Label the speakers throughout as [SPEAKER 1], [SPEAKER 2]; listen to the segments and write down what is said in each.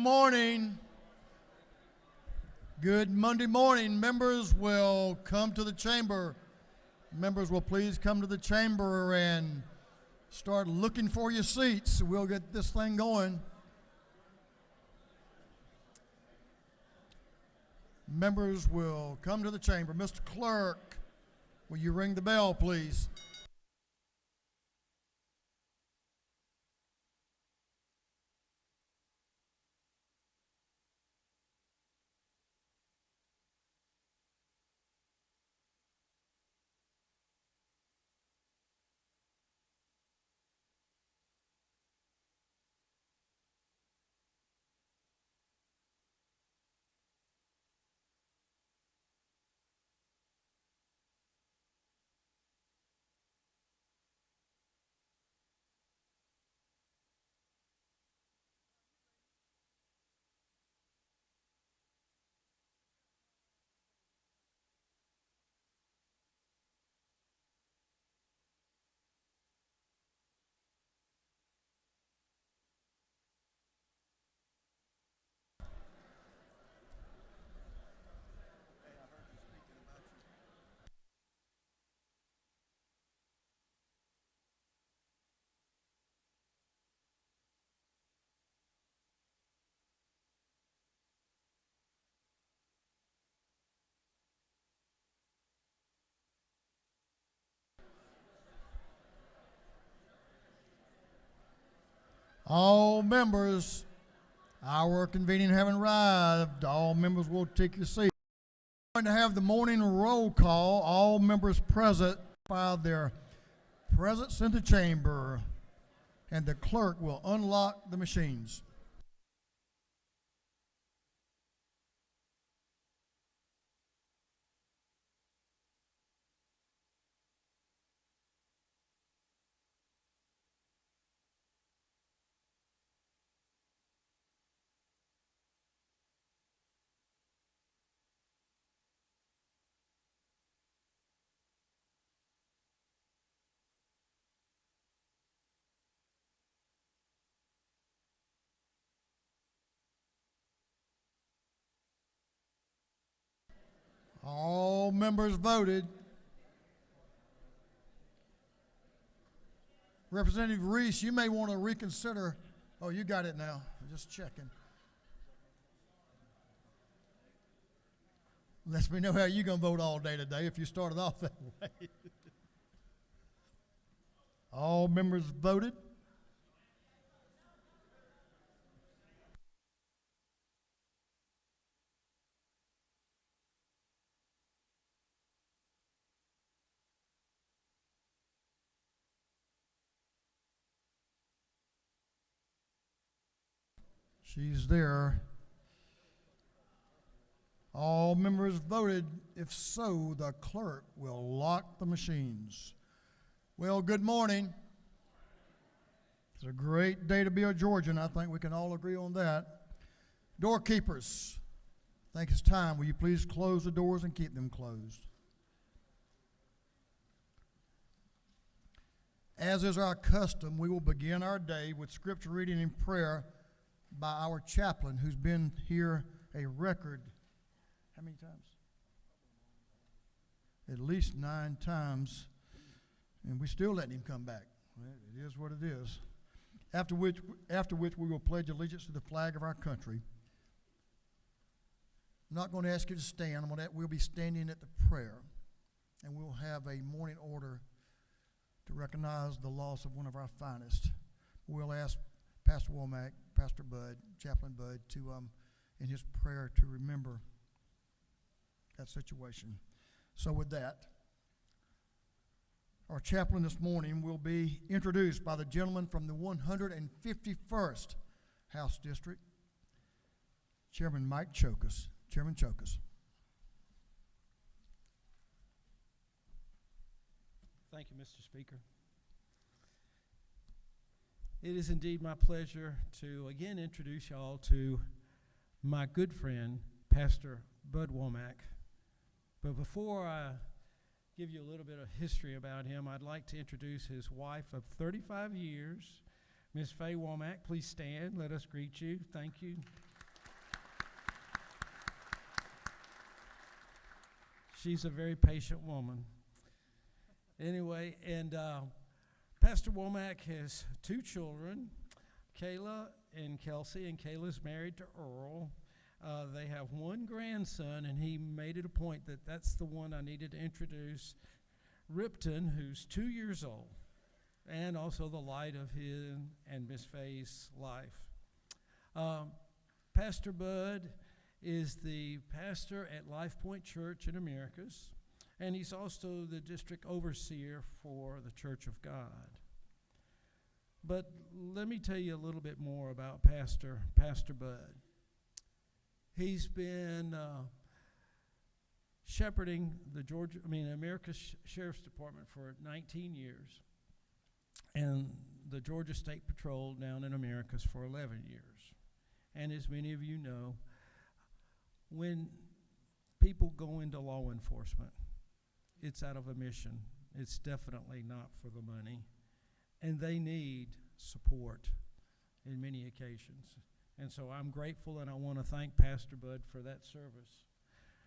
[SPEAKER 1] morning. Good Monday morning. Members will come to the chamber. Members will please come to the chamber and start looking for your seats. We'll get this thing going. Members will come to the chamber. Mr. Clerk, will you ring the bell, please? All members, our convening having arrived, all members will take your seat. We're going to have the morning roll call. All members present filed their presence in the chamber, and the clerk will unlock the machines. All members voted. Representative Reese, you may want to reconsider. Oh, you got it now. Just checking. Lets me know how you're going to vote all day today if you started off that way. All members voted. She's there. All members voted. If so, the clerk will lock the machines. Well, good morning. It's a great day to be a Georgian. I think we can all agree on that. Doorkeepers, I think it's time. Will you please close the doors and keep them closed? As is our custom, we will begin our day with scripture reading and prayer by our chaplain, who's been here a record, how many times? At least 9 times, and we still letting him come back. It is what it is. After which we will pledge allegiance to the flag of our country. I'm not going to ask you to stand. We'll be standing at the prayer, and we'll have a morning order to recognize the loss of one of our finest. We'll ask Pastor Womack, Pastor Bud, Chaplain Bud, to in his prayer to remember that situation. So with that, our chaplain this morning will be introduced by the gentleman from the 151st House District, Chairman Mike Chokas. Chairman Chokas.
[SPEAKER 2] Thank you, Mr. Speaker. It is indeed my pleasure to again introduce y'all to my good friend, Pastor Bud Womack. But before I give you a little bit of history about him, I'd like to introduce his wife of 35 years, Miss Faye Womack. Please stand. Let us greet you. Thank you. She's a very patient woman. Anyway, and Pastor Womack has 2 children, Kayla and Kelsey, and Kayla's married to Earl. They have 1 grandson, and he made it a point that that's the one I needed to introduce, Ripton, who's 2 years old, and also the light of his and Miss Faye's life. Pastor Bud is the pastor at Life Point Church in Americas, and he's also the district overseer for the Church of God. But let me tell you a little bit more about Pastor Bud. He's been shepherding the America's Sheriff's Department for 19 years, and the Georgia State Patrol down in Americas for 11 years. And as many of you know, when people go into law enforcement, it's out of a mission. It's definitely not for the money. And they need support in many occasions. And so I'm grateful, and I want to thank Pastor Bud for that service,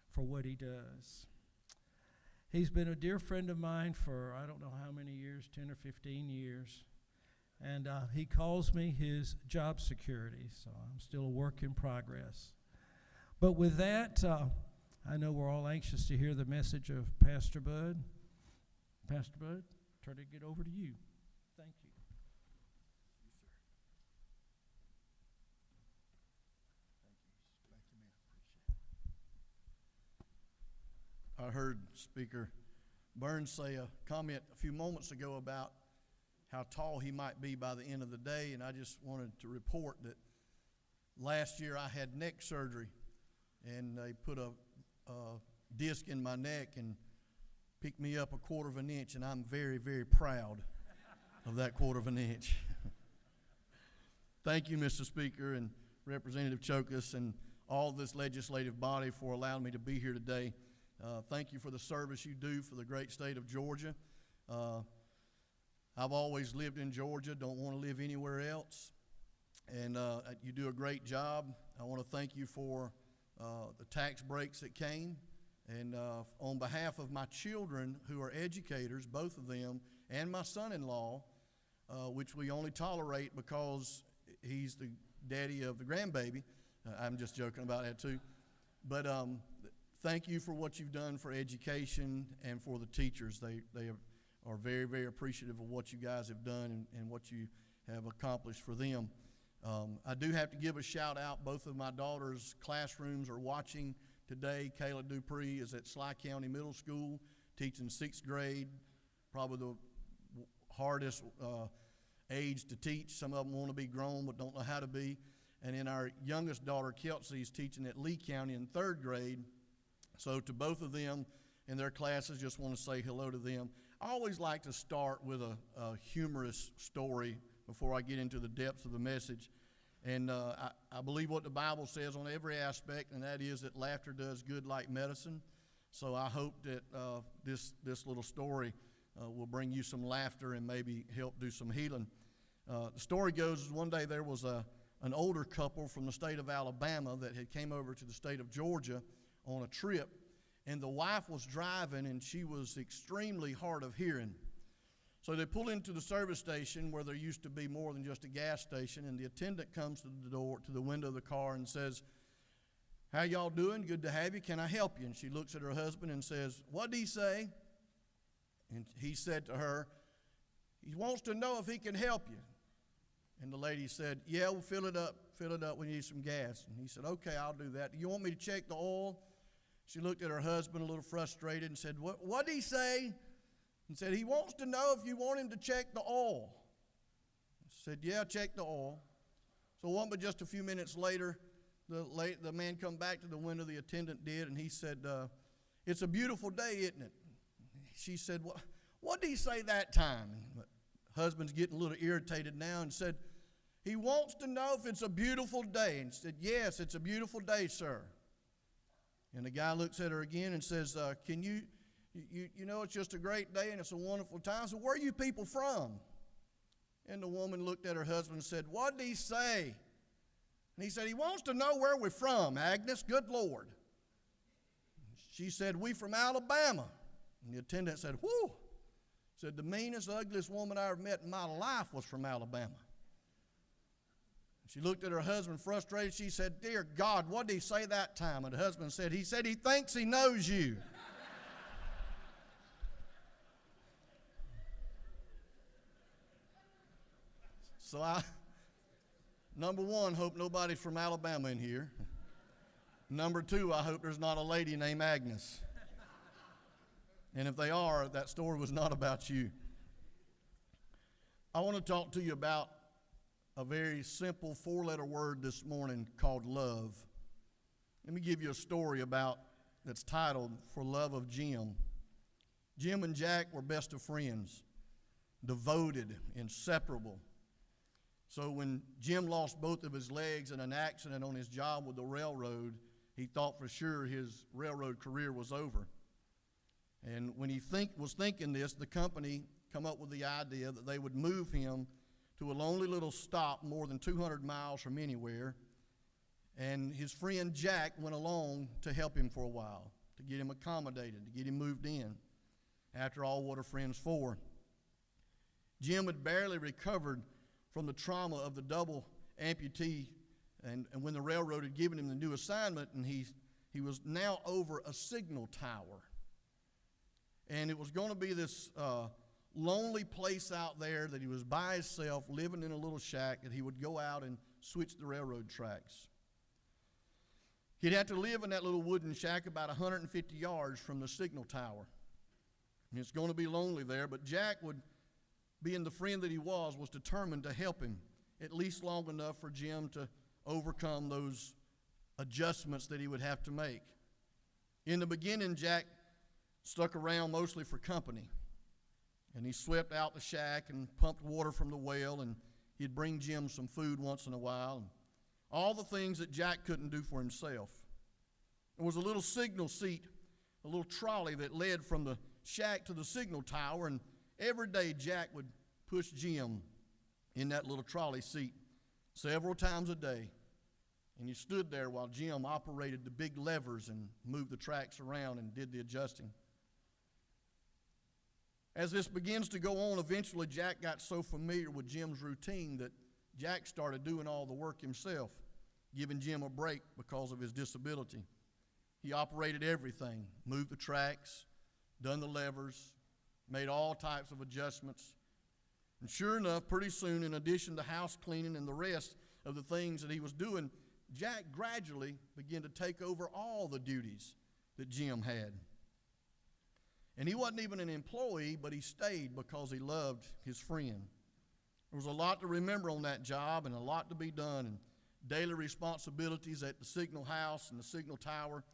[SPEAKER 2] for what he does. He's been a dear friend of mine for I don't know how many years, 10 or 15 years. And he calls me his job security, so I'm still a work in progress. But with that, I know we're all anxious to hear the message of Pastor Bud. Pastor Bud, turn it over to you. Thank you.
[SPEAKER 3] I heard Speaker Burns say a comment a few moments ago about how tall he might be by the end of the day, and I just wanted to report that last year I had neck surgery, and they put a disc in my neck and picked me up 1/4 of an inch, and I'm very, very proud of that 1/4 of an inch. Thank you, Mr. Speaker and Representative Chokas and all this legislative body for allowing me to be here today. Thank you for the service you do for the great state of Georgia. I've always lived in Georgia, don't want to live anywhere else, and you do a great job. I want to thank you for the tax breaks that came, and on behalf of my children who are educators, both of them, and my son-in-law, which we only tolerate because he's the daddy of the grandbaby. I'm just joking about that too. But thank you for what you've done for education and for the teachers. They are very, very appreciative of what you guys have done and what you have accomplished for them. I do have to give a shout out. Both of my daughters' classrooms are watching today. Kayla Dupree is at Sly County Middle School teaching 6th grade, probably the hardest age to teach. Some of them want to be grown but don't know how to be. And then our youngest daughter, Kelsey, is teaching at Lee County in 3rd grade. So to both of them in their classes, just want to say hello to them. I always like to start with a humorous story before I get into the depths of the message. And I believe what the Bible says on every aspect, and that is that laughter does good like medicine. So I hope that this little story will bring you some laughter and maybe help do some healing. The story goes, one day there was an older couple from the state of Alabama that had came over to the state of Georgia on a trip, and the wife was driving, and she was extremely hard of hearing. So they pull into the service station where there used to be more than just a gas station, and the attendant comes to the door, to the window of the car and says, "How y'all doing? Good to have you. Can I help you?" And she looks at her husband and says, "What'd he say?" And he said to her, "He wants to know if he can help you." And the lady said, "Yeah, we'll fill it up. We need some gas." And he said, "Okay, I'll do that. Do you want me to check the oil?" She looked at her husband a little frustrated and said, What'd he say? And said, "He wants to know if you want him to check the oil." She said, "Yeah, check the oil." So one, but just a few minutes later, the man come back to the window, the attendant did, and he said, "It's a beautiful day, isn't it?" She said, "What did he say that time?" And husband's getting a little irritated now and said, "He wants to know if it's a beautiful day." And said, "Yes, it's a beautiful day, sir." And the guy looks at her again and says, "Can you know it's just a great day and it's a wonderful time. So where are you people from?" And the woman looked at her husband and said, "What did he say?" And he said, "He wants to know where we're from, Agnes. Good Lord." She said, "We from Alabama." And the attendant said, "Whew." Said, "The meanest, ugliest woman I ever met in my life was from Alabama." She looked at her husband frustrated. She said, "Dear God, what did he say that time?" And the husband said, he thinks he knows you." So number one, hope nobody's from Alabama in here. Number two, I hope there's not a lady named Agnes. And if they are, that story was not about you. I want to talk to you about a very simple four-letter word this morning called love. Let me give you a story that's titled "For Love of Jim." Jim and Jack were best of friends, devoted, inseparable. So when Jim lost both of his legs in an accident on his job with the railroad, he thought for sure his railroad career was over. And when he was thinking this, the company come up with the idea that they would move him to a lonely little stop more than 200 miles from anywhere. And his friend Jack went along to help him for a while, to get him accommodated, to get him moved in. After all, what are friends for? Jim had barely recovered from the trauma of the double amputee, and when the railroad had given him the new assignment, and he was now over a signal tower. And it was going to be this lonely place out there that he was by himself, living in a little shack, that he would go out and switch the railroad tracks. He'd have to live in that little wooden shack about 150 yards from the signal tower. And it's going to be lonely there, but Jack would, being the friend that he was determined to help him, at least long enough for Jim to overcome those adjustments that he would have to make. In the beginning, Jack stuck around mostly for company. And he swept out the shack and pumped water from the well, and he'd bring Jim some food once in a while. And all the things that Jack couldn't do for himself. There was a little signal seat, a little trolley that led from the shack to the signal tower, and every day Jack would push Jim in that little trolley seat several times a day. And he stood there while Jim operated the big levers and moved the tracks around and did the adjusting. As this begins to go on, eventually Jack got so familiar with Jim's routine that Jack started doing all the work himself, giving Jim a break because of his disability. He operated everything, moved the tracks, done the levers, made all types of adjustments. And sure enough, pretty soon, in addition to house cleaning and the rest of the things that he was doing, Jack gradually began to take over all the duties that Jim had. And he wasn't even an employee, but he stayed because he loved his friend. There was a lot to remember on that job and a lot to be done, and daily responsibilities at the signal house and the signal tower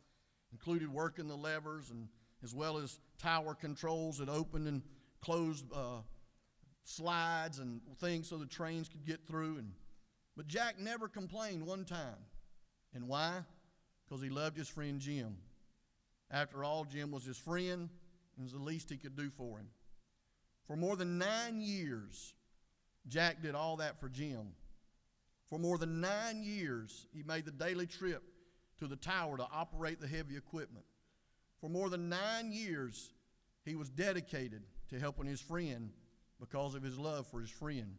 [SPEAKER 3] included working the levers, and as well as tower controls that opened and closed slides and things so the trains could get through. But Jack never complained one time. And why? Because he loved his friend Jim. After all, Jim was his friend, and was the least he could do for him. For more than 9 years, Jack did all that for Jim. For more than 9 years, he made the daily trip to the tower to operate the heavy equipment. For more than 9 years, he was dedicated to helping his friend because of his love for his friend.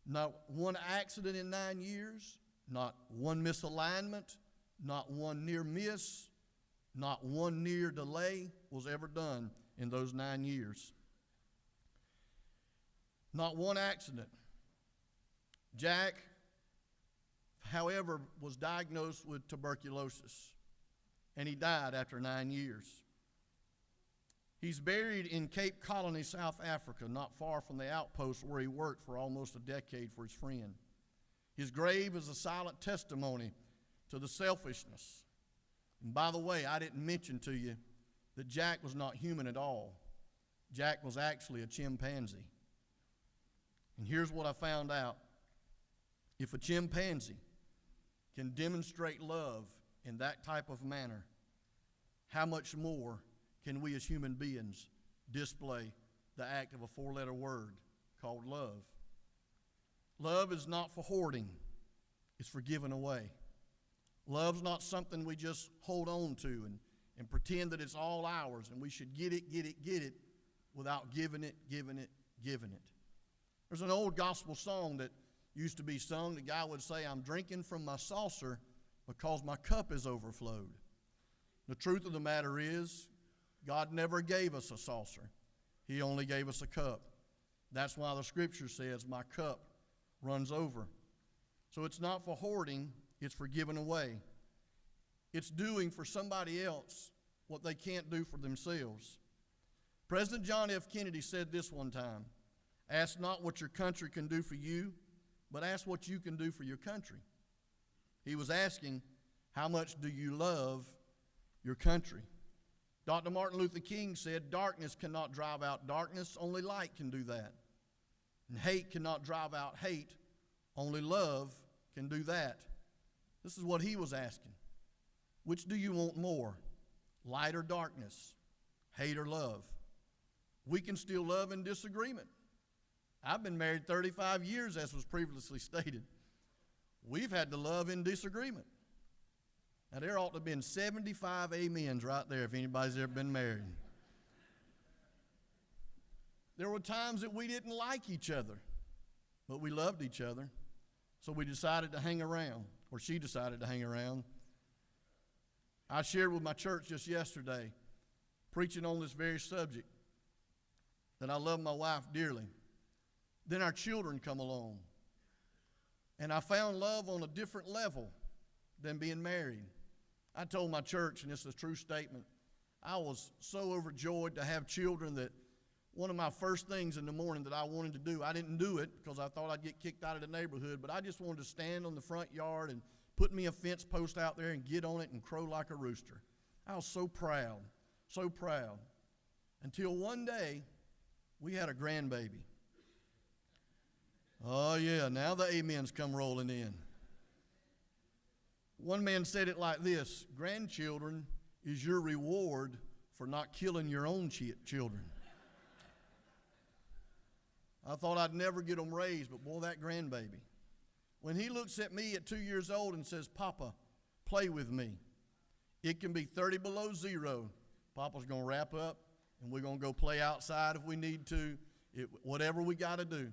[SPEAKER 3] Not one accident in 9 years, not one misalignment, not one near miss, not one near delay was ever done in those 9 years. Not one accident. Jack, however, was diagnosed with tuberculosis, and he died after 9 years. He's buried in Cape Colony, South Africa, not far from the outpost where he worked for almost a decade for his friend. His grave is a silent testimony to the selfishness. And by the way, I didn't mention to you that Jack was not human at all. Jack was actually a chimpanzee. And here's what I found out. If a chimpanzee can demonstrate love in that type of manner, how much more can we as human beings display the act of a four-letter word called love? Love is not for hoarding. It's for giving away. Love's not something we just hold on to and pretend that it's all ours, and we should get it without giving it. There's an old gospel song that used to be sung. The guy would say, I'm drinking from my saucer because my cup is overflowed. The truth of the matter is, God never gave us a saucer. He only gave us a cup. That's why the scripture says, my cup runs over. So it's not for hoarding, it's for giving away. It's doing for somebody else what they can't do for themselves. President John F. Kennedy said this one time, ask not what your country can do for you, but ask what you can do for your country. He was asking, how much do you love your country? Dr. Martin Luther King said, darkness cannot drive out darkness, only light can do that. And hate cannot drive out hate, only love can do that. This is what he was asking. Which do you want more, light or darkness, hate or love? We can still love in disagreement. I've been married 35 years, as was previously stated. We've had to love in disagreement. Now, there ought to have been 75 amens right there if anybody's ever been married. There were times that we didn't like each other, but we loved each other. So we decided to hang around, or she decided to hang around. I shared with my church just yesterday, preaching on this very subject, that I love my wife dearly. Then our children come along, and I found love on a different level than being married. I told my church, and this is a true statement, I was so overjoyed to have children that one of my first things in the morning that I wanted to do, I didn't do it because I thought I'd get kicked out of the neighborhood, but I just wanted to stand on the front yard and put me a fence post out there and get on it and crow like a rooster. I was so proud, so proud. Until one day, we had a grandbaby. Oh yeah, now the amens come rolling in. One man said it like this, grandchildren is your reward for not killing your own children. I thought I'd never get them raised, but boy, that grandbaby. When he looks at me at 2 years old and says, Papa, play with me. It can be 30 below zero. Papa's going to wrap up, and we're going to go play outside if we need to, whatever we got to do.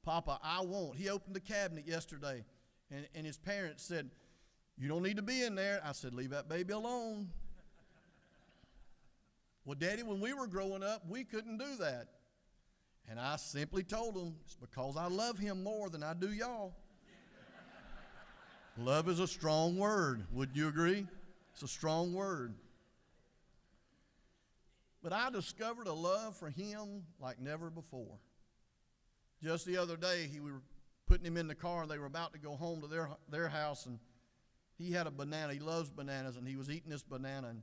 [SPEAKER 3] Papa, I won't. He opened the cabinet yesterday, and his parents said, you don't need to be in there. I said, leave that baby alone. Well, Daddy, when we were growing up, we couldn't do that. And I simply told him, it's because I love him more than I do y'all. Love is a strong word. Would you agree? It's a strong word. But I discovered a love for him like never before. Just the other day, we were putting him in the car, and they were about to go home to their house, and he had a banana. He loves bananas, and he was eating this banana,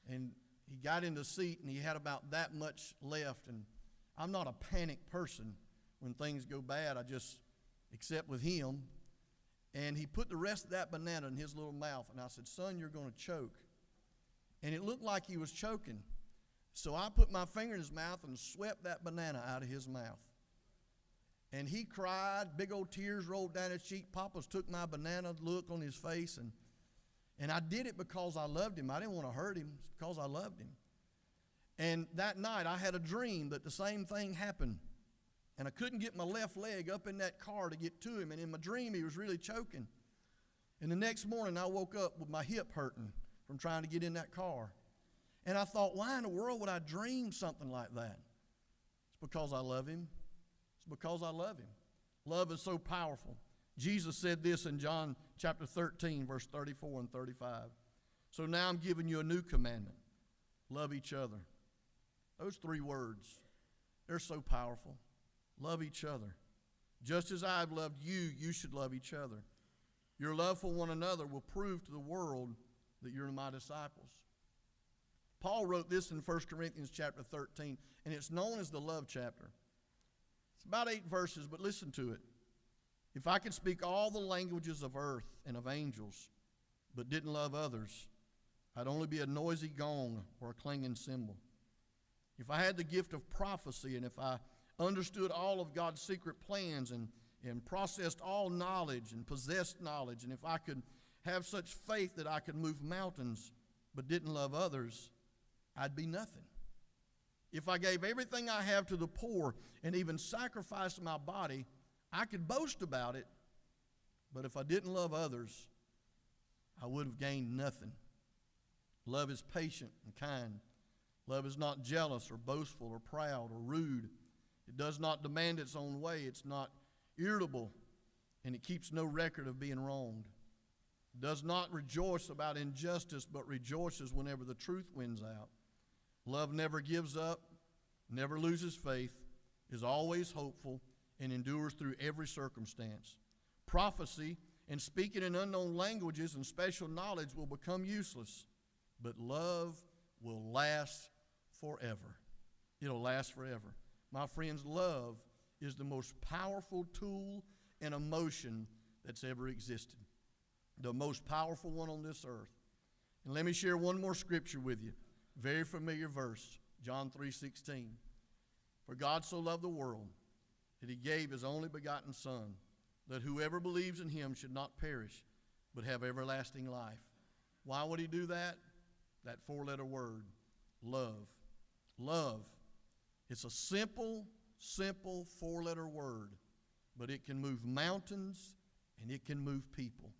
[SPEAKER 3] and he got in the seat, and he had about that much left. And I'm not a panic person. When things go bad, I just accept with him. And he put the rest of that banana in his little mouth, and I said, son, you're going to choke. And it looked like he was choking. So I put my finger in his mouth and swept that banana out of his mouth. And he cried, big old tears rolled down his cheek. Papa's took my banana look on his face, and I did it because I loved him. I didn't want to hurt him. It's because I loved him. And that night I had a dream that the same thing happened. And I couldn't get my left leg up in that car to get to him. And in my dream he was really choking. And the next morning I woke up with my hip hurting from trying to get in that car. And I thought, why in the world would I dream something like that? It's because I love him. It's because I love him. Love is so powerful. Jesus said this in John chapter 13, verse 34 and 35. So now I'm giving you a new commandment. Love each other. Those three words, they're so powerful. Love each other. Just as I have loved you, you should love each other. Your love for one another will prove to the world that you're my disciples. Paul wrote this in 1 Corinthians chapter 13, and it's known as the love chapter. It's about 8 verses, but listen to it. If I could speak all the languages of earth and of angels, but didn't love others, I'd only be a noisy gong or a clanging cymbal. If I had the gift of prophecy, and if I understood all of God's secret plans and processed all knowledge and possessed knowledge, and if I could have such faith that I could move mountains, but didn't love others, I'd be nothing. If I gave everything I have to the poor and even sacrificed my body, I could boast about it. But if I didn't love others, I would have gained nothing. Love is patient and kind. Love is not jealous or boastful or proud or rude. It does not demand its own way. It's not irritable, and it keeps no record of being wronged. It does not rejoice about injustice, but rejoices whenever the truth wins out. Love never gives up, never loses faith, is always hopeful, and endures through every circumstance. Prophecy and speaking in unknown languages and special knowledge will become useless, but love will last forever. It'll last forever. My friends, love is the most powerful tool and emotion that's ever existed. The most powerful one on this earth. And let me share one more scripture with you. Very familiar verse, John 3:16. For God so loved the world that he gave his only begotten Son, that whoever believes in him should not perish, but have everlasting life. Why would he do that? That four-letter word, love. Love. It's a simple four-letter word, but it can move mountains and it can move people.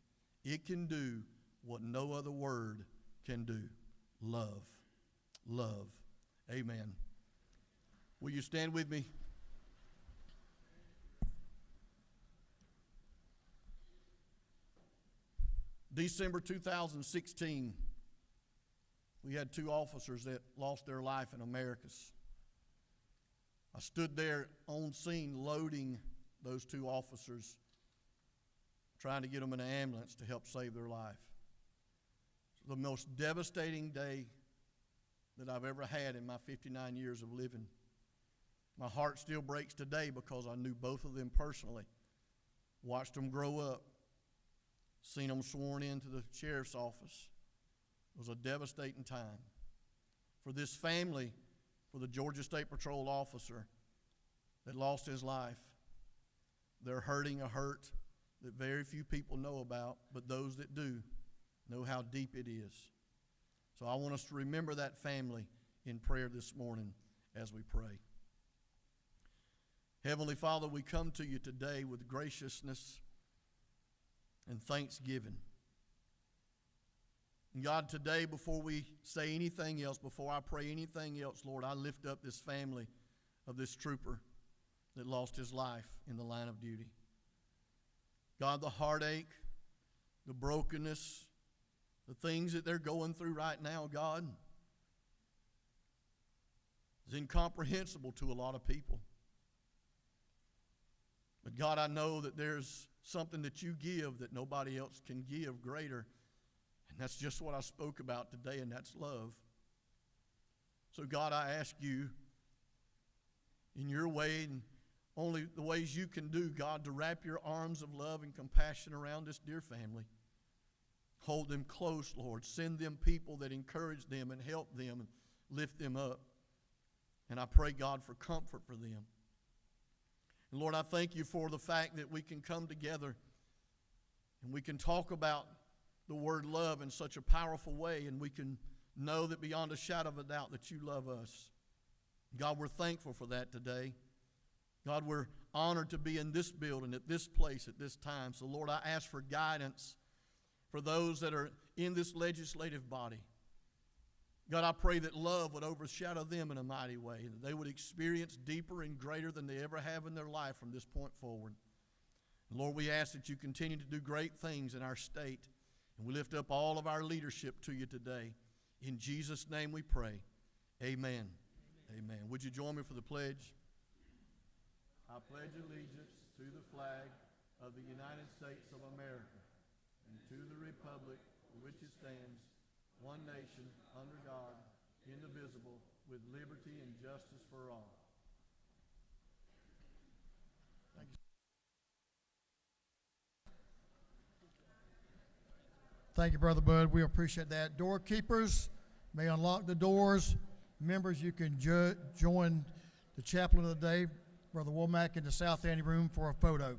[SPEAKER 3] It can do what no other word can do. Love. Love. Amen. Will you stand with me? December 2016, we had 2 officers that lost their life in Americus. I stood there on scene loading those 2 officers, trying to get them in an ambulance to help save their life. The most devastating day that I've ever had in my 59 years of living. My heart still breaks today because I knew both of them personally, watched them grow up, seen them sworn into the sheriff's office. It was a devastating time. For this family, for the Georgia State Patrol officer that lost his life, they're hurting a hurt that very few people know about, but those that do know how deep it is. So I want us to remember that family in prayer this morning as we pray. Heavenly Father, we come to you today with graciousness and thanksgiving. And God, today, before we say anything else, before I pray anything else, Lord, I lift up this family of this trooper that lost his life in the line of duty. God, the heartache, the brokenness, the things that they're going through right now, God, is incomprehensible to a lot of people. But God, I know that there's something that you give that nobody else can give greater. And that's just what I spoke about today, and that's love. So God, I ask you, in your way and only the ways you can do, God, to wrap your arms of love and compassion around this dear family. Hold them close, Lord. Send them people that encourage them and help them and lift them up. And I pray, God, for comfort for them. And Lord, I thank you for the fact that we can come together and we can talk about the word love in such a powerful way, and we can know that beyond a shadow of a doubt that you love us. God, we're thankful for that today. God, we're honored to be in this building, at this place, at this time. So, Lord, I ask for guidance for those that are in this legislative body. God, I pray that love would overshadow them in a mighty way, that they would experience deeper and greater than they ever have in their life from this point forward. And Lord, we ask that you continue to do great things in our state, and we lift up all of our leadership to you today. In Jesus' name we pray. Amen. Amen. Would you join me for the pledge? I pledge allegiance to the flag of the United States of America and to the republic for which it stands, one nation, under God, indivisible, with liberty and justice for all. Thank you.
[SPEAKER 1] Thank you, Brother Bud. We appreciate that. Doorkeepers may unlock the doors. Members, you can join the chaplain of the day, Brother Womack, in the South Ante room for a photo.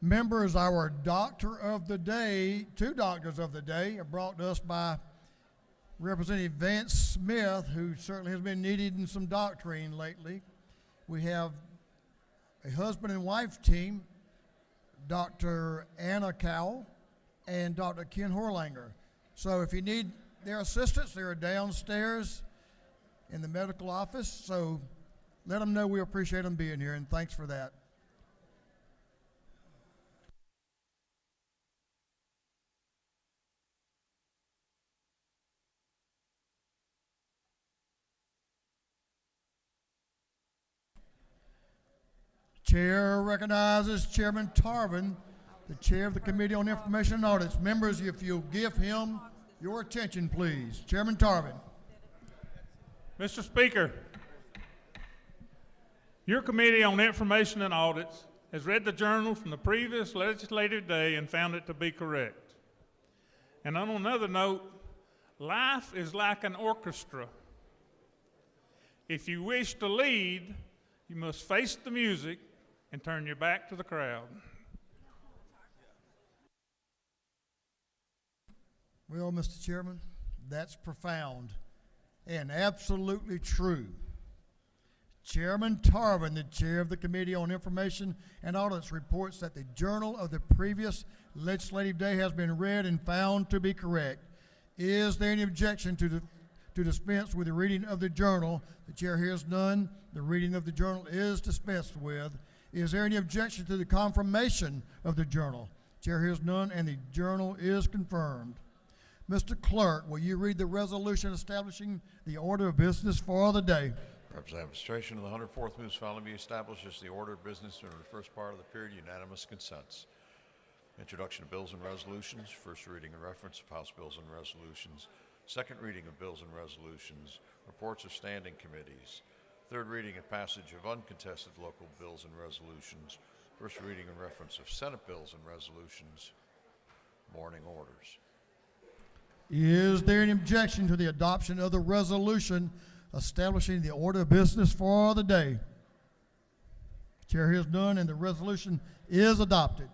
[SPEAKER 1] Members, our doctor of the day, two doctors of the day, are brought to us by Representative Vance Smith, who certainly has been needed in some doctoring lately. We have a husband and wife team, Dr. Anna Cowell and Dr. Ken Horlanger. So if you need their assistance, they're downstairs in the medical office. So let them know we appreciate them being here, and thanks for that. Chair recognizes Chairman Tarvin, the chair of the Committee on Information and Audits. Members, if you'll give him your attention, please. Chairman Tarvin.
[SPEAKER 4] Mr. Speaker, your Committee on Information and Audits has read the journal from the previous legislative day and found it to be correct. And on another note, life is like an orchestra. If you wish to lead, you must face the music and turn your back to the crowd.
[SPEAKER 1] Well, Mr. Chairman, that's profound and absolutely true. Chairman Tarvin, the chair of the Committee on Information and Audits, reports that the journal of the previous legislative day has been read and found to be correct. Is there any objection to dispense with the reading of the journal? The chair hears none. The reading of the journal is dispensed with. Is there any objection to the confirmation of the journal? Chair hears none, and the journal is confirmed. Mr. Clerk, will you read the resolution establishing the order of business for the day?
[SPEAKER 5] Representative Administration of the 104th moves following be established as the order of business during the first part of the period. Unanimous consents. Introduction of bills and resolutions. First reading and reference of House bills and resolutions. Second reading of bills and resolutions. Reports of standing committees. Third reading and passage of uncontested local bills and resolutions. First reading and reference of Senate bills and resolutions. Morning orders.
[SPEAKER 1] Is there any objection to the adoption of the resolution establishing the order of business for the day? Chair hears none, and the resolution is adopted.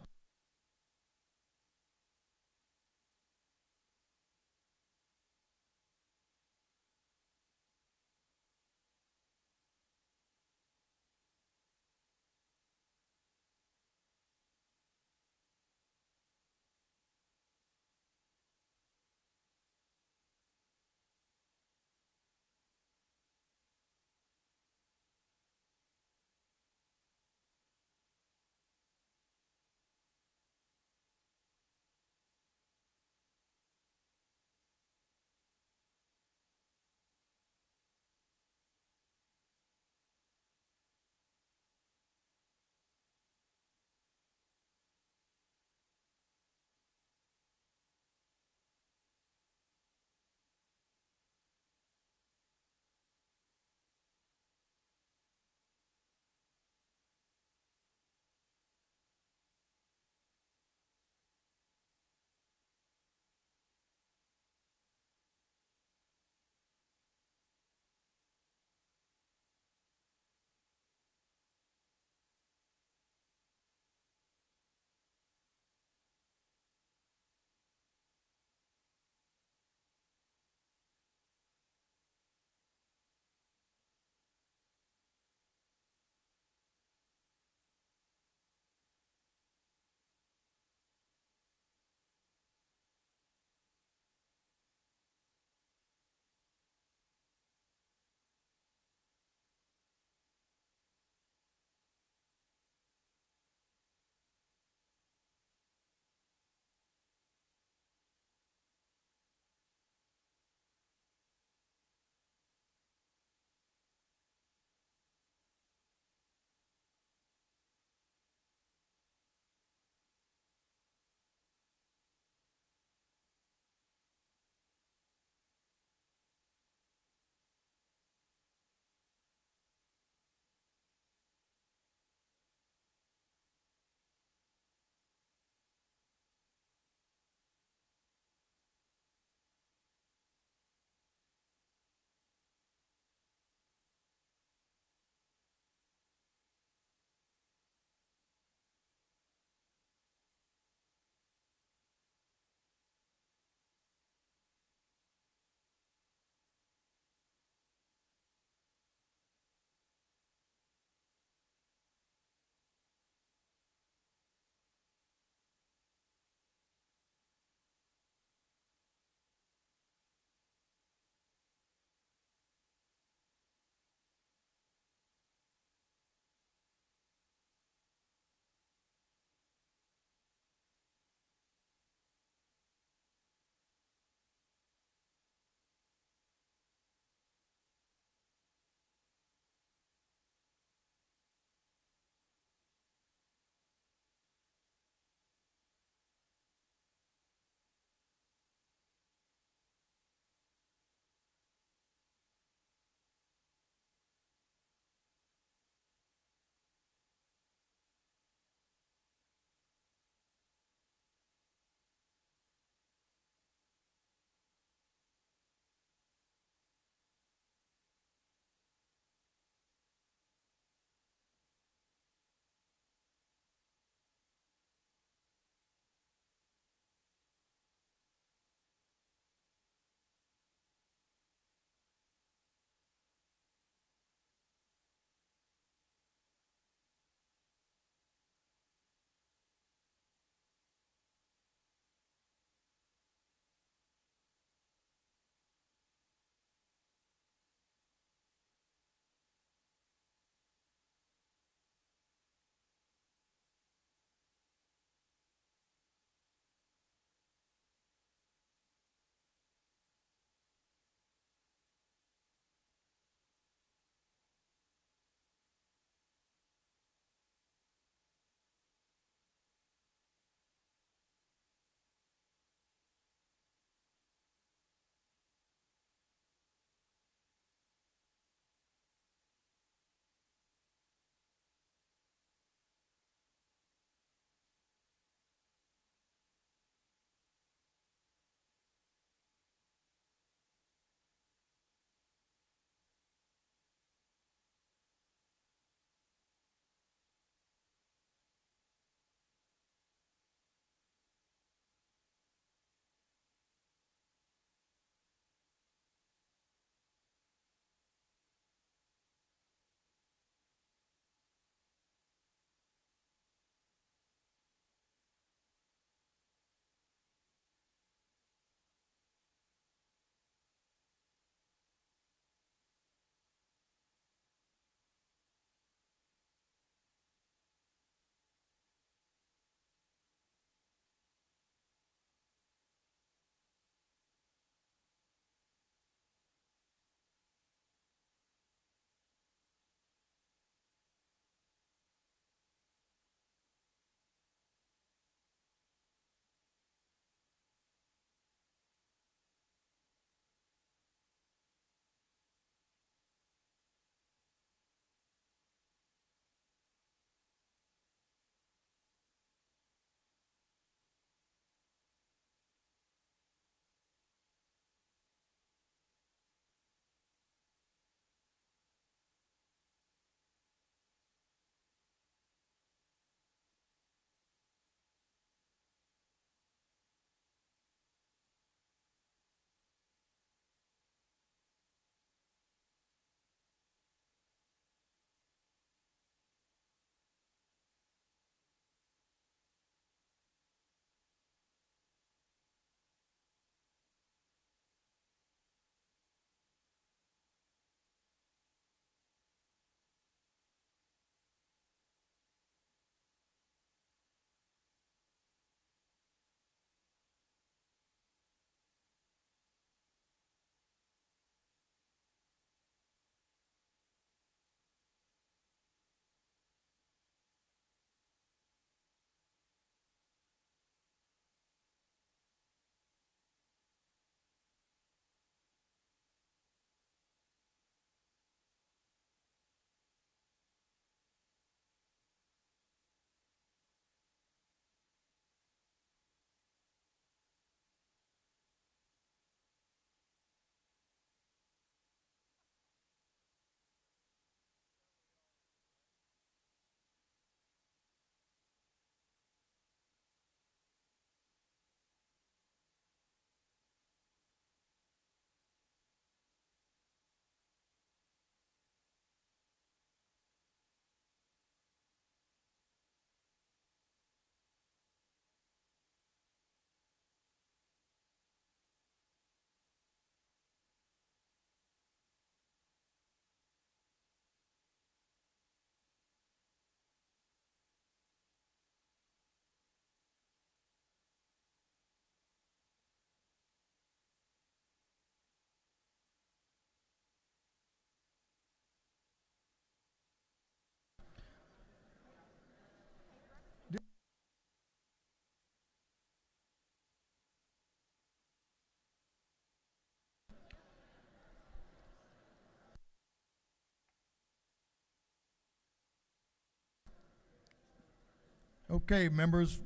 [SPEAKER 1] Okay, members.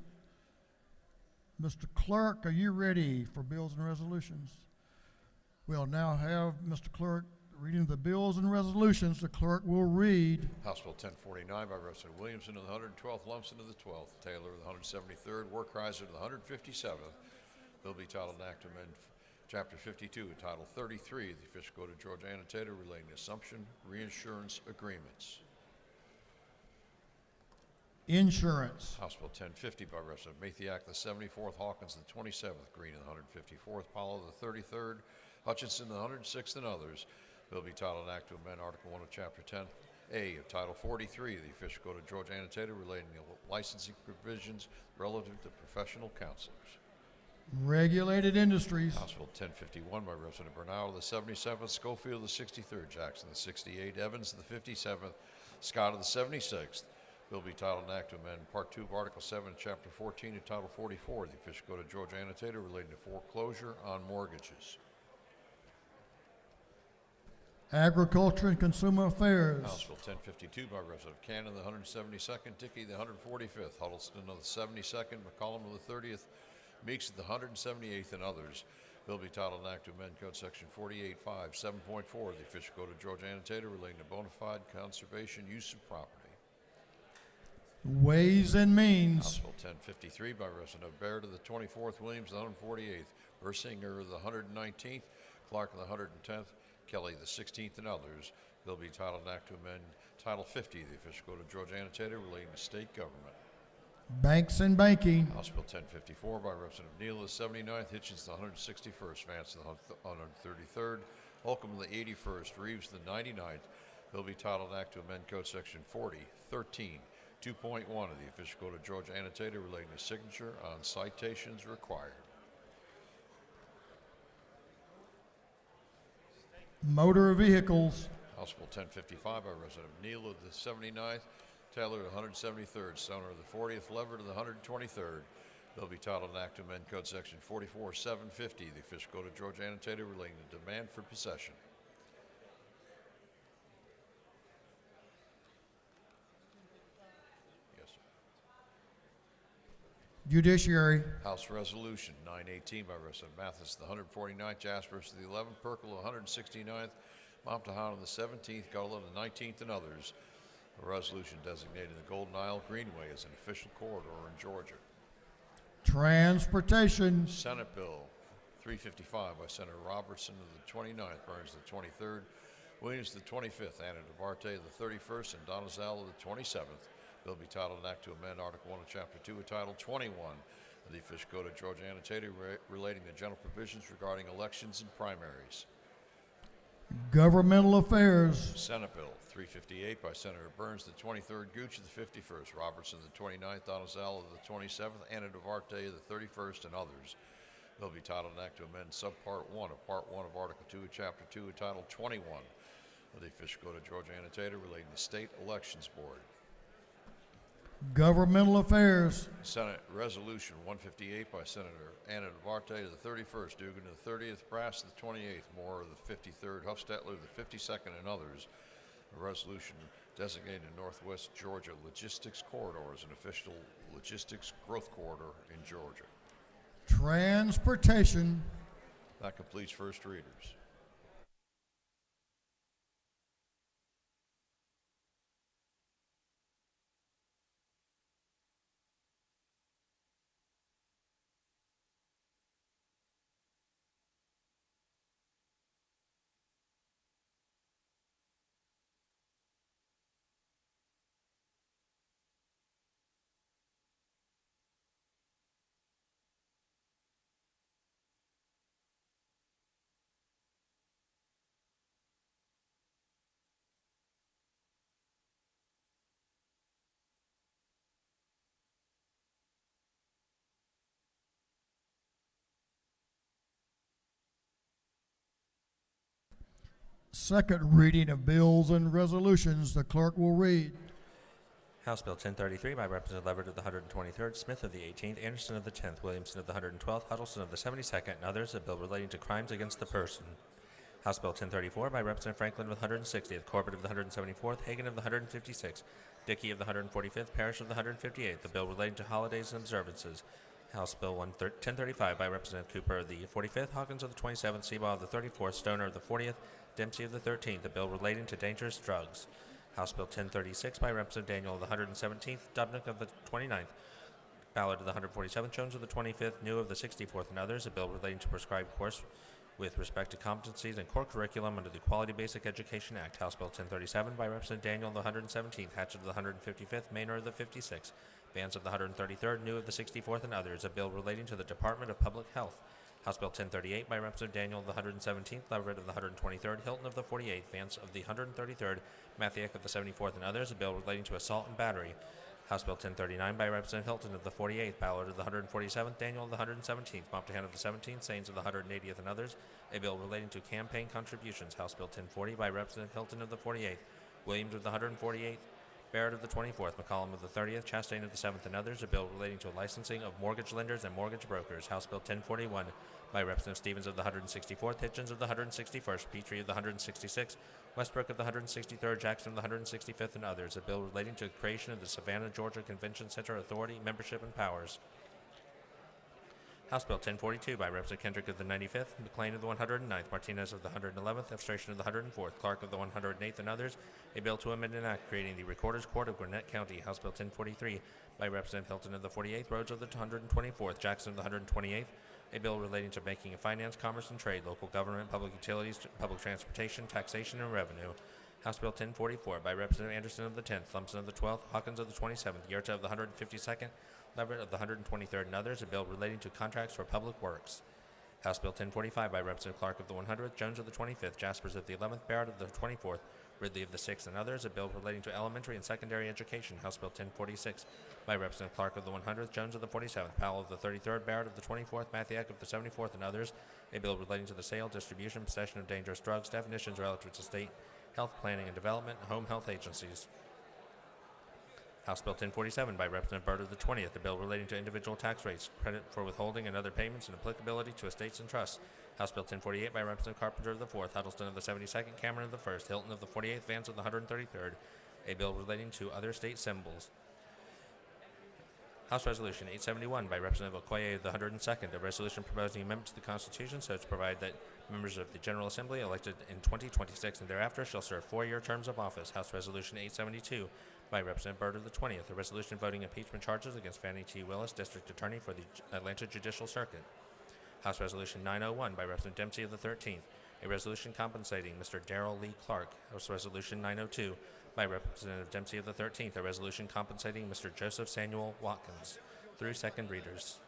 [SPEAKER 1] Mr. Clerk, are you ready for bills and resolutions? We'll now have Mr. Clerk reading the bills and resolutions. The clerk will read.
[SPEAKER 5] House Bill 1049 by Representative Williamson of the 112th, Lumsden of the 12th, Taylor of the 173rd, Workreiser of the 157th. Bill be titled an act to amend Chapter 52 and Title 33 of the Official Code of Georgia Annotator relating to assumption reinsurance agreements.
[SPEAKER 1] Insurance.
[SPEAKER 5] House Bill 1050 by Representative Mathiak, the 74th, Hawkins, the 27th, Green, of the 154th, Powell, the 33rd, Hutchinson, the 106th, and others. Bill be titled an act to amend Article 1 of Chapter 10A of Title 43 of the Official Code of Georgia Annotator relating to licensing provisions relative to professional counselors.
[SPEAKER 1] Regulated industries.
[SPEAKER 5] House Bill 1051 by Representative Bernal of the 77th, Schofield of the 63rd, Jackson of the 68th, Evans of the 57th, Scott of the 76th. Bill be titled an act to amend Part 2 of Article 7 of Chapter 14 of Title 44 of the Official Code of Georgia Annotator relating to foreclosure on mortgages.
[SPEAKER 1] Agriculture and Consumer Affairs.
[SPEAKER 5] House Bill 1052 by Representative Cannon of the 172nd, Dickey of the 145th, Huddleston of the 72nd, McCollum of the 30th, Meeks of the 178th, and others. Bill be titled an act to amend Code Section 48.5, 7.4 of the Official Code of Georgia Annotator relating to bona fide conservation use of property.
[SPEAKER 1] Ways and Means.
[SPEAKER 5] House Bill 1053 by Representative Baird of the 24th, Williams of the 148th, Ersinger of the 119th, Clark of the 110th, Kelly of the 16th, and others. Bill be titled an act to amend Title 50 of the Official Code of Georgia Annotator relating to state government.
[SPEAKER 1] Banks and Banking.
[SPEAKER 5] House Bill 1054 by Representative Neal of the 79th, Hitchens of the 161st, Vance of the 133rd, Holcomb of the 81st, Reeves of the 99th. Bill be titled an act to amend Code Section 40.13, 2.1 of the Official Code of Georgia Annotator relating to signature on citations required.
[SPEAKER 1] Motor Vehicles.
[SPEAKER 5] House Bill 1055 by Representative Neal of the 79th, Taylor of the 173rd, Stoner of the 40th, Leverett of the 123rd. Bill be titled an act to amend Code Section 44.750 of the Official Code of Georgia Annotator relating to demand for possession. Yes, sir.
[SPEAKER 1] Judiciary.
[SPEAKER 5] House Resolution 918 by Representative Mathis of the 149th, Jaspers of the 11th, Perkel of the 169th, Momtahan of the 17th, Gullah of the 19th, and others. A resolution designating the Golden Isle Greenway as an official corridor in Georgia.
[SPEAKER 1] Transportation.
[SPEAKER 5] Senate Bill 355 by Senator Robertson of the 29th, Burns of the 23rd, Williams of the 25th, Anna DeVarte of the 31st, and Donizal of the 27th. Bill be titled an act to amend Article 1 of Chapter 2 of Title 21 of the Official Code of Georgia Annotator relating to general provisions regarding elections and primaries.
[SPEAKER 1] Governmental Affairs.
[SPEAKER 5] Senate Bill 358 by Senator Burns, the 23rd, Gooch of the 51st, Robertson the 29th, Donizal of the 27th, Anna DeVarte of the 31st, and others. Bill be titled an act to amend Subpart 1 of Part 1 of Article 2 of Chapter 2 of Title 21 of the Official Code of Georgia Annotator relating to State Elections Board.
[SPEAKER 1] Governmental Affairs.
[SPEAKER 5] Senate Resolution 158 by Senator Anna DeVarte of the 31st, Dugan of the 30th, Brass of the 28th, Moore of the 53rd, Huffstetler of the 52nd, and others. A resolution designating the Northwest Georgia Logistics Corridor as an official logistics growth corridor in Georgia.
[SPEAKER 1] Transportation.
[SPEAKER 5] That completes first readers.
[SPEAKER 1] Second reading of bills and resolutions. The clerk will read.
[SPEAKER 6] House Bill 1033 by Representative Leverett of the 123rd, Smith of the 18th, Anderson of the 10th, Williamson of the 112th, Huddleston of the 72nd, and others. A bill relating to crimes against the person. House Bill 1034 by Representative Franklin of the 160th, Corbett of the 174th, Hagan of the 156th, Dickey of the 145th, Parrish of the 158th, the bill relating to holidays and observances. House Bill 1035 by Representative Cooper of the 45th, Hawkins of the 27th, Seabaugh of the 34th, Stoner of the 40th, Dempsey of the 13th, the bill relating to dangerous drugs. House Bill 1036 by Representative Daniel of the 117th, Dubnik of the 29th, Ballard of the 147th, Jones of the 25th, New of the 64th, and others, a bill relating to prescribed course with respect to competencies and core curriculum under the Quality Basic Education Act. House Bill 1037 by Representative Daniel of the 117th, Hatchett of the 155th, Maynard of the 56th, Vance of the 133rd, New of the 64th, and others, a bill relating to the Department of Public Health. House Bill 1038 by Representative Daniel of the 117th, Leverett of the 123rd, Hilton of the 48th, Vance of the 133rd, Mathiak of the 74th, and others, a bill relating to assault and battery. House Bill 1039 by Representative Hilton of the 48th, Ballard of the 147th, Daniel of the 117th, Moptahan of the 17th, Sains of the 180th, and others, a bill relating to campaign contributions. House Bill 1040 by Representative Hilton of the 48th, Williams of the 148th, Barrett of the 24th, McCollum of the 30th, Chastain of the 7th, and others, a bill relating to licensing of mortgage lenders and mortgage brokers. House Bill 1041 by Representative Stevens of the 164th, Hitchens of the 161st, Petrie of the 166th, Westbrook of the 163rd, Jackson of the 165th, and others, a bill relating to the creation of the Savannah, Georgia Convention Center Authority, membership, and powers. House Bill 1042 by Representative Kendrick of the 95th, McLean of the 109th, Martinez of the 111th, Abstration of the 104th, Clark of the 108th, and others, a bill to amend an act creating the Recorder's Court of Gwinnett County. House Bill 1043 by Representative Hilton of the 48th, Rhodes of the 124th, Jackson of the 128th, a bill relating to banking and finance, commerce and trade, local government, public utilities, public transportation, taxation, and revenue. House Bill 1044 by Representative Anderson of the 10th, Lumpson of the 12th, Hawkins of the 27th, Yerta of the 152nd, Leverett of the 123rd, and others, a bill relating to contracts for public works. House Bill 1045 by Representative Clark of the 100th, Jones of the 25th, Jaspers of the 11th, Barrett of the 24th, Ridley of the 6th, and others, a bill relating to elementary and secondary education. House Bill 1046 by Representative Clark of the 100th, Jones of the 47th, Powell of the 33rd, Barrett of the 24th, Mathiak of the 74th, and others, a bill relating to the sale, distribution, possession of dangerous drugs, definitions relative to state health planning and development, and home health agencies. House Bill 1047 by Representative Byrd of the 20th, a bill relating to individual tax rates, credit for withholding and other payments, and applicability to estates and trusts. House Bill 1048 by Representative Carpenter of the 4th, Huddleston of the 72nd, Cameron of the 1st, Hilton of the 48th, Vance of the 133rd, a bill relating to other state symbols. House Resolution 871 by Representative Okoye of the 102nd, a resolution proposing amendment to the Constitution so as to provide that members of the General Assembly elected in 2026 and thereafter shall serve 4-year terms of office. House Resolution 872 by Representative Byrd of the 20th, a resolution voting impeachment charges against Fannie T. Willis, District Attorney for the Atlanta Judicial Circuit. House Resolution 901 by Representative Dempsey of the 13th, a resolution compensating Mr. Darrell Lee Clark. House Resolution 902 by Representative Dempsey of the 13th, a resolution compensating Mr. Joseph Samuel Watkins. Through second readers.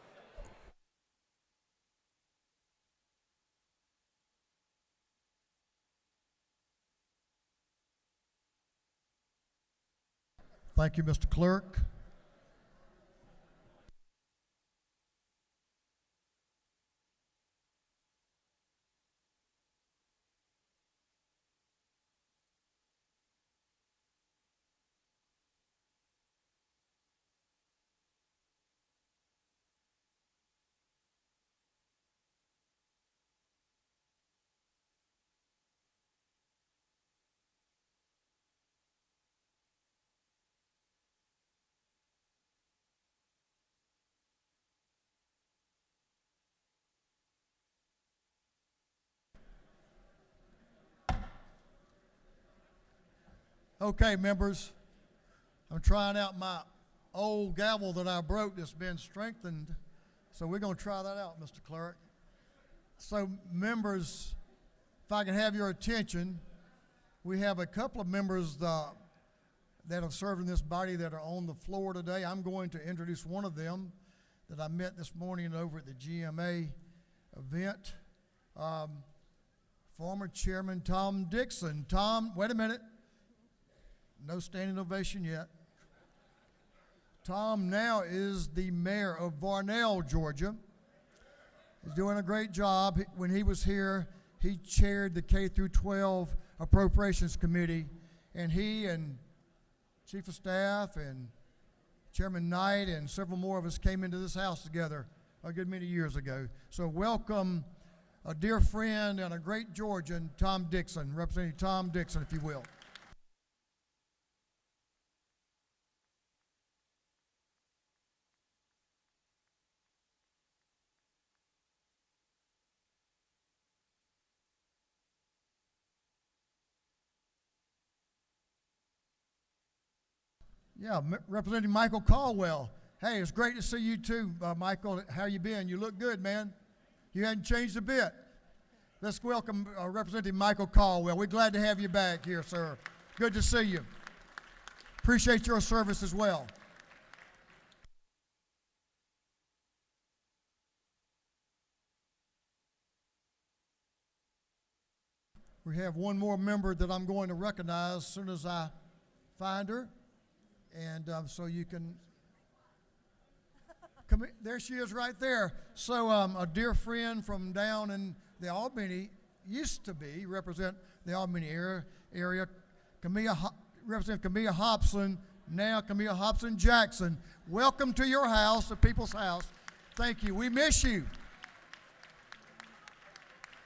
[SPEAKER 1] Thank you, Mr. Clerk. Okay, members, I'm trying out my old gavel that I broke that's been strengthened, so we're going to try that out, Mr. Clerk. So, members, if I can have your attention, we have a couple of members that have served in this body that are on the floor today. I'm going to introduce one of them that I met this morning over at the GMA event. Former Chairman Tom Dixon. Tom, wait a minute. No standing ovation yet. Tom now is the mayor of Varnell, Georgia. He's doing a great job. When he was here, he chaired the K through 12 Appropriations Committee, and he and Chief of Staff and Chairman Knight and several more of us came into this house together a good many years ago. So welcome, a dear friend and a great Georgian, Tom Dixon, Representative Tom Dixon, if you will. Yeah, Representative Michael Caldwell. Hey, it's great to see you too, Michael. How you been? You look good, man. You hadn't changed a bit. Let's welcome Representative Michael Caldwell. We're glad to have you back here, sir. Good to see you. Appreciate your service as well. We have one more member that I'm going to recognize as soon as I find her. And so you can come in. There she is right there. So a dear friend from down in the Albany, used to be, represent the Albany area, Representative Camilla Hobson, now Camilla Hobson Jackson. Welcome to your house, the people's house. Thank you. We miss you.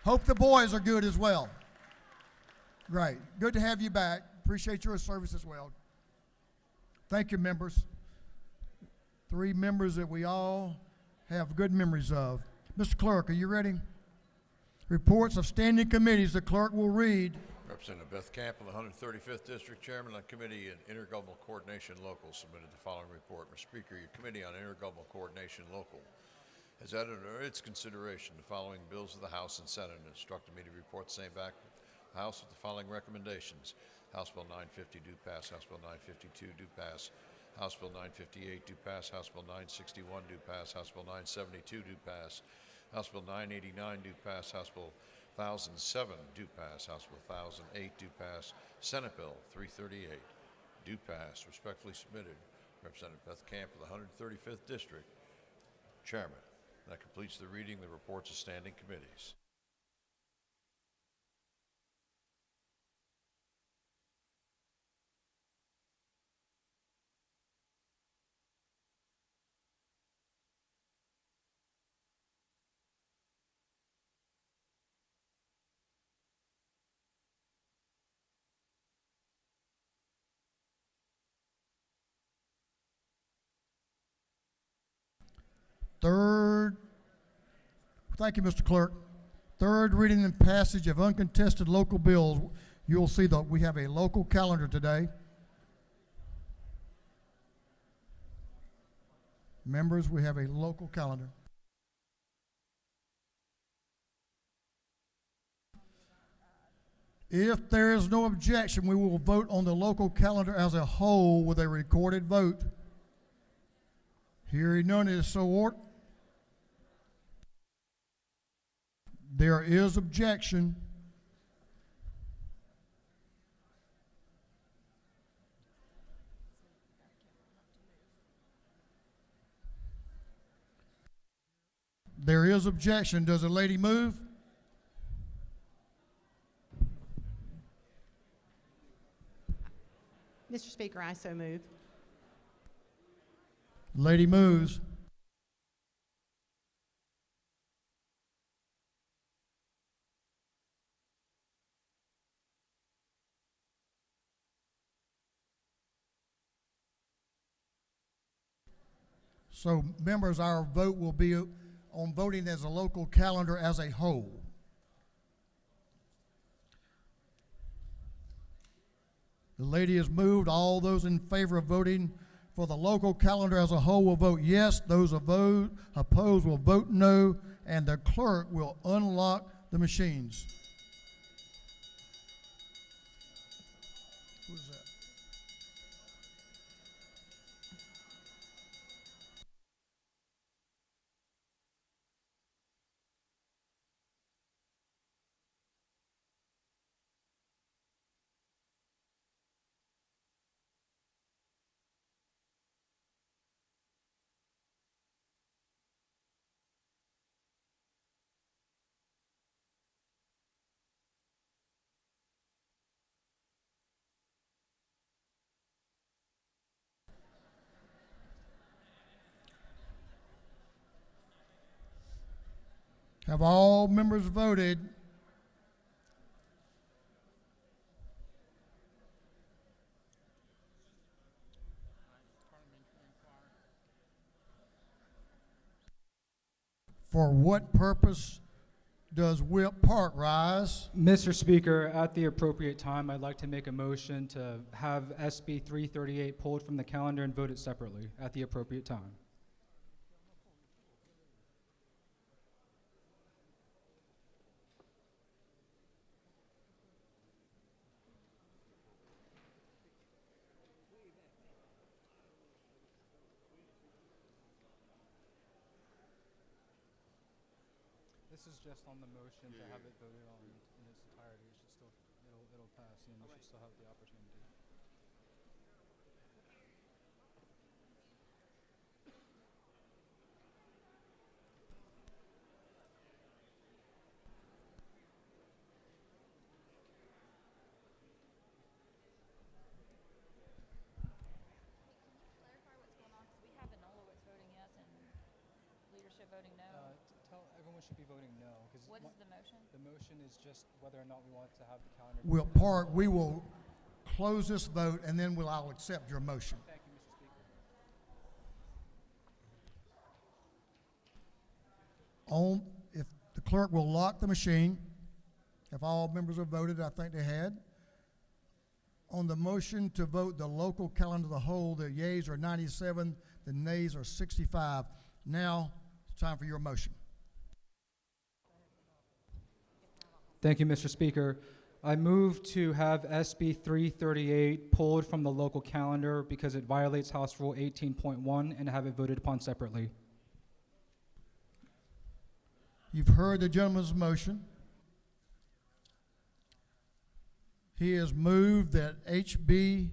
[SPEAKER 1] Hope the boys are good as well. Great. Good to have you back. Appreciate your service as well. Thank you, members. 3 members that we all have good memories of. Mr. Clerk, are you ready? Reports of standing committees, the clerk will read.
[SPEAKER 5] Representative Beth Camp of the 135th District, Chairman of the Committee on Intergovernmental Coordination Local, submitted the following report. Mr. Speaker, your Committee on Intergovernmental Coordination Local has added under its consideration the following bills of the House and Senate and instructed me to report the same back to the House with the following recommendations. House Bill 950 do pass. House Bill 952 do pass. House Bill 958 do pass. House Bill 961 do pass. House Bill 972 do pass. House Bill 989 do pass. House Bill 1007 do pass. House Bill 1008 do pass. Senate Bill 338 do pass. Respectfully submitted, Representative Beth Camp of the 135th District, Chairman. That completes the reading of the reports of standing committees.
[SPEAKER 1] Thank you, Mr. Clerk. Third reading and passage of uncontested local bills. You'll see that we have a local calendar today. Members, we have a local calendar. If there is no objection, we will vote on the local calendar as a whole with a recorded vote. Hearing none, it is so ordered. There is objection. There is objection. Does the lady move?
[SPEAKER 7] Mr. Speaker, I so move.
[SPEAKER 1] Lady moves. So, members, our vote will be on voting as a local calendar as a whole. The lady has moved. All those in favor of voting for the local calendar as a whole will vote yes. Those opposed will vote no, and the clerk will unlock the machines. Who is that? Have all members voted? For what purpose does Whip Park rise?
[SPEAKER 7] Mr. Speaker, at the appropriate time, I'd like to make a motion to have SB 338 pulled from the calendar and voted separately at the appropriate time. This is just on the motion to have it voted on in its entirety. It should still, it'll pass, and we should still have the opportunity.
[SPEAKER 8] Clarify what's going on, because we have Enolowitz voting yes and leadership voting no.
[SPEAKER 7] Tell everyone should be voting no, because
[SPEAKER 8] What is the motion?
[SPEAKER 7] the motion is just whether or not we want to have the calendar.
[SPEAKER 1] Whip Park, we will close this vote and then I'll accept your motion.
[SPEAKER 7] Thank you, Mr. Speaker.
[SPEAKER 1] If the clerk will lock the machine, if all members have voted, I think they had. On the motion to vote the local calendar of the whole, the yeas are 97, the nays are 65. Now, it's time for your motion.
[SPEAKER 7] Thank you, Mr. Speaker. I move to have SB 338 pulled from the local calendar because it violates House Rule 18.1 and have it voted upon separately.
[SPEAKER 1] You've heard the gentleman's motion. He has moved that SB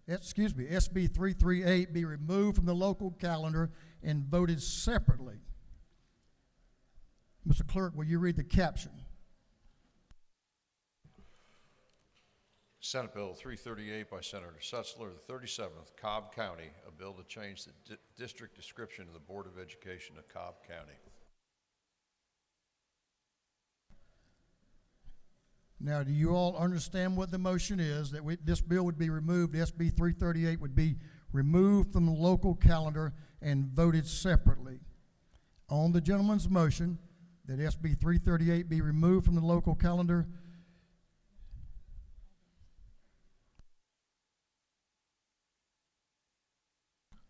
[SPEAKER 1] 338 be removed from the local calendar and voted separately. Mr. Clerk, will you read the caption?
[SPEAKER 5] Senate Bill 338 by Senator Setzler, the 37th, Cobb County, a bill to change the district description of the Board of Education of Cobb County.
[SPEAKER 1] Now, do you all understand what the motion is? That this bill would be removed, SB 338 would be removed from the local calendar and voted separately. On the gentleman's motion that SB 338 be removed from the local calendar,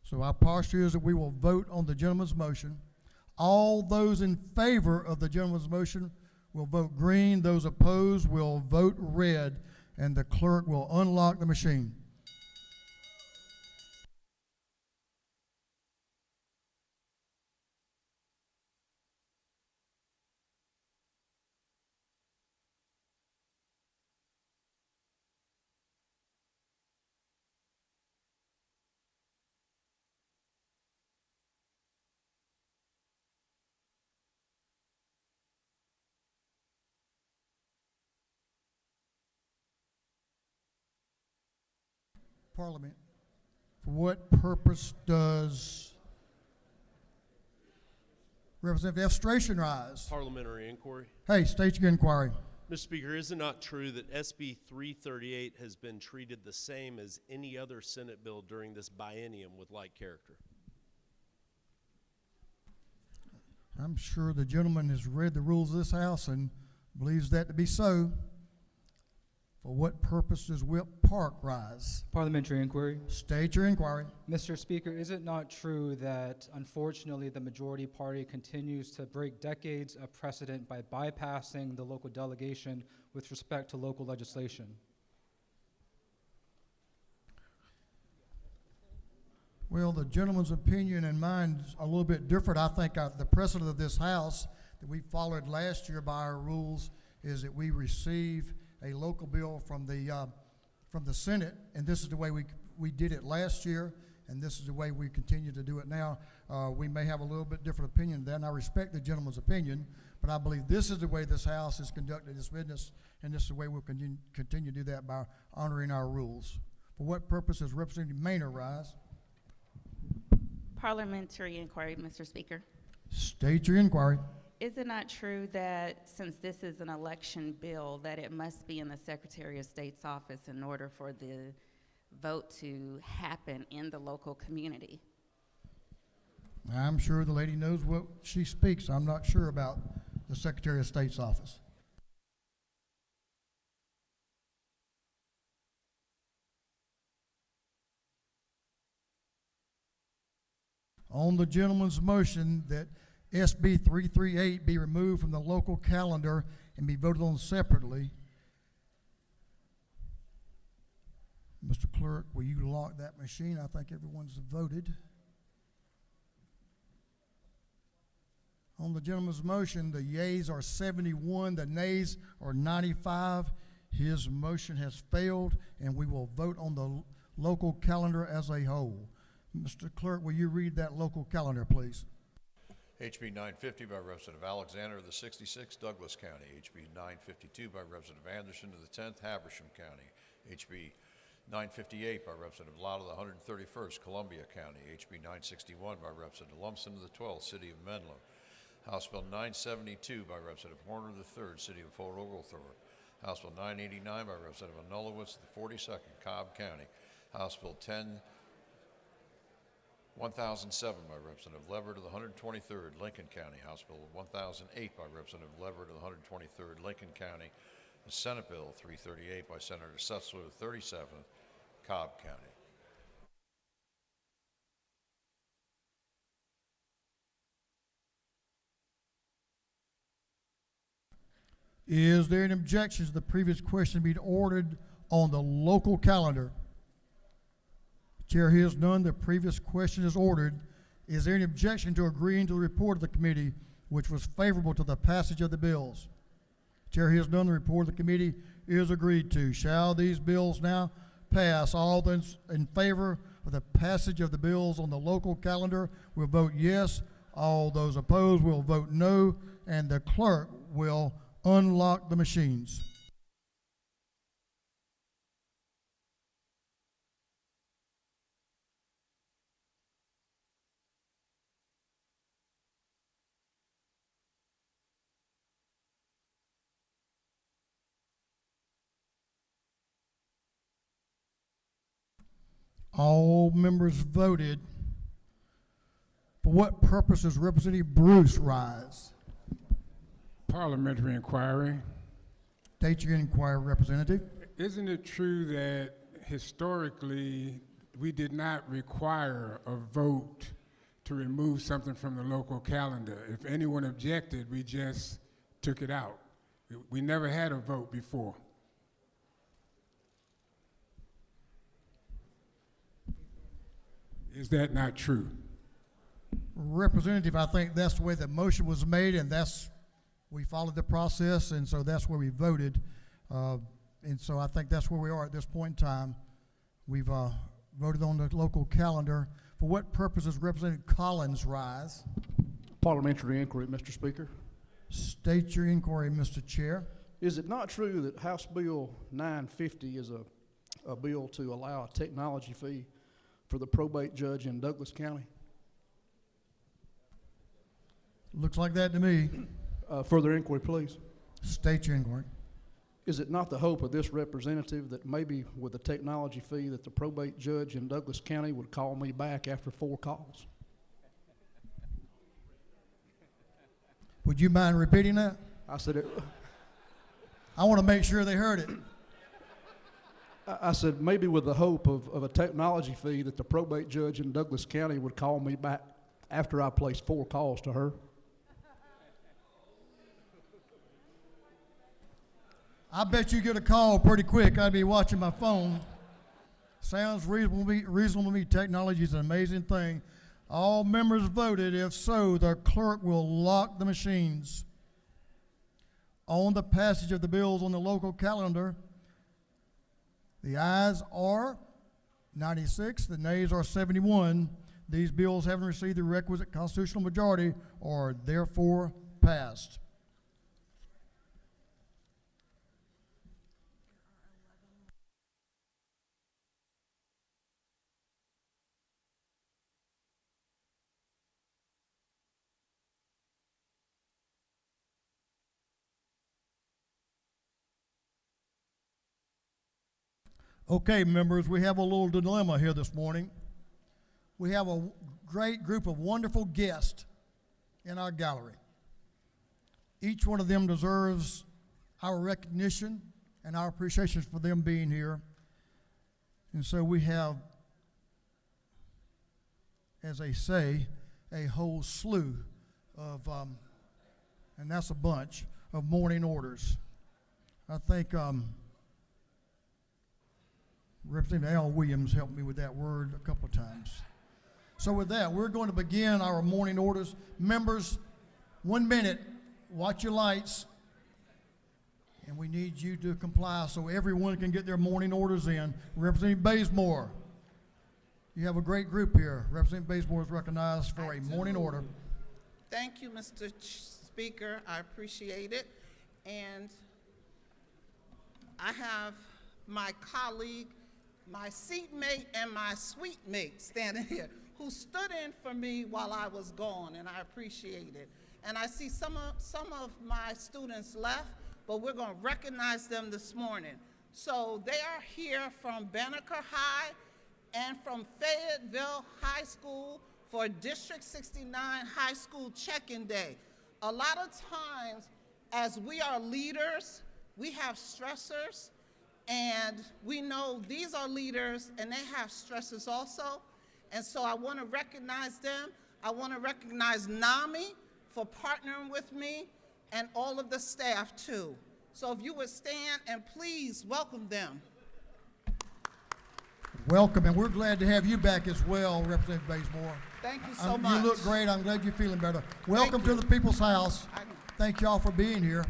[SPEAKER 1] so our posture is that we will vote on the gentleman's motion. All those in favor of the gentleman's motion will vote green. Those opposed will vote red, and the clerk will unlock the machine. Parliament, for what purpose does Representative F. Strachan rise?
[SPEAKER 9] Parliamentary inquiry.
[SPEAKER 1] Hey, state your inquiry.
[SPEAKER 9] Mr. Speaker, is it not true that SB 338 has been treated the same as any other Senate bill during this biennium with like character?
[SPEAKER 1] I'm sure the gentleman has read the rules of this House and believes that to be so. For what purpose does Whip Park rise?
[SPEAKER 7] Parliamentary inquiry.
[SPEAKER 1] State your inquiry.
[SPEAKER 7] Mr. Speaker, is it not true that unfortunately the majority party continues to break decades of precedent by bypassing the local delegation with respect to local legislation?
[SPEAKER 1] Well, the gentleman's opinion and mine is a little bit different. I think the precedent of this House that we followed last year by our rules is that we receive a local bill from the Senate, and this is the way we did it last year, and this is the way we continue to do it now. We may have a little bit different opinion than that, and I respect the gentleman's opinion, but I believe this is the way this House has conducted its business, and this is the way we'll continue to do that by honoring our rules. For what purpose does Representative Maynard rise?
[SPEAKER 10] Parliamentary inquiry, Mr. Speaker.
[SPEAKER 1] State your inquiry.
[SPEAKER 10] Is it not true that since this is an election bill, that it must be in the Secretary of State's office in order for the vote to happen in the local community?
[SPEAKER 1] I'm sure the lady knows what she speaks. I'm not sure about the Secretary of State's office. On the gentleman's motion that SB 338 be removed from the local calendar and be voted on separately, Mr. Clerk, will you lock that machine? I think everyone's voted. On the gentleman's motion, the yeas are 71, the nays are 95. His motion has failed, and we will vote on the local calendar as a whole. Mr. Clerk, will you read that local calendar, please?
[SPEAKER 5] HB 950 by Representative Alexander of the 66th, Douglas County. HB 952 by Representative Anderson of the 10th, Habersham County. HB 958 by Representative Lott of the 131st, Columbia County. HB 961 by Representative Lumpson of the 12th, City of Menlo. House Bill 972 by Representative Horner of the 3rd, City of Fort Oglethorpe. House Bill 989 by Representative Anulowicz of the 42nd, Cobb County. House Bill 1007 by Representative Leverett of the 123rd, Lincoln County. House Bill 1008 by Representative Leverett of the 123rd, Lincoln County. And Senate Bill 338 by Senator Sutzler of the 37th, Cobb County.
[SPEAKER 1] Is there any objection to the previous question being ordered on the local calendar? Chair hears none. The previous question is ordered. Is there any objection to agreeing to the report of the committee, which was favorable to the passage of the bills? Chair hears none. The report of the committee is agreed to. Shall these bills now pass? All those in favor of the passage of the bills on the local calendar will vote yes. All those opposed will vote no, and the clerk will unlock the machines. All members voted. For what purpose does Representative Bruce rise?
[SPEAKER 11] Parliamentary inquiry.
[SPEAKER 1] State your inquiry, Representative.
[SPEAKER 11] Isn't it true that historically we did not require a vote to remove something from the local calendar? If anyone objected, we just took it out. We never had a vote before. Is that not true?
[SPEAKER 1] Representative, I think that's the way the motion was made, and we followed the process, and so that's where we voted. And so I think that's where we are at this point in time. We've voted on the local calendar. For what purpose does Representative Collins rise?
[SPEAKER 12] Parliamentary inquiry, Mr. Speaker.
[SPEAKER 1] State your inquiry, Mr. Chair.
[SPEAKER 12] Is it not true that House Bill 950 is a bill to allow a technology fee for the probate judge in Douglas County?
[SPEAKER 1] Looks like that to me.
[SPEAKER 12] Further inquiry, please.
[SPEAKER 1] State your inquiry.
[SPEAKER 12] Is it not the hope of this representative that maybe with the technology fee that the probate judge in Douglas County would call me back after 4 calls?
[SPEAKER 1] Would you mind repeating that?
[SPEAKER 12] I said it.
[SPEAKER 1] I want to make sure they heard it.
[SPEAKER 12] I said maybe with the hope of a technology fee that the probate judge in Douglas County would call me back after I placed 4 calls to her.
[SPEAKER 1] I bet you get a call pretty quick. I'd be watching my phone. Sounds reasonable to me. Technology is an amazing thing. All members voted. If so, the clerk will lock the machines. On the passage of the bills on the local calendar, the ayes are 96, the nays are 71. These bills having received the requisite constitutional majority are therefore passed. Okay, members, we have a little dilemma here this morning. We have a great group of wonderful guests in our gallery. Each one of them deserves our recognition and our appreciation for them being here. And so we have, as they say, a whole slew of, and that's a bunch, of morning orders. I think Representative Al Williams helped me with that word a couple of times. So with that, we're going to begin our morning orders. Members, 1 minute, watch your lights, and we need you to comply so everyone can get their morning orders in. Representative Bazemore, you have a great group here. Representative Bazemore is recognized for a morning order.
[SPEAKER 13] Thank you, Mr. Speaker. I appreciate it. And I have my colleague, my seatmate, and my sweet mate standing here who stood in for me while I was gone, and I appreciate it. And I see some of my students left, but we're going to recognize them this morning. So they are here from Banneker High and from Fayetteville High School for District 69 High School Check-in Day. A lot of times, as we are leaders, we have stressors, and we know these are leaders and they have stressors also. And so I want to recognize them. I want to recognize NAMI for partnering with me and all of the staff too. So if you would stand and please welcome them.
[SPEAKER 1] Welcome, and we're glad to have you back as well, Representative Bazemore.
[SPEAKER 13] Thank you so much.
[SPEAKER 1] You look great. I'm glad you're feeling better. Welcome to the People's House. Thank y'all for being here.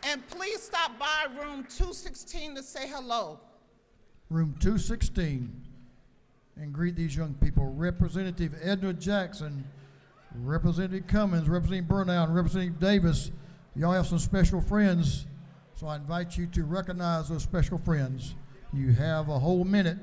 [SPEAKER 13] And please stop by room 216 to say hello.
[SPEAKER 1] Room 216, and greet these young people. Representative Edna Jackson, Representative Cummins, Representative Burnow, and Representative Davis. Y'all have some special friends, so I invite you to recognize those special friends. You have a whole minute.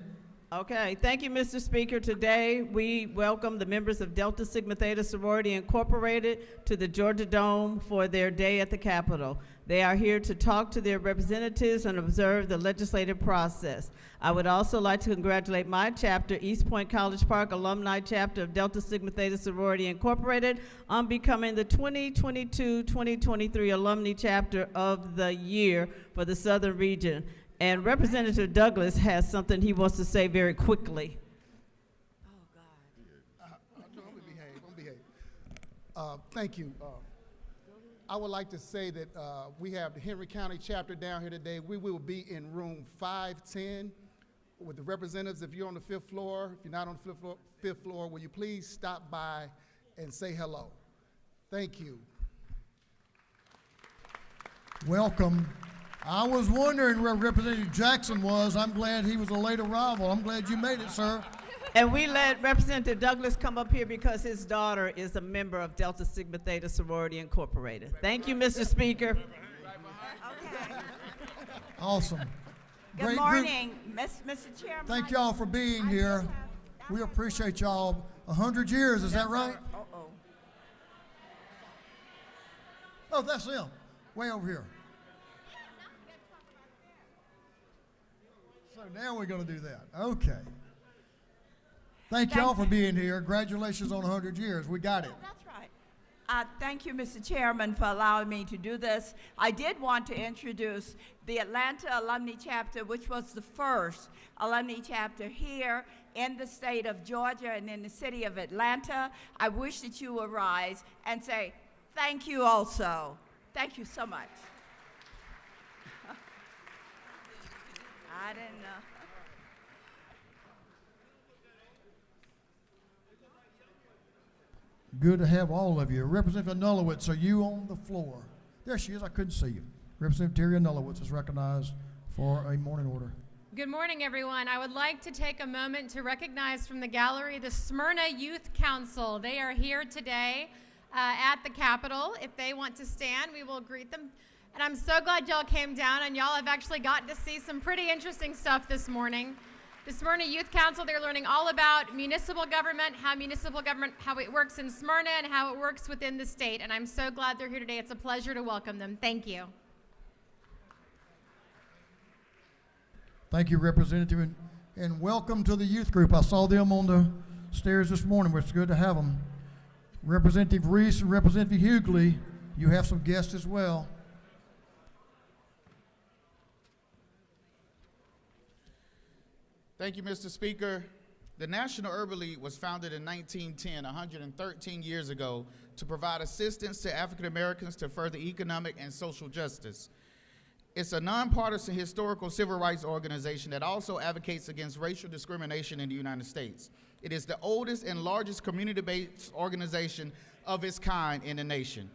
[SPEAKER 14] Okay, thank you, Mr. Speaker. Today, we welcome the members of Delta Sigma Theta Sorority Incorporated to the Georgia Dome for their day at the Capitol. They are here to talk to their representatives and observe the legislative process. I would also like to congratulate my chapter, East Point College Park Alumni Chapter of Delta Sigma Theta Sorority Incorporated, on becoming the 2022-2023 Alumni Chapter of the Year for the Southern Region. And Representative Douglas has something he wants to say very quickly.
[SPEAKER 15] Thank you. I would like to say that we have the Henry County chapter down here today. We will be in room 510 with the representatives. If you're on the 5th floor, if you're not on the 5th floor, will you please stop by and say hello? Thank you.
[SPEAKER 1] Welcome. I was wondering where Representative Jackson was. I'm glad he was a late arrival. I'm glad you made it, sir.
[SPEAKER 14] And we let Representative Douglas come up here because his daughter is a member of Delta Sigma Theta Sorority Incorporated. Thank you, Mr. Speaker.
[SPEAKER 1] Awesome.
[SPEAKER 16] Good
[SPEAKER 1] Great
[SPEAKER 16] morning,
[SPEAKER 1] group.
[SPEAKER 16] Mr. Chairman.
[SPEAKER 1] Thank y'all for being here. We appreciate y'all. 100 years, is that right?
[SPEAKER 16] Uh-oh.
[SPEAKER 1] Oh, that's him. Way over here. So now we're going to do that. Okay. Thank y'all for being here. Congratulations on 100 years. We got it.
[SPEAKER 16] That's right. Thank you, Mr. Chairman, for allowing me to do this. I did want to introduce the Atlanta Alumni Chapter, which was the first alumni chapter here in the state of Georgia and in the city of Atlanta. I wish that you would rise and say thank you also. Thank you so much. I didn't know.
[SPEAKER 1] Good to have all of you. Representative Nulowitz, are you on the floor? There she is. I couldn't see you. Representative Terry Nulowitz is recognized for a morning order.
[SPEAKER 17] Good morning, everyone. I would like to take a moment to recognize from the gallery the Smyrna Youth Council. They are here today at the Capitol. If they want to stand, we will greet them. And I'm so glad y'all came down, and y'all have actually gotten to see some pretty interesting stuff this morning. The Smyrna Youth Council, they're learning all about municipal government, how it works in Smyrna and how it works within the state. And I'm so glad they're here today. It's a pleasure to welcome them. Thank you.
[SPEAKER 1] Thank you, Representative, and welcome to the youth group. I saw them on the stairs this morning, but it's good to have them. Representative Reese and Representative Hughley, you have some guests as well.
[SPEAKER 18] Thank you, Mr. Speaker. The National Urban League was founded in 1910, 113 years ago, to provide assistance to African Americans to further economic and social justice. It's a nonpartisan historical civil rights organization that also advocates against racial discrimination in the United States. It is the oldest and largest community-based organization of its kind in the nation.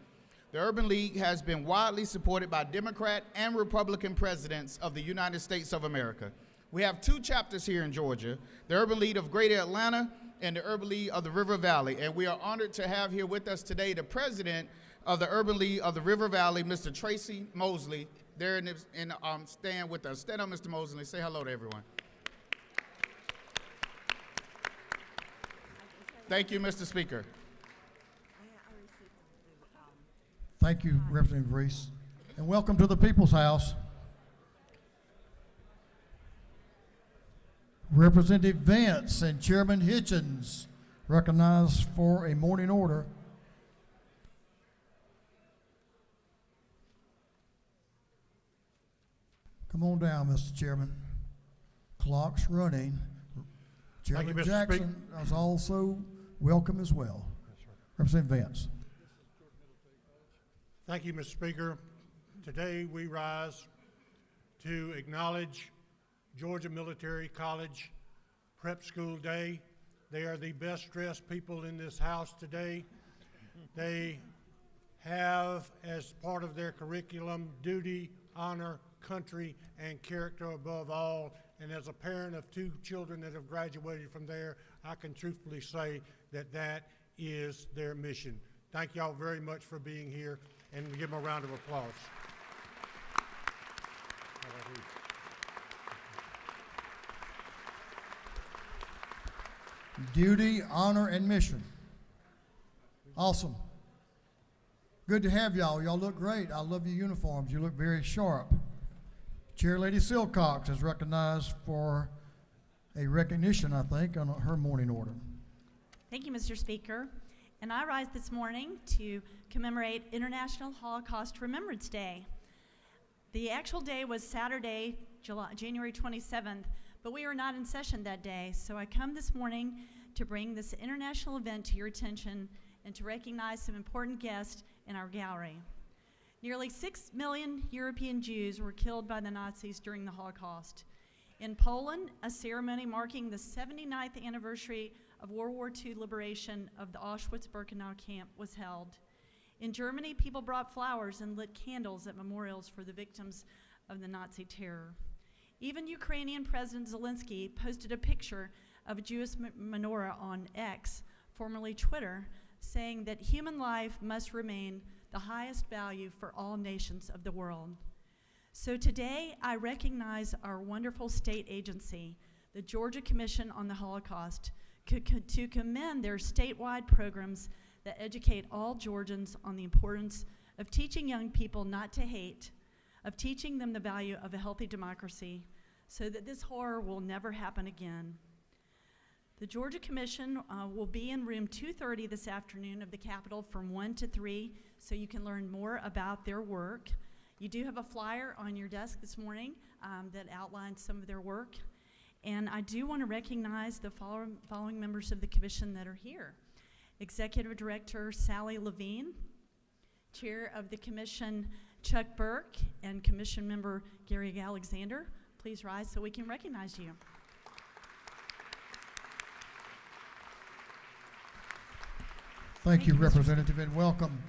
[SPEAKER 18] The Urban League has been widely supported by Democrat and Republican presidents of the United States of America. We have two chapters here in Georgia, the Urban League of Greater Atlanta and the Urban League of the River Valley. And we are honored to have here with us today the president of the Urban League of the River Valley, Mr. Tracy Mosley, there in stand with us. Stand up, Mr. Mosley. Say hello to everyone. Thank you, Mr. Speaker.
[SPEAKER 1] Thank you, Representative Reese. And welcome to the People's House. Representative Vance and Chairman Hitchens recognized for a morning order. Come on down, Mr. Chairman. Clock's running. Chairman
[SPEAKER 19] Mr.
[SPEAKER 1] Jackson is also welcome as well. Representative Vance.
[SPEAKER 19] Thank you, Mr. Speaker. Today we rise to acknowledge Georgia Military College Prep School Day. They are the best dressed people in this house today. They have, as part of their curriculum, duty, honor, country, and character above all. And as a parent of two children that have graduated from there, I can truthfully say that that is their mission. Thank y'all very much for being here, and give them a round of applause.
[SPEAKER 1] Duty, honor, and mission. Awesome. Good to have y'all. Y'all look great. I love your uniforms. You look very sharp. Chair Lady Silcox is recognized for a recognition, I think, on her morning order.
[SPEAKER 20] Thank you, Mr. Speaker. And I rise this morning to commemorate International Holocaust Remembrance Day. The actual day was Saturday, January 27th, but we were not in session that day, so I come this morning to bring this international event to your attention and to recognize some important guests in our gallery. Nearly 6 million European Jews were killed by the Nazis during the Holocaust. In Poland, a ceremony marking the 79th anniversary of World War II liberation of the Auschwitz-Birkenau camp was held. In Germany, people brought flowers and lit candles at memorials for the victims of the Nazi terror. Even Ukrainian President Zelensky posted a picture of a Jewish menorah on X, formerly Twitter, saying that human life must remain the highest value for all nations of the world. So today, I recognize our wonderful state agency, the Georgia Commission on the Holocaust, to commend their statewide programs that educate all Georgians on the importance of teaching young people not to hate, of teaching them the value of a healthy democracy, so that this horror will never happen again. The Georgia Commission will be in room 230 this afternoon of the Capitol from 1 to 3, so you can learn more about their work. You do have a flyer on your desk this morning that outlines some of their work. And I do want to recognize the following members of the commission that are here. Executive Director Sally Levine, Chair of the Commission Chuck Burke, and Commission Member Gary Alexander. Please rise so we can recognize you.
[SPEAKER 1] Thank you, Representative, and welcome.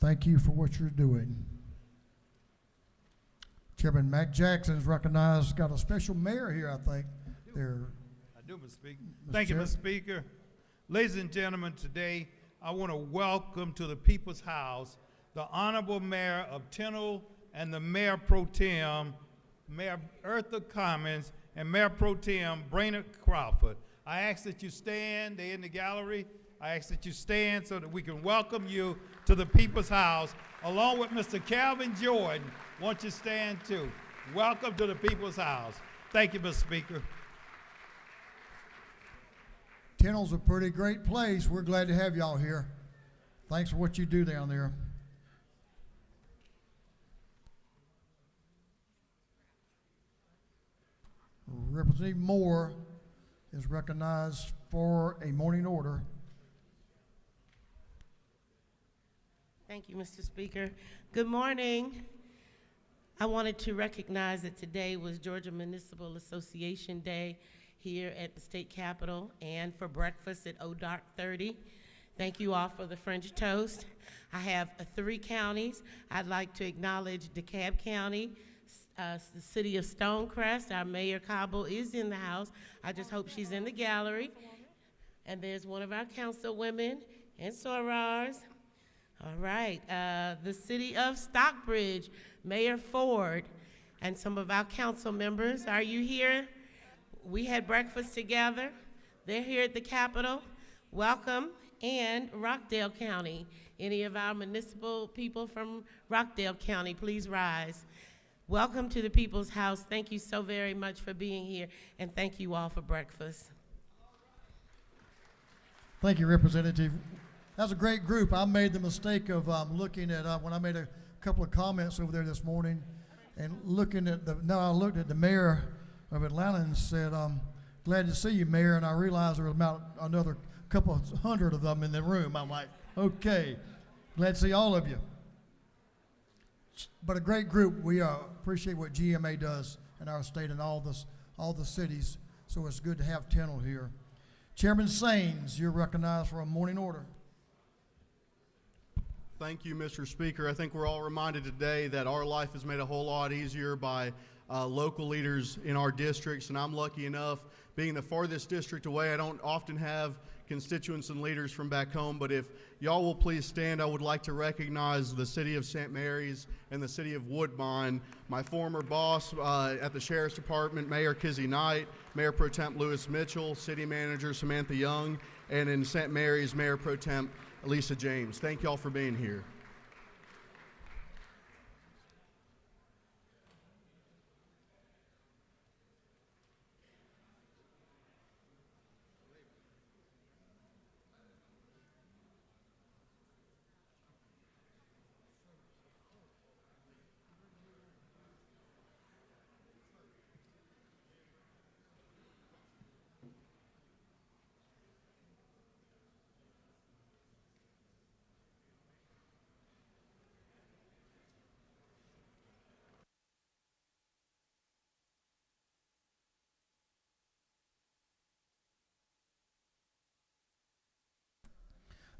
[SPEAKER 1] Thank you for what you're doing. Chairman Mac Jackson is recognized, got a special mayor here, I think.
[SPEAKER 21] I do, Mr. Speaker. Thank you, Mr. Speaker. Ladies and gentlemen, today I want to welcome to the People's House the Honorable Mayor of Tennille and the Mayor Pro Tem, Mayor Eartha Cummins, and Mayor Pro Tem Brainerd Crawford. I ask that you stand, they're in the gallery. I ask that you stand so that we can welcome you to the People's House, along with Mr. Calvin Jordan. Won't you stand too? Welcome to the People's House. Thank you, Mr. Speaker.
[SPEAKER 1] Tennill's a pretty great place. We're glad to have y'all here. Thanks for what you do down there. Representative Moore is recognized for a morning order.
[SPEAKER 2] Thank you, Mr. Speaker. Good morning. I wanted to recognize that today was Georgia Municipal Association Day here at the state capitol and for breakfast at dark 30. Thank you all for the French toast. I have 3 counties. I'd like to acknowledge DeKalb County, the city of Stonecrest. Our Mayor Cobble is in the house. I just hope she's in the gallery. And there's one of our councilwomen and sorors. All right, the city of Stockbridge, Mayor Ford, and some of our council members. Are you here? We had breakfast together. They're here at the Capitol. Welcome. And Rockdale County. Any of our municipal people from Rockdale County, please rise. Welcome to the People's House. Thank you so very much for being here, and thank you all for breakfast.
[SPEAKER 1] Thank you, Representative. That's a great group. I made the mistake of looking at, when I made a couple of comments over there this morning, and looking at I looked at the mayor of Atlanta and said, glad to see you, Mayor, and I realized there was about another couple of hundred of them in the room. I'm like, okay, glad to see all of you. But a great group. We appreciate what GMA does in our state and all the cities, so it's good to have Tennell here. Chairman Saines, you're recognized for a morning order.
[SPEAKER 22] Thank you, Mr. Speaker. I think we're all reminded today that our life is made a whole lot easier by local leaders in our districts, and I'm lucky enough, being the farthest district away, I don't often have constituents and leaders from back home, but if y'all will please stand, I would like to recognize the city of St. Mary's and the city of Woodbine, my former boss at the Sheriff's Department, Mayor Kizzy Knight, Mayor Pro Temp Lewis Mitchell, City Manager Samantha Young, and in St. Mary's, Mayor Pro Temp Lisa James. Thank y'all for being here.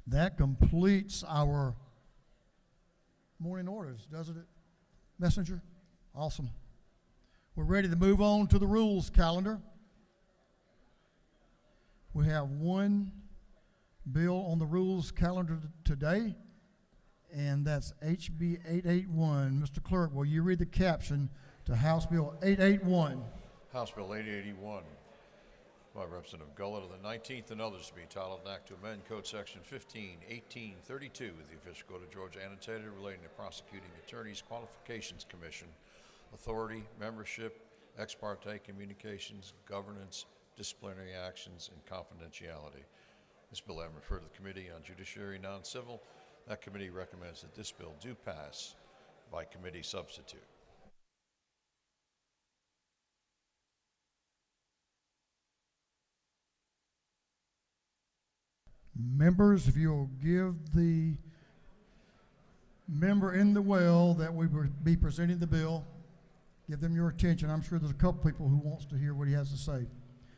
[SPEAKER 1] That completes our morning orders, doesn't it, Messenger? Awesome. We're ready to move on to the rules calendar. We have one bill on the rules calendar today, and that's HB 881. Mr. Clerk, will you read the caption to House Bill 881?
[SPEAKER 5] House Bill 881 by Representative Gullett of the 19th and others to be entitled an act to amend Code Section 15-1832 of the Official Code of Georgia annotated relating to prosecuting attorneys' qualifications commission, authority, membership, ex parte communications, governance, disciplinary actions, and confidentiality. This bill having referred to the Committee on Judiciary Non-Civil, that committee recommends that this bill do pass by committee substitute.
[SPEAKER 1] Members, if you'll give the member in the well that we will be presenting the bill, give them your attention. I'm sure there's a couple people who wants to hear what he has to say.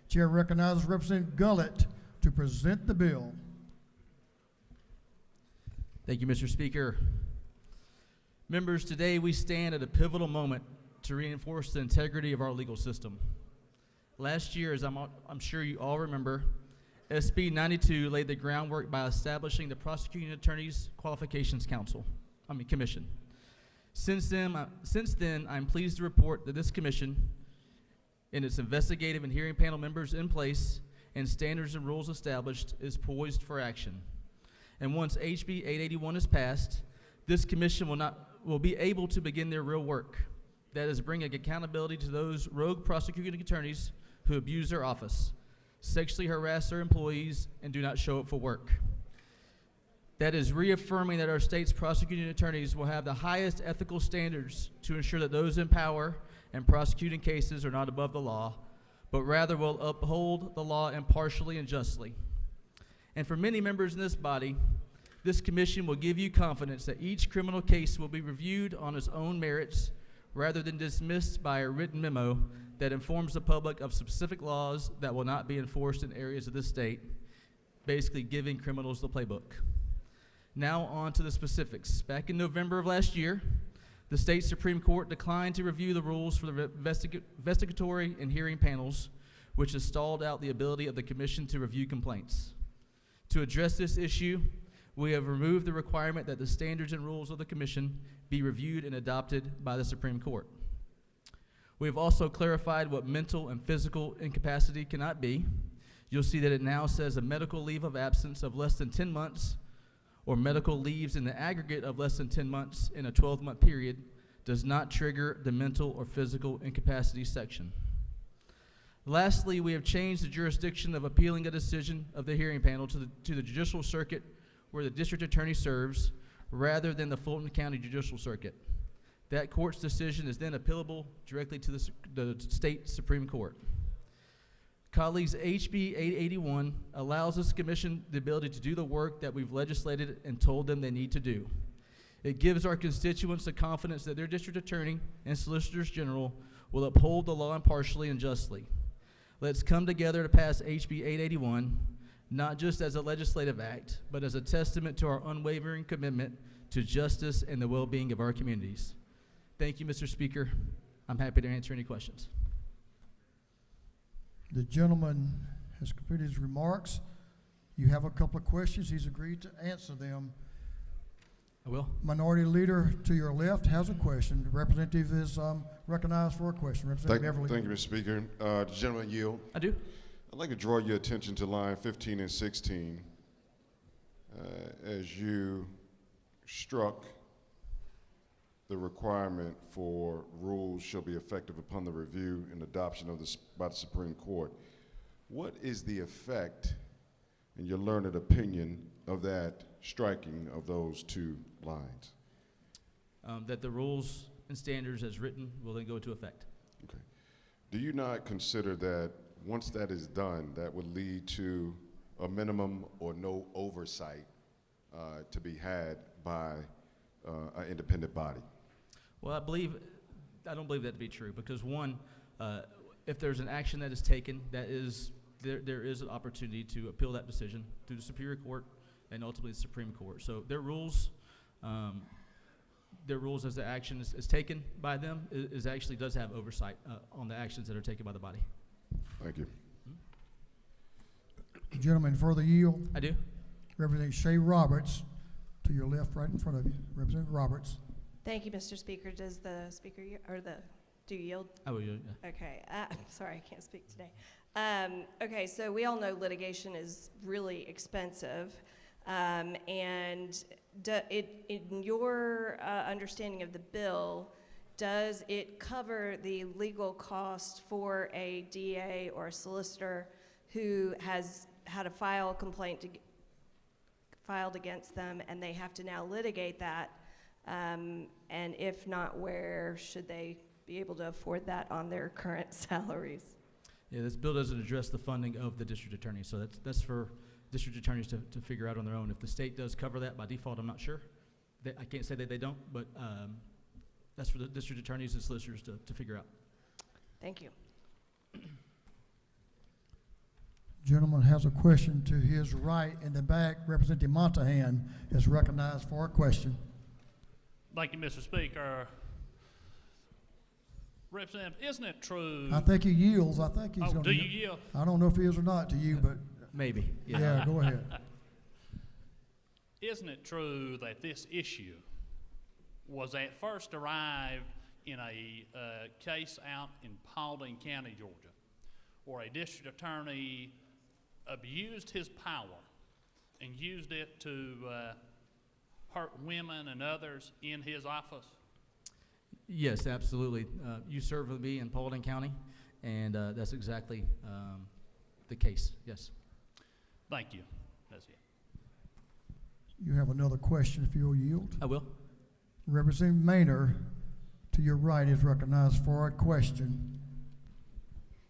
[SPEAKER 1] Chair recognizes Representative Gullett to present the bill.
[SPEAKER 23] Thank you, Mr. Speaker. Members, today we stand at a pivotal moment to reinforce the integrity of our legal system. Last year, as I'm sure you all remember, SB 92 laid the groundwork by establishing the Prosecuting Attorneys Qualifications Commission. Since then, I'm pleased to report that this commission, and its investigative and hearing panel members in place, and standards and rules established, is poised for action. And once HB 881 is passed, this commission will be able to begin their real work, That is bringing accountability to those rogue prosecuting attorneys who abuse their office, sexually harass their employees, and do not show up for work. That is reaffirming that our state's prosecuting attorneys will have the highest ethical standards to ensure that those in power and prosecuting cases are not above the law, but rather will uphold the law impartially and justly. And for many members in this body, this commission will give you confidence that each criminal case will be reviewed on its own merits rather than dismissed by a written memo that informs the public of specific laws that will not be enforced in areas of this state, basically giving criminals the playbook. Now on to the specifics. Back in November of last year, the state Supreme Court declined to review the rules for the investigatory and hearing panels, which has stalled out the ability of the commission to review complaints. To address this issue, we have removed the requirement that the standards and rules of the commission be reviewed and adopted by the Supreme Court. We have also clarified what mental and physical incapacity cannot be. You'll see that it now says a medical leave of absence of less than 10 months or medical leaves in the aggregate of less than 10 months in a 12-month period does not trigger the mental or physical incapacity section. Lastly, we have changed the jurisdiction of appealing a decision of the hearing panel to the judicial circuit where the district attorney serves, rather than the Fulton County Judicial Circuit. That court's decision is then appealable directly to the state Supreme Court. Colleagues, HB 881 allows this commission the ability to do the work that we've legislated and told them they need to do. It gives our constituents the confidence that their district attorney and solicitors general will uphold the law impartially and justly. Let's come together to pass HB 881, not just as a legislative act, but as a testament to our unwavering commitment to justice and the well-being of our communities. Thank you, Mr. Speaker. I'm happy to answer any questions.
[SPEAKER 1] The gentleman has completed his remarks. You have a couple of questions. He's agreed to answer them.
[SPEAKER 23] I will.
[SPEAKER 1] Minority Leader to your left has a question. The representative is recognized for a question. Representative Beverly.
[SPEAKER 3] Thank you, Mr. Speaker. The gentleman yield.
[SPEAKER 23] I do.
[SPEAKER 3] I'd like to draw your attention to line 15 and 16. As you struck the requirement for rules shall be effective upon the review and adoption of this by the Supreme Court, what is the effect, in your learned opinion, of that striking of those two lines?
[SPEAKER 23] That the rules and standards as written will then go into effect.
[SPEAKER 3] Okay. Do you not consider that once that is done, that would lead to a minimum or no oversight to be had by an independent body?
[SPEAKER 23] Well, I don't believe that to be true because one, if there's an action that is taken, that is, there is an opportunity to appeal that decision through the Superior Court and ultimately the Supreme Court. So their rules as the action is taken by them is actually does have oversight on the actions that are taken by the body.
[SPEAKER 3] Thank you.
[SPEAKER 1] Gentleman, further yield.
[SPEAKER 23] I do.
[SPEAKER 1] Representative Shay Roberts to your left, right in front of you. Representative Roberts.
[SPEAKER 4] Thank you, Mr. Speaker. Does the speaker do you yield?
[SPEAKER 23] I will yield, yeah.
[SPEAKER 4] Okay. Sorry, I can't speak today. Okay, so we all know litigation is really expensive, and in your understanding of the bill, does it cover the legal cost for a DA or a solicitor who has had a complaint filed against them and they have to now litigate that? And if not, where should they be able to afford that on their current salaries?
[SPEAKER 23] Yeah, this bill doesn't address the funding of the district attorney, so that's for district attorneys to figure out on their own. If the state does cover that by default, I'm not sure. I can't say that they don't, but that's for the district attorneys and solicitors to figure out.
[SPEAKER 4] Thank you.
[SPEAKER 1] Gentleman has a question to his right in the back. Representative Montahan is recognized for a question.
[SPEAKER 6] Thank you, Mr. Speaker. Representative, isn't it true?
[SPEAKER 1] I think he yields. I think he's going to.
[SPEAKER 6] Do you yield?
[SPEAKER 1] I don't know if he is or not to you, but
[SPEAKER 23] maybe.
[SPEAKER 1] Yeah, go ahead.
[SPEAKER 6] Isn't it true that this issue was at first arrived in a case out in Paulding County, Georgia, where a district attorney abused his power and used it to hurt women and others in his office?
[SPEAKER 23] Yes, absolutely. You serve with me in Paulding County, and that's exactly the case, yes.
[SPEAKER 6] Thank you. That's it.
[SPEAKER 1] You have another question if you'll yield.
[SPEAKER 23] I will.
[SPEAKER 1] Representative Maynard, to your right, is recognized for a question.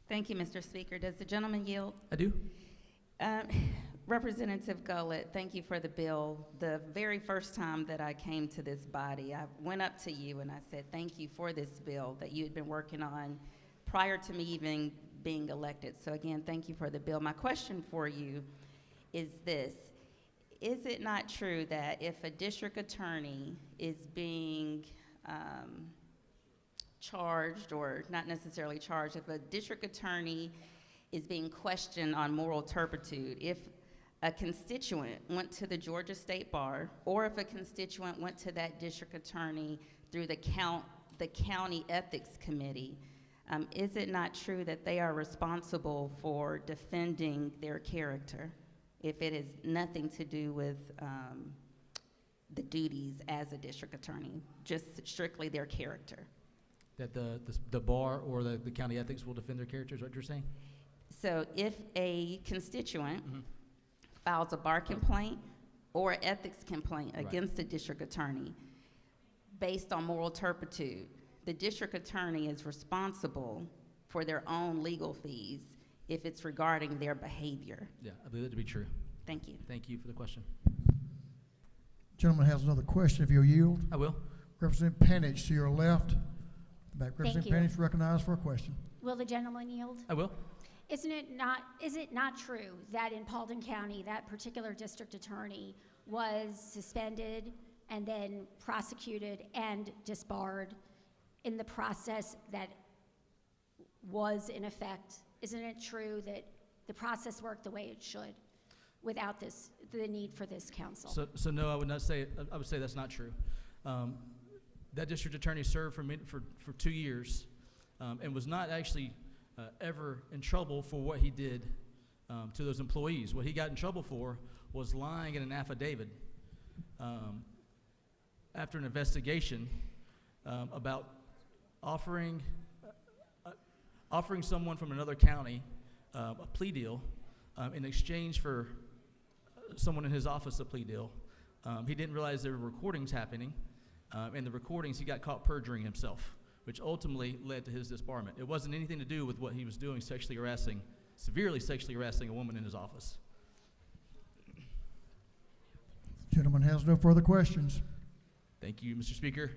[SPEAKER 10] Thank you, Mr. Speaker. Does the gentleman yield?
[SPEAKER 23] I do.
[SPEAKER 10] Representative Gullett, thank you for the bill. The very first time that I came to this body, I went up to you and I said, thank you for this bill that you had been working on prior to me even being elected. So again, thank you for the bill. My question for you is this. Is it not true that if a district attorney is being charged, or not necessarily charged, if a district attorney is being questioned on moral turpitude, if a constituent went to the Georgia State Bar, or if a constituent went to that district attorney through the county ethics committee, is it not true that they are responsible for defending their character if it has nothing to do with the duties as a district attorney, just strictly their character?
[SPEAKER 23] That the bar or the county ethics will defend their character, is what you're saying?
[SPEAKER 10] So if a constituent files a bar complaint or an ethics complaint against the district attorney based on moral turpitude, the district attorney is responsible for their own legal fees if it's regarding their behavior.
[SPEAKER 23] Yeah, I believe that to be true.
[SPEAKER 10] Thank you.
[SPEAKER 23] Thank you for the question.
[SPEAKER 1] Gentleman has another question if you'll yield.
[SPEAKER 23] I will.
[SPEAKER 1] Representative Penich to your left. Back.
[SPEAKER 7] Thank
[SPEAKER 1] Representative
[SPEAKER 7] you.
[SPEAKER 1] Penich recognized for a question.
[SPEAKER 7] Will the gentleman yield?
[SPEAKER 23] I will.
[SPEAKER 7] Is it not true that in Paulding County, that particular district attorney was suspended and then prosecuted and disbarred in the process that was in effect? Isn't it true that the process worked the way it should without the need for this council?
[SPEAKER 23] So no, I would not say, I would say that's not true. That district attorney served for 2 years and was not actually ever in trouble for what he did to those employees. What he got in trouble for was lying in an affidavit after an investigation about offering someone from another county a plea deal in exchange for someone in his office a plea deal. He didn't realize there were recordings happening. In the recordings, he got caught perjuring himself, which ultimately led to his disbarment. It wasn't anything to do with what he was doing, severely sexually harassing a woman in his office.
[SPEAKER 1] Gentleman has no further questions.
[SPEAKER 23] Thank you, Mr. Speaker.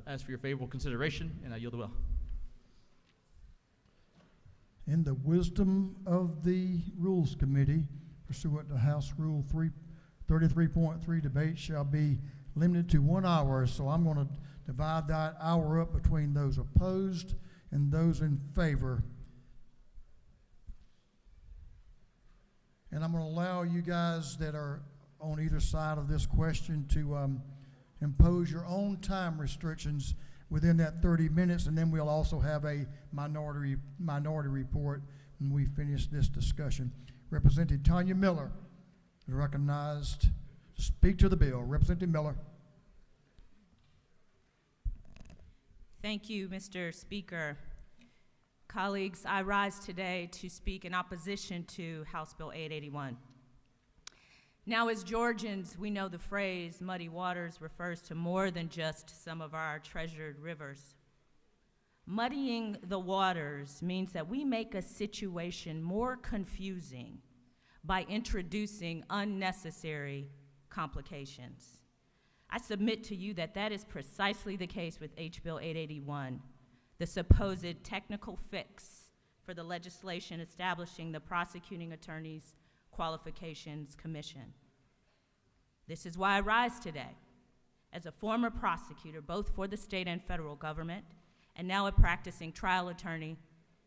[SPEAKER 23] Ask for your favorable consideration, and I yield the will.
[SPEAKER 1] In the wisdom of the Rules Committee, pursuant to House Rule 33.3, debate shall be limited to 1 hour, so I'm going to divide that hour up between those opposed and those in favor. And I'm going to allow you guys that are on either side of this question to impose your own time restrictions within that 30 minutes, and then we'll also have a minority report when we finish this discussion. Representative Tanya Miller is recognized to speak to the bill. Representative Miller.
[SPEAKER 8] Thank you, Mr. Speaker. Colleagues, I rise today to speak in opposition to House Bill 881. Now, as Georgians, we know the phrase muddy waters refers to more than just some of our treasured rivers. Muddying the waters means that we make a situation more confusing by introducing unnecessary complications. I submit to you that that is precisely the case with H. Bill 881, the supposed technical fix for the legislation establishing the Prosecuting Attorney's Qualifications Commission. This is why I rise today as a former prosecutor, both for the state and federal government, and now a practicing trial attorney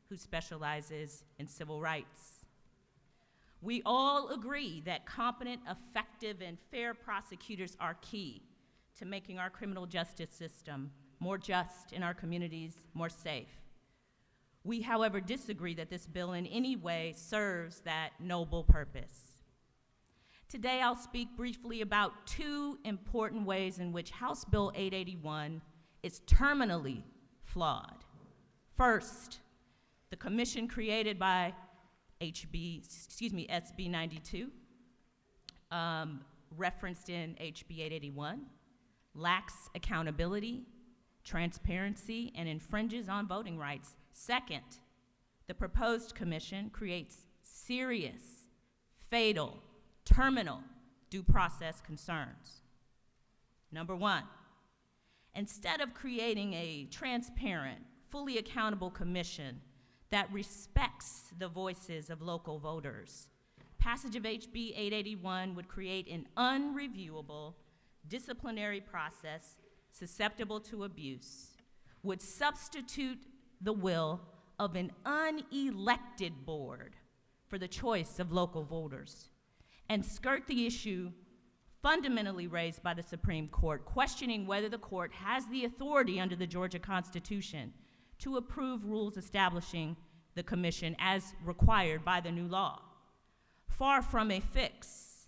[SPEAKER 8] who specializes in civil rights. We all agree that competent, effective, and fair prosecutors are key to making our criminal justice system more just and our communities more safe. We, however, disagree that this bill in any way serves that noble purpose. Today, I'll speak briefly about two important ways in which House Bill 881 is terminally flawed. First, the commission created by SB 92, referenced in HB 881, lacks accountability, transparency, and infringes on voting rights. Second, the proposed commission creates serious, fatal, terminal due process concerns. Number one, instead of creating a transparent, fully accountable commission that respects the voices of local voters, passage of HB 881 would create an unreviewable disciplinary process susceptible to abuse, would substitute the will of an unelected board for the choice of local voters, and skirt the issue fundamentally raised by the Supreme Court, questioning whether the court has the authority under the Georgia Constitution to approve rules establishing the commission as required by the new law. Far from a fix,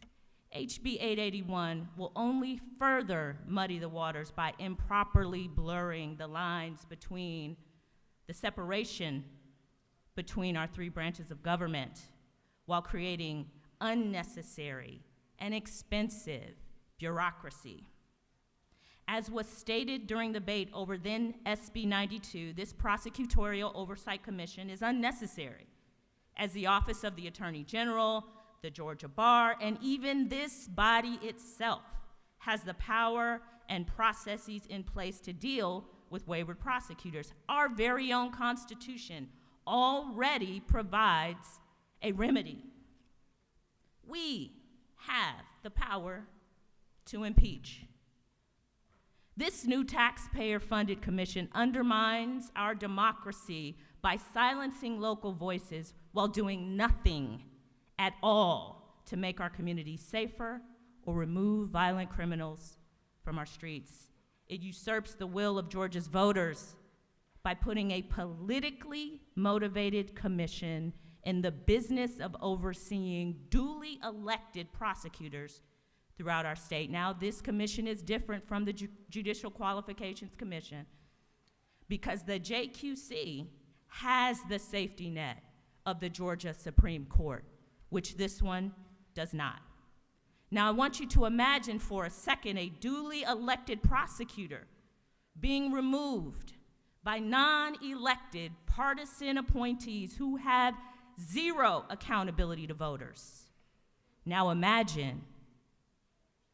[SPEAKER 8] HB 881 will only further muddy the waters by improperly blurring the lines between the separation between our three branches of government while creating unnecessary and expensive bureaucracy. As was stated during the debate over then SB 92, this prosecutorial oversight commission is unnecessary, as the Office of the Attorney General, the Georgia Bar, and even this body itself has the power and processes in place to deal with wayward prosecutors. Our very own Constitution already provides a remedy. We have the power to impeach. This new taxpayer-funded commission undermines our democracy by silencing local voices while doing nothing at all to make our communities safer or remove violent criminals from our streets. It usurps the will of Georgia's voters by putting a politically motivated commission in the business of overseeing duly elected prosecutors throughout our state. Now, this commission is different from the Judicial Qualifications Commission because the JQC has the safety net of the Georgia Supreme Court, which this one does not. Now, I want you to imagine for a second a duly elected prosecutor being removed by non-elected partisan appointees who have zero accountability to voters. Now imagine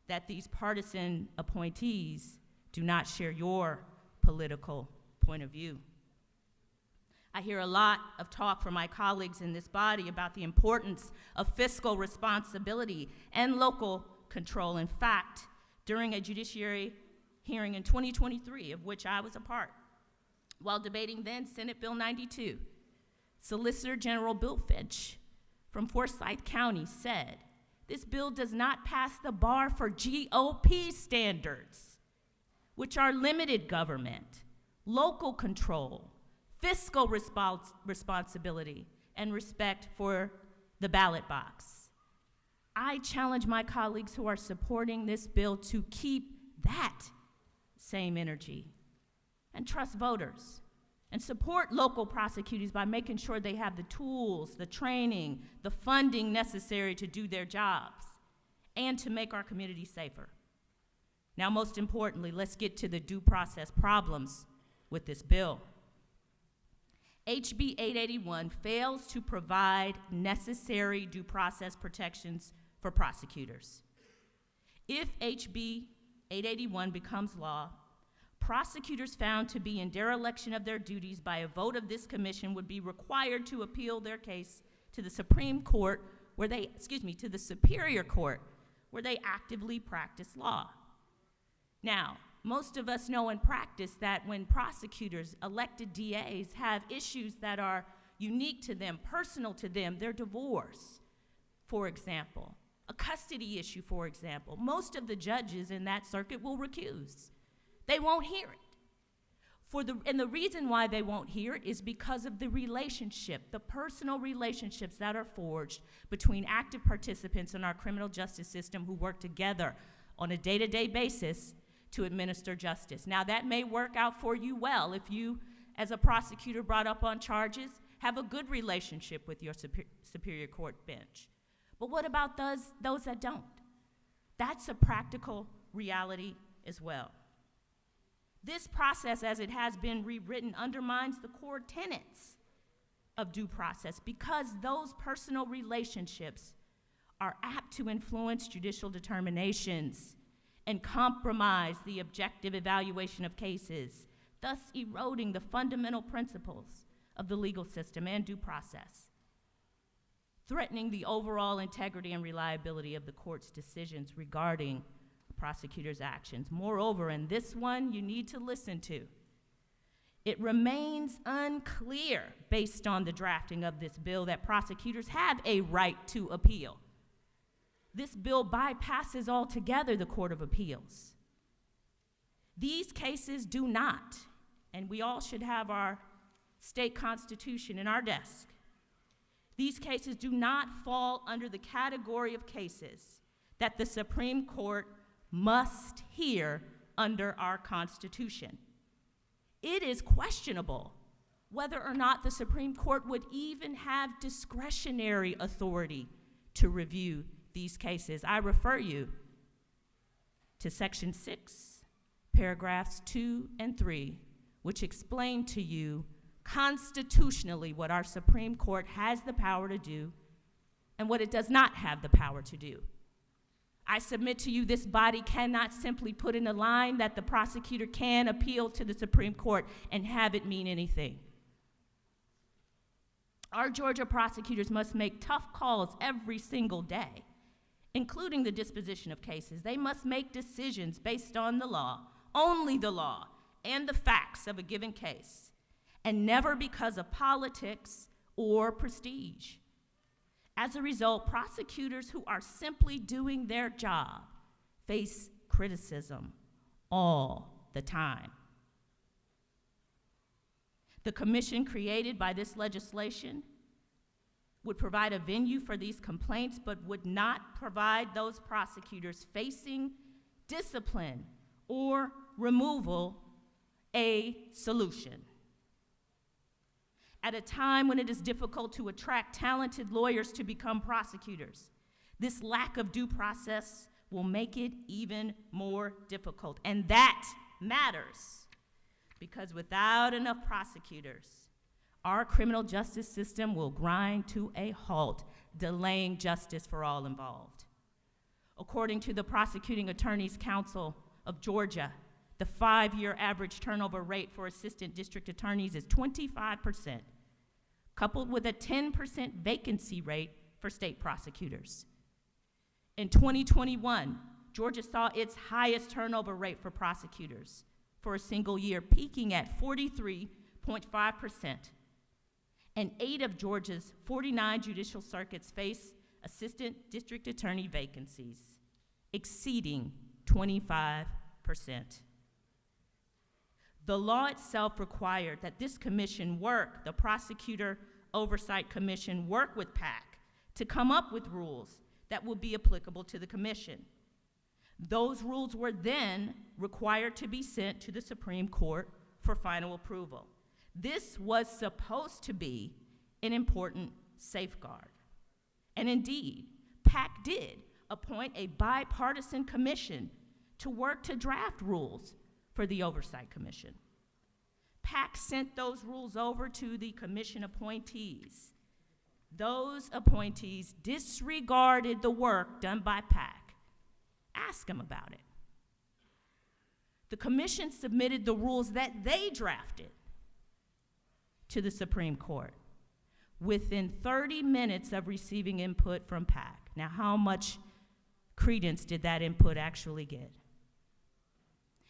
[SPEAKER 8] that these partisan appointees do not share your political point of view. I hear a lot of talk from my colleagues in this body about the importance of fiscal responsibility and local control. In fact, during a judiciary hearing in 2023, of which I was a part, while debating then Senate Bill 92, Solicitor General Bill Finch from Forsyth County said, "This bill does not pass the bar for GOP standards, which are limited government, local control, fiscal responsibility, and respect for the ballot box." I challenge my colleagues who are supporting this bill to keep that same energy and trust voters and support local prosecutors by making sure they have the tools, the training, the funding necessary to do their jobs and to make our communities safer. Now, most importantly, let's get to the due process problems with this bill. HB 881 fails to provide necessary due process protections for prosecutors. If HB 881 becomes law, prosecutors found to be in dereliction of their duties by a vote of this commission would be required to appeal their case to the Supreme Court, to the Superior Court, where they actively practice law. Now, most of us know in practice that when prosecutors, elected DAs, have issues that are unique to them, personal to them, their divorce, for example, a custody issue, for example, most of the judges in that circuit will recuse. They won't hear it. And the reason why they won't hear it is because of the relationship, the personal relationships that are forged between active participants in our criminal justice system who work together on a day-to-day basis to administer justice. Now, that may work out for you well if you as a prosecutor brought up on charges, have a good relationship with your Superior Court bench. But what about those that don't? That's a practical reality as well. This process, as it has been rewritten, undermines the core tenets of due process because those personal relationships are apt to influence judicial determinations and compromise the objective evaluation of cases, thus eroding the fundamental principles of the legal system and due process, threatening the overall integrity and reliability of the court's decisions regarding a prosecutor's actions. Moreover, and this one you need to listen to, it remains unclear, based on the drafting of this bill, that prosecutors have a right to appeal. This bill bypasses altogether the Court of Appeals. These cases do not, and we all should have our state constitution in our desk. These cases do not fall under the category of cases that the Supreme Court must hear under our Constitution. It is questionable whether or not the Supreme Court would even have discretionary authority to review these cases. I refer you to Section 6, paragraphs 2 and 3, which explain to you constitutionally what our Supreme Court has the power to do and what it does not have the power to do. I submit to you this body cannot simply put in a line that the prosecutor can appeal to the Supreme Court and have it mean anything. Our Georgia prosecutors must make tough calls every single day, including the disposition of cases. They must make decisions based on the law, only the law, and the facts of a given case, and never because of politics or prestige. As a result, prosecutors who are simply doing their job face criticism all the time. The commission created by this legislation would provide a venue for these complaints, but would not provide those prosecutors facing discipline or removal a solution. At a time when it is difficult to attract talented lawyers to become prosecutors, this lack of due process will make it even more difficult. And that matters, because without enough prosecutors, our criminal justice system will grind to a halt, delaying justice for all involved. According to the Prosecuting Attorneys Council of Georgia, the 5-year average turnover rate for assistant district attorneys is 25%, coupled with a 10% vacancy rate for state prosecutors. In 2021, Georgia saw its highest turnover rate for prosecutors for a single year, peaking at 43.5%. And 8 of Georgia's 49 judicial circuits face assistant district attorney vacancies, exceeding 25%. The law itself required that this commission work, the Prosecutor Oversight Commission, work with PAC to come up with rules that will be applicable to the commission. Those rules were then required to be sent to the Supreme Court for final approval. This was supposed to be an important safeguard. And indeed, PAC did appoint a bipartisan commission to work to draft rules for the Oversight Commission. PAC sent those rules over to the commission appointees. Those appointees disregarded the work done by PAC. Ask them about it. The commission submitted the rules that they drafted to the Supreme Court within 30 minutes of receiving input from PAC. Now, how much credence did that input actually get?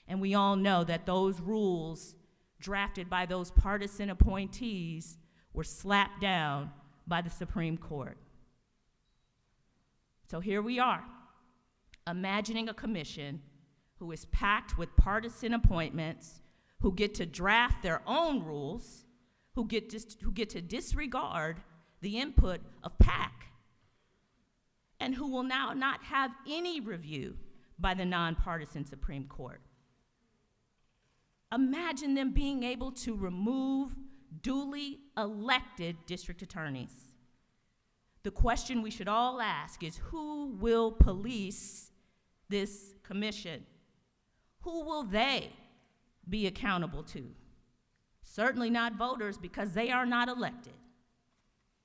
[SPEAKER 8] And we all know that those rules drafted by those partisan appointees were slapped down by the Supreme Court. So here we are, imagining a commission who is packed with partisan appointments, who get to draft their own rules, who get to disregard the input of PAC, and who will now not have any review by the nonpartisan Supreme Court. Imagine them being able to remove duly elected district attorneys. The question we should all ask is, who will police this commission? Who will they be accountable to? Certainly not voters, because they are not elected.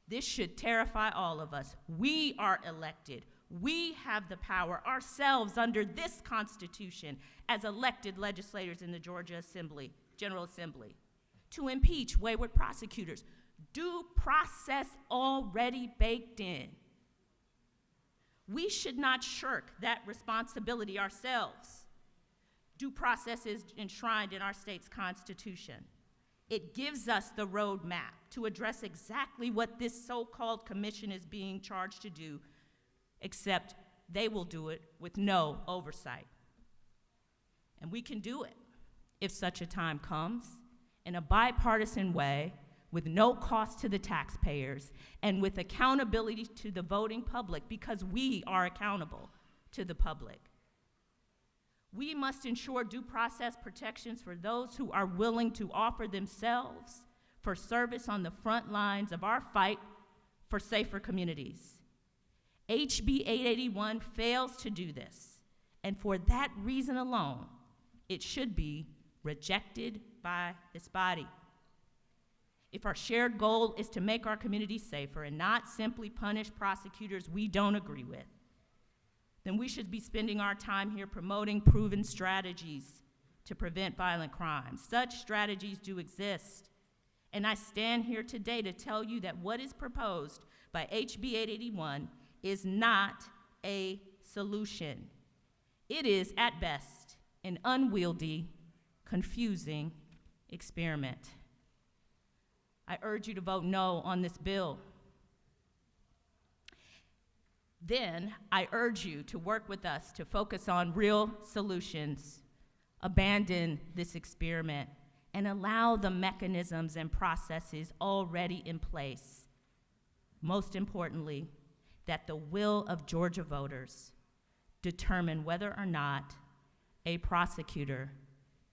[SPEAKER 8] This should terrify all of us. We are elected. We have the power ourselves under this Constitution as elected legislators in the Georgia General Assembly to impeach wayward prosecutors. Due process already baked in. We should not shirk that responsibility ourselves. Due process is enshrined in our state's Constitution. It gives us the roadmap to address exactly what this so-called commission is being charged to do, except they will do it with no oversight. And we can do it, if such a time comes, in a bipartisan way, with no cost to the taxpayers, and with accountability to the voting public, because we are accountable to the public. We must ensure due process protections for those who are willing to offer themselves for service on the front lines of our fight for safer communities. HB 881 fails to do this, and for that reason alone, it should be rejected by this body. If our shared goal is to make our communities safer and not simply punish prosecutors we don't agree with, then we should be spending our time here promoting proven strategies to prevent violent crimes. Such strategies do exist, and I stand here today to tell you that what is proposed by HB 881 is not a solution. It is, at best, an unwieldy, confusing experiment. I urge you to vote no on this bill. Then I urge you to work with us to focus on real solutions, abandon this experiment, and allow the mechanisms and processes already in place. Most importantly, that the will of Georgia voters determine whether or not a prosecutor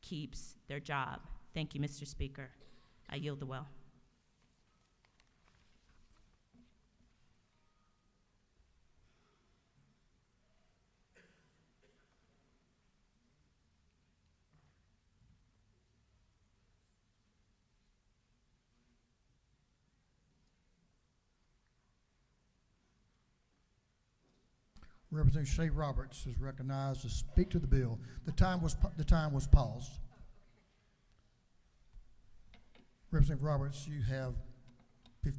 [SPEAKER 8] keeps their job. Thank you, Mr. Speaker. I yield the well.
[SPEAKER 1] Representative Shay Roberts is recognized to speak to the bill. The time was paused. Representative Roberts, you have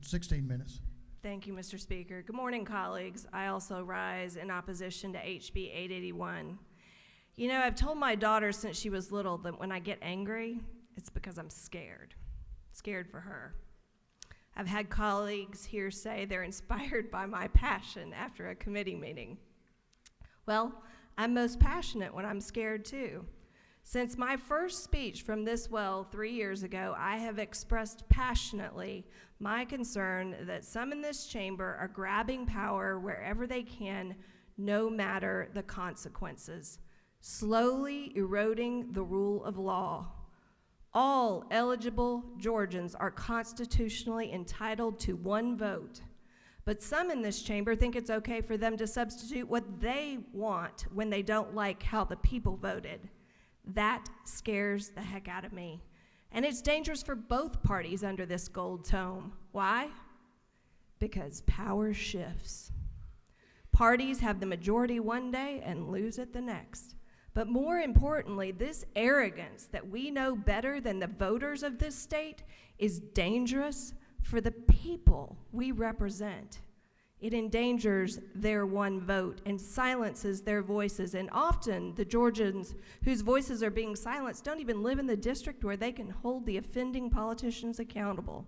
[SPEAKER 1] 16 minutes.
[SPEAKER 4] Thank you, Mr. Speaker. Good morning, colleagues. I also rise in opposition to HB 881. You know, I've told my daughter since she was little that when I get angry, it's because I'm scared for her. I've had colleagues here say they're inspired by my passion after a committee meeting. Well, I'm most passionate when I'm scared too. Since my first speech from this well 3 years ago, I have expressed passionately my concern that some in this chamber are grabbing power wherever they can, no matter the consequences, slowly eroding the rule of law. All eligible Georgians are constitutionally entitled to one vote. But some in this chamber think it's okay for them to substitute what they want when they don't like how the people voted. That scares the heck out of me. And it's dangerous for both parties under this gold tome. Why? Because power shifts. Parties have the majority one day and lose it the next. But more importantly, this arrogance that we know better than the voters of this state is dangerous for the people we represent. It endangers their one vote and silences their voices. And often the Georgians whose voices are being silenced don't even live in the district where they can hold the offending politicians accountable.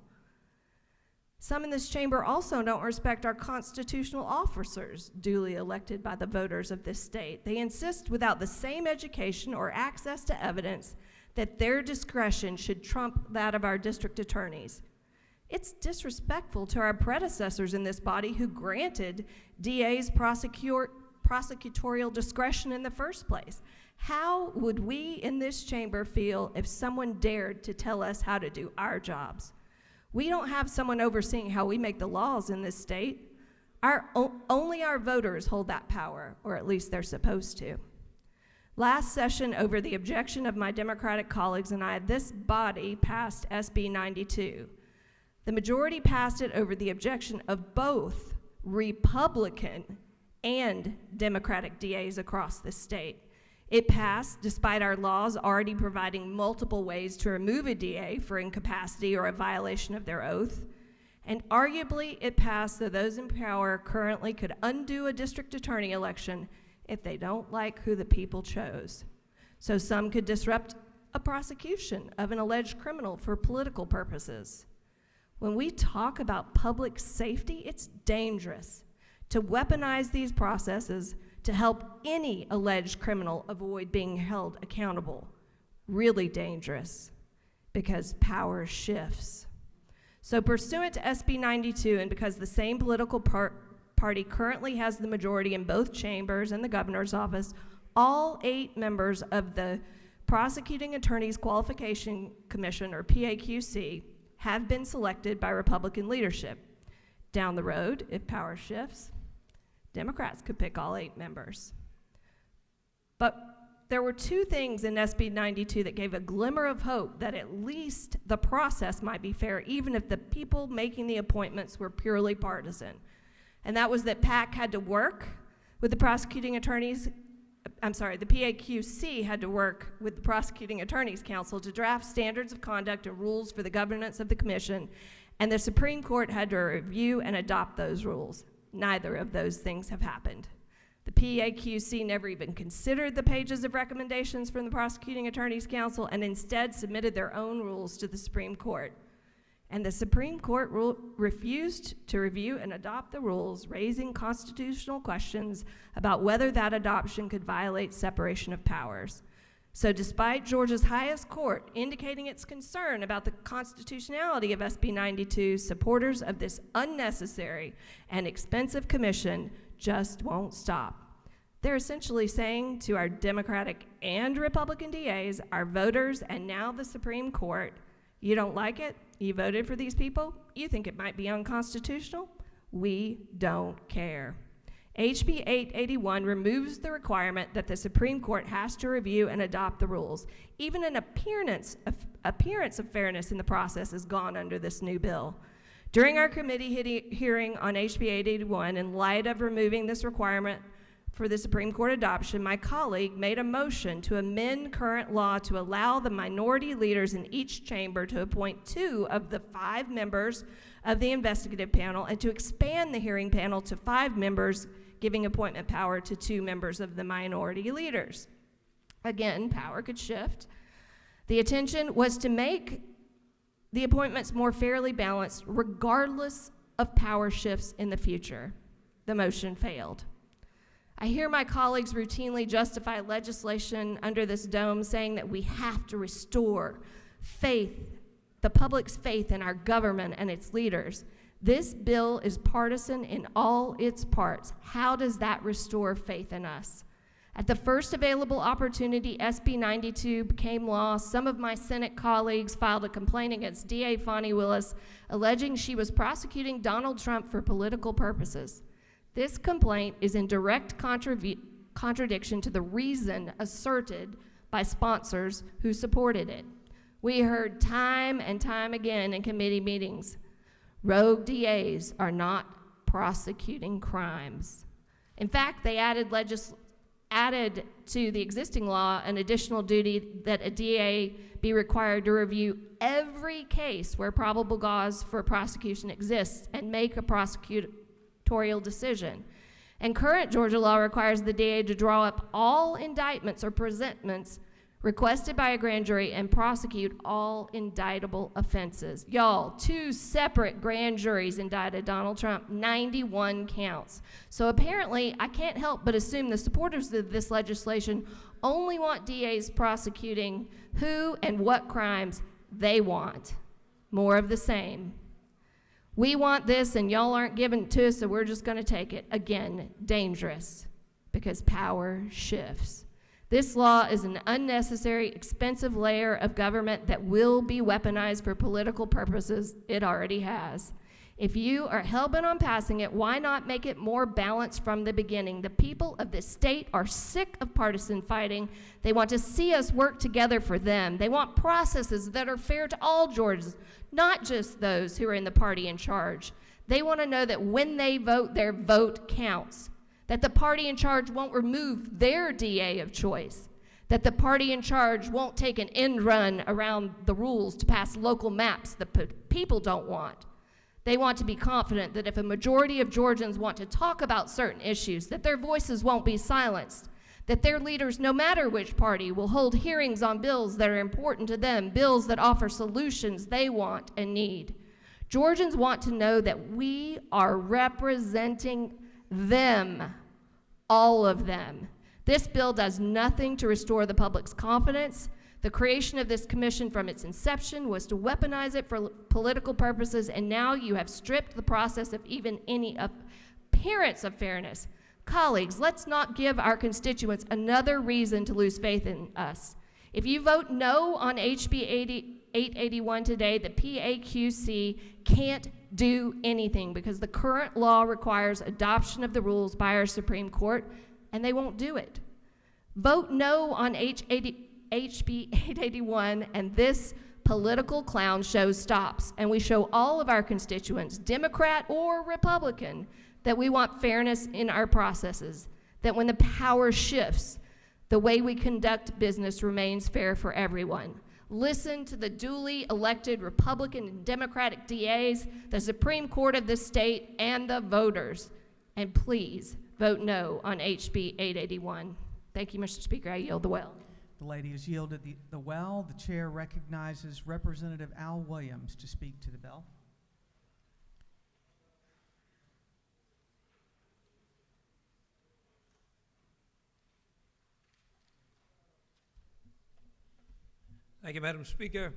[SPEAKER 4] Some in this chamber also don't respect our constitutional officers duly elected by the voters of this state. They insist without the same education or access to evidence that their discretion should trump that of our district attorneys. It's disrespectful to our predecessors in this body who granted DAs, prosecutorial discretion in the first place. How would we in this chamber feel if someone dared to tell us how to do our jobs? We don't have someone overseeing how we make the laws in this state. Only our voters hold that power, or at least they're supposed to. Last session, over the objection of my Democratic colleagues and I, this body passed SB 92. The majority passed it over the objection of both Republican and Democratic DAs across the state. It passed despite our laws already providing multiple ways to remove a DA for incapacity or a violation of their oath. And arguably, it passed so those in power currently could undo a district attorney election if they don't like who the people chose. So some could disrupt a prosecution of an alleged criminal for political purposes. When we talk about public safety, it's dangerous to weaponize these processes to help any alleged criminal avoid being held accountable. Really dangerous, because power shifts. So pursuant to SB 92, and because the same political party currently has the majority in both chambers and the governor's office, all 8 members of the Prosecuting Attorneys Qualification Commission, or PAQC, have been selected by Republican leadership. Down the road, if power shifts, Democrats could pick all 8 members. But there were 2 things in SB 92 that gave a glimmer of hope that at least the process might be fair, even if the people making the appointments were purely partisan. And that was that PAC had to work with the prosecuting attorneys, the PAQC had to work with the Prosecuting Attorneys Council to draft standards of conduct and rules for the governance of the commission, and the Supreme Court had to review and adopt those rules. Neither of those things have happened. The PAQC never even considered the pages of recommendations from the Prosecuting Attorneys Council and instead submitted their own rules to the Supreme Court. And the Supreme Court refused to review and adopt the rules, raising constitutional questions about whether that adoption could violate separation of powers. So despite Georgia's highest court indicating its concern about the constitutionality of SB 92, supporters of this unnecessary and expensive commission just won't stop. They're essentially saying to our Democratic and Republican DAs, our voters, and now the Supreme Court, you don't like it? You voted for these people? You think it might be unconstitutional? We don't care. HB 881 removes the requirement that the Supreme Court has to review and adopt the rules. Even an appearance of fairness in the process is gone under this new bill. During our committee hearing on HB 881, in light of removing this requirement for the Supreme Court adoption, my colleague made a motion to amend current law to allow the minority leaders in each chamber to appoint 2 of the 5 members of the investigative panel and to expand the hearing panel to 5 members, giving appointment power to 2 members of the minority leaders. Again, power could shift. The intention was to make the appointments more fairly balanced regardless of power shifts in the future. The motion failed. I hear my colleagues routinely justify legislation under this dome saying that we have to restore faith, the public's faith in our government and its leaders. This bill is partisan in all its parts. How does that restore faith in us? At the first available opportunity, SB 92 became law. Some of my Senate colleagues filed a complaint against DA Fani Willis, alleging she was prosecuting Donald Trump for political purposes. This complaint is in direct contradiction to the reason asserted by sponsors who supported it. We heard time and time again in committee meetings, rogue DAs are not prosecuting crimes. In fact, they added to the existing law an additional duty that a DA be required to review every case where probable cause for prosecution exists and make a prosecutorial decision. And current Georgia law requires the DA to draw up all indictments or presentments requested by a grand jury and prosecute all indictable offenses. Y'all, 2 separate grand juries indicted Donald Trump, 91 counts. So apparently, I can't help but assume the supporters of this legislation only want DAs prosecuting who and what crimes they want. More of the same. We want this and y'all aren't giving it to us, so we're just gonna take it. Again, dangerous.
[SPEAKER 9] because power shifts. This law is an unnecessary, expensive layer of government that will be weaponized for political purposes. It already has. If you are hell-bent on passing it, why not make it more balanced from the beginning? The people of this state are sick of partisan fighting. They want to see us work together for them. They want processes that are fair to all Georgians, not just those who are in the party in charge. They want to know that when they vote, their vote counts, that the party in charge won't remove their DA of choice, that the party in charge won't take an end run around the rules to pass local maps that people don't want. They want to be confident that if a majority of Georgians want to talk about certain issues, that their voices won't be silenced, that their leaders, no matter which party, will hold hearings on bills that are important to them, bills that offer solutions they want and need. Georgians want to know that we are representing them, all of them. This bill does nothing to restore the public's confidence. The creation of this commission from its inception was to weaponize it for political purposes, and now you have stripped the process of even any appearance of fairness. Colleagues, let's not give our constituents another reason to lose faith in us. If you vote no on HB 881 today, the PAQC can't do anything because the current law requires adoption of the rules by our Supreme Court, and they won't do it. Vote no on HB 881, and this political clown show stops, and we show all of our constituents, Democrat or Republican, that we want fairness in our processes, that when the power shifts, the way we conduct business remains fair for everyone. Listen to the duly elected Republican and Democratic DAs, the Supreme Court of this state, and the voters, and please vote no on HB 881. Thank you, Mr. Speaker. I yield the well.
[SPEAKER 11] The lady has yielded the well. The chair recognizes Representative Al Williams to speak to the bill.
[SPEAKER 12] Thank you, Madam Speaker.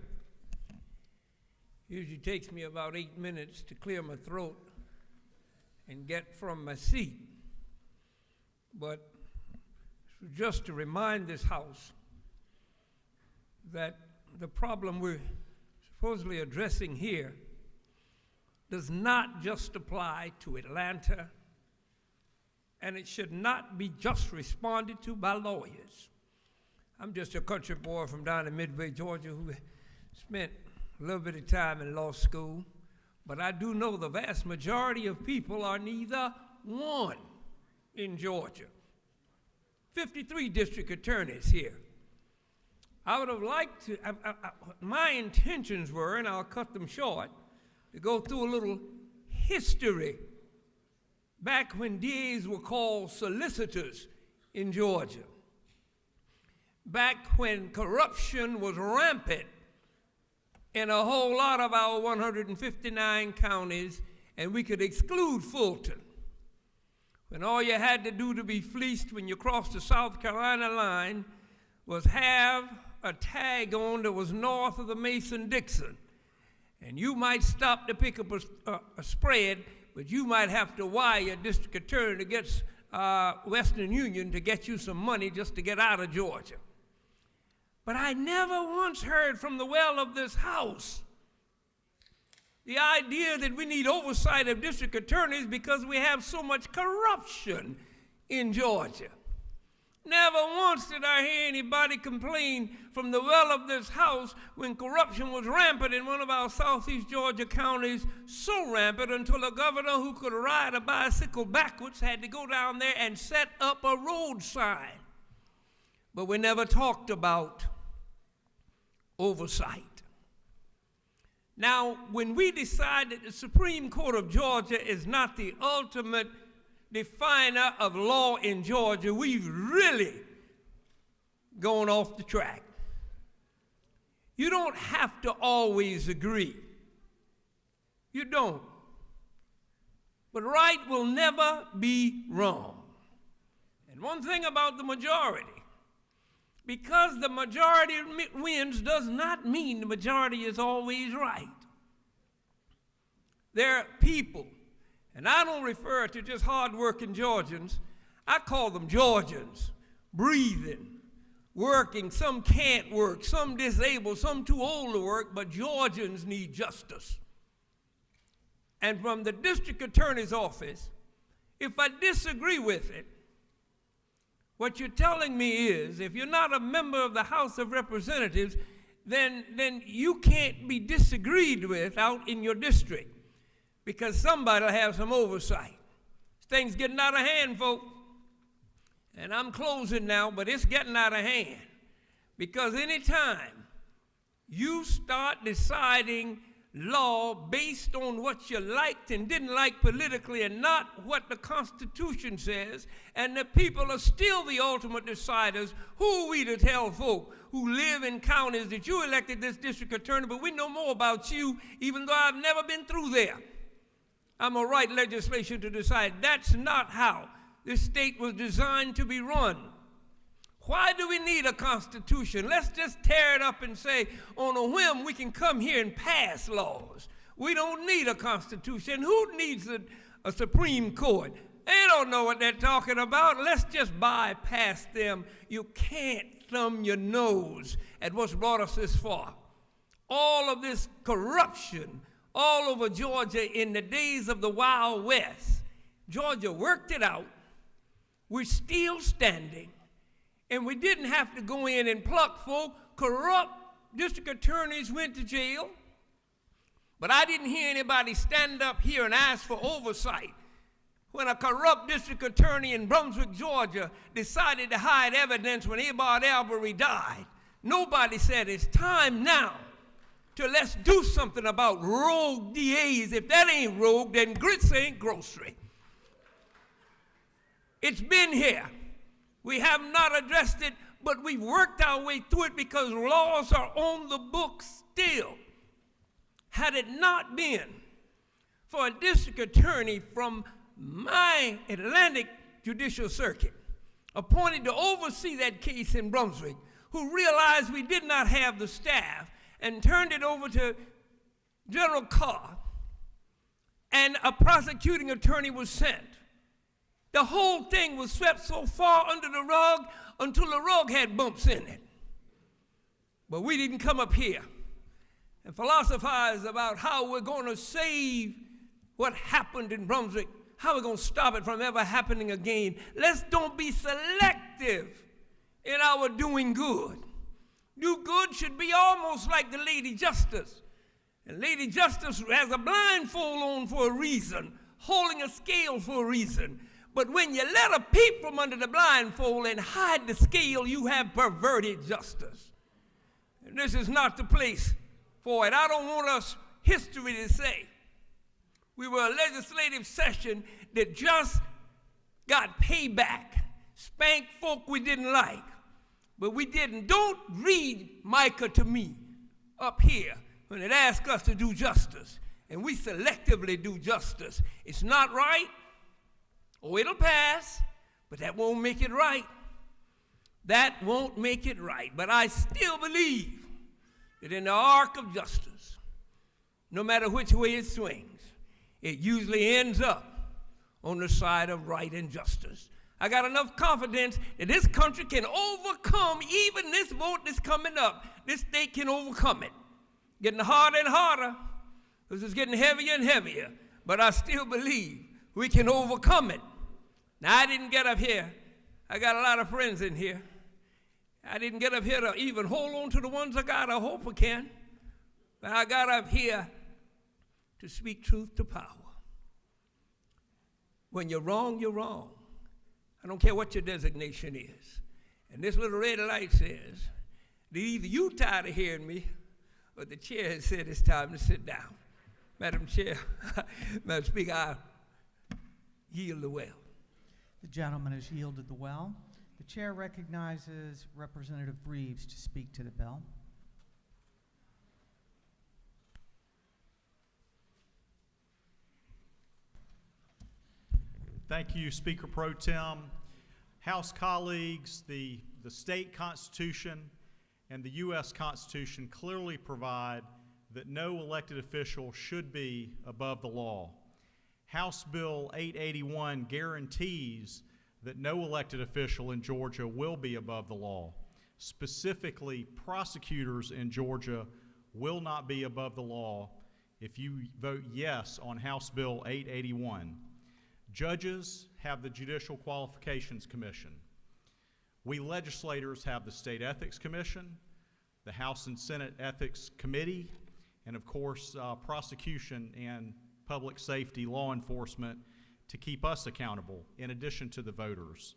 [SPEAKER 12] Usually takes me about 8 minutes to clear my throat and get from my seat. But just to remind this House that the problem we're supposedly addressing here does not just apply to Atlanta, and it should not be just responded to by lawyers. I'm just a country boy from down in Midway, Georgia, who spent a little bit of time in law school, but I do know the vast majority of people are neither one in Georgia. 53 district attorneys here. I would have liked to, my intentions were, and I'll cut them short, to go through a little history back when DAs were called solicitors in Georgia, back when corruption was rampant in a whole lot of our 159 counties, and we could exclude Fulton, when all you had to do to be fleeced when you crossed the South Carolina line was have a tag on that was north of the Mason-Dixon. And you might stop to pick up a spread, but you might have to wire your district attorney to get Western Union to get you some money just to get out of Georgia. But I never once heard from the well of this House the idea that we need oversight of district attorneys because we have so much corruption in Georgia. Never once did I hear anybody complain from the well of this House when corruption was rampant in one of our southeast Georgia counties, so rampant until a governor who could ride a bicycle backwards had to go down there and set up a road sign. But we never talked about oversight. Now, when we decide that the Supreme Court of Georgia is not the ultimate definer of law in Georgia, we've really gone off the track. You don't have to always agree. You don't. But right will never be wrong. And one thing about the majority, because the majority wins does not mean the majority is always right. There are people, and I don't refer to just hard-working Georgians, I call them Georgians, breathing, working. Some can't work, some disabled, some too old to work, but Georgians need justice. And from the district attorney's office, if I disagree with it, what you're telling me is, if you're not a member of the House of Representatives, then you can't be disagreed with out in your district, because somebody will have some oversight. This thing's getting out of hand, folks. And I'm closing now, but it's getting out of hand. Because anytime you start deciding law based on what you liked and didn't like politically and not what the Constitution says, and the people are still the ultimate deciders, who are we to tell folk who live in counties that you elected this district attorney, but we know more about you, even though I've never been through there. I'm going to write legislation to decide. That's not how this state was designed to be run. Why do we need a constitution? Let's just tear it up and say, on a whim, we can come here and pass laws. We don't need a constitution. Who needs a Supreme Court? They don't know what they're talking about. Let's just bypass them. You can't thumb your nose at what's brought us this far. All of this corruption all over Georgia in the days of the Wild West. Georgia worked it out. We're still standing. And we didn't have to go in and pluck folk. Corrupt district attorneys went to jail. But I didn't hear anybody stand up here and ask for oversight when a corrupt district attorney in Brunswick, Georgia, decided to hide evidence when Abard Albury died. Nobody said it's time now to let's do something about rogue DAs. If that ain't rogue, then grits ain't grocery. It's been here. We have not addressed it, but we've worked our way through it because laws are on the books still. Had it not been for a district attorney from my Atlantic Judicial Circuit appointed to oversee that case in Brunswick, who realized we did not have the staff and turned it over to General Carr, and a prosecuting attorney was sent. The whole thing was swept so far under the rug until the rug had bumps in it. But we didn't come up here and philosophize about how we're going to save what happened in Brunswick, how we're going to stop it from ever happening again. Let's don't be selective in our doing good. Do good should be almost like the Lady Justice. And Lady Justice has a blindfold on for a reason, holding a scale for a reason. But when you let her peep from under the blindfold and hide the scale, you have perverted justice. And this is not the place for it. I don't want us history to say we were a legislative session that just got payback, spanked folk we didn't like. But we didn't. Don't read Micah to me up here when it asks us to do justice. And we selectively do justice. It's not right. Oh, it'll pass, but that won't make it right. That won't make it right. But I still believe that in the arc of justice, no matter which way it swings, it usually ends up on the side of right and justice. I got enough confidence that this country can overcome even this vote that's coming up. This state can overcome it. Getting harder and harder, because it's getting heavier and heavier. But I still believe we can overcome it. Now, I didn't get up here. I got a lot of friends in here. I didn't get up here to even hold on to the ones I got. I hope I can. But I got up here to speak truth to power. When you're wrong, you're wrong. I don't care what your designation is. And this little red light says that either you tired of hearing me or the chair has said it's time to sit down. Madam Chair, Madam Speaker, I yield the well.
[SPEAKER 11] The gentleman has yielded the well. The chair recognizes Representative Reeves to speak to the bill.
[SPEAKER 13] Thank you, Speaker Pro Tem. House colleagues, the state constitution and the U.S. Constitution clearly provide that no elected official should be above the law. House Bill 881 guarantees that no elected official in Georgia will be above the law. Specifically, prosecutors in Georgia will not be above the law if you vote yes on House Bill 881. Judges have the Judicial Qualifications Commission. We legislators have the State Ethics Commission, the House and Senate Ethics Committee, and of course, prosecution and public safety law enforcement to keep us accountable, in addition to the voters.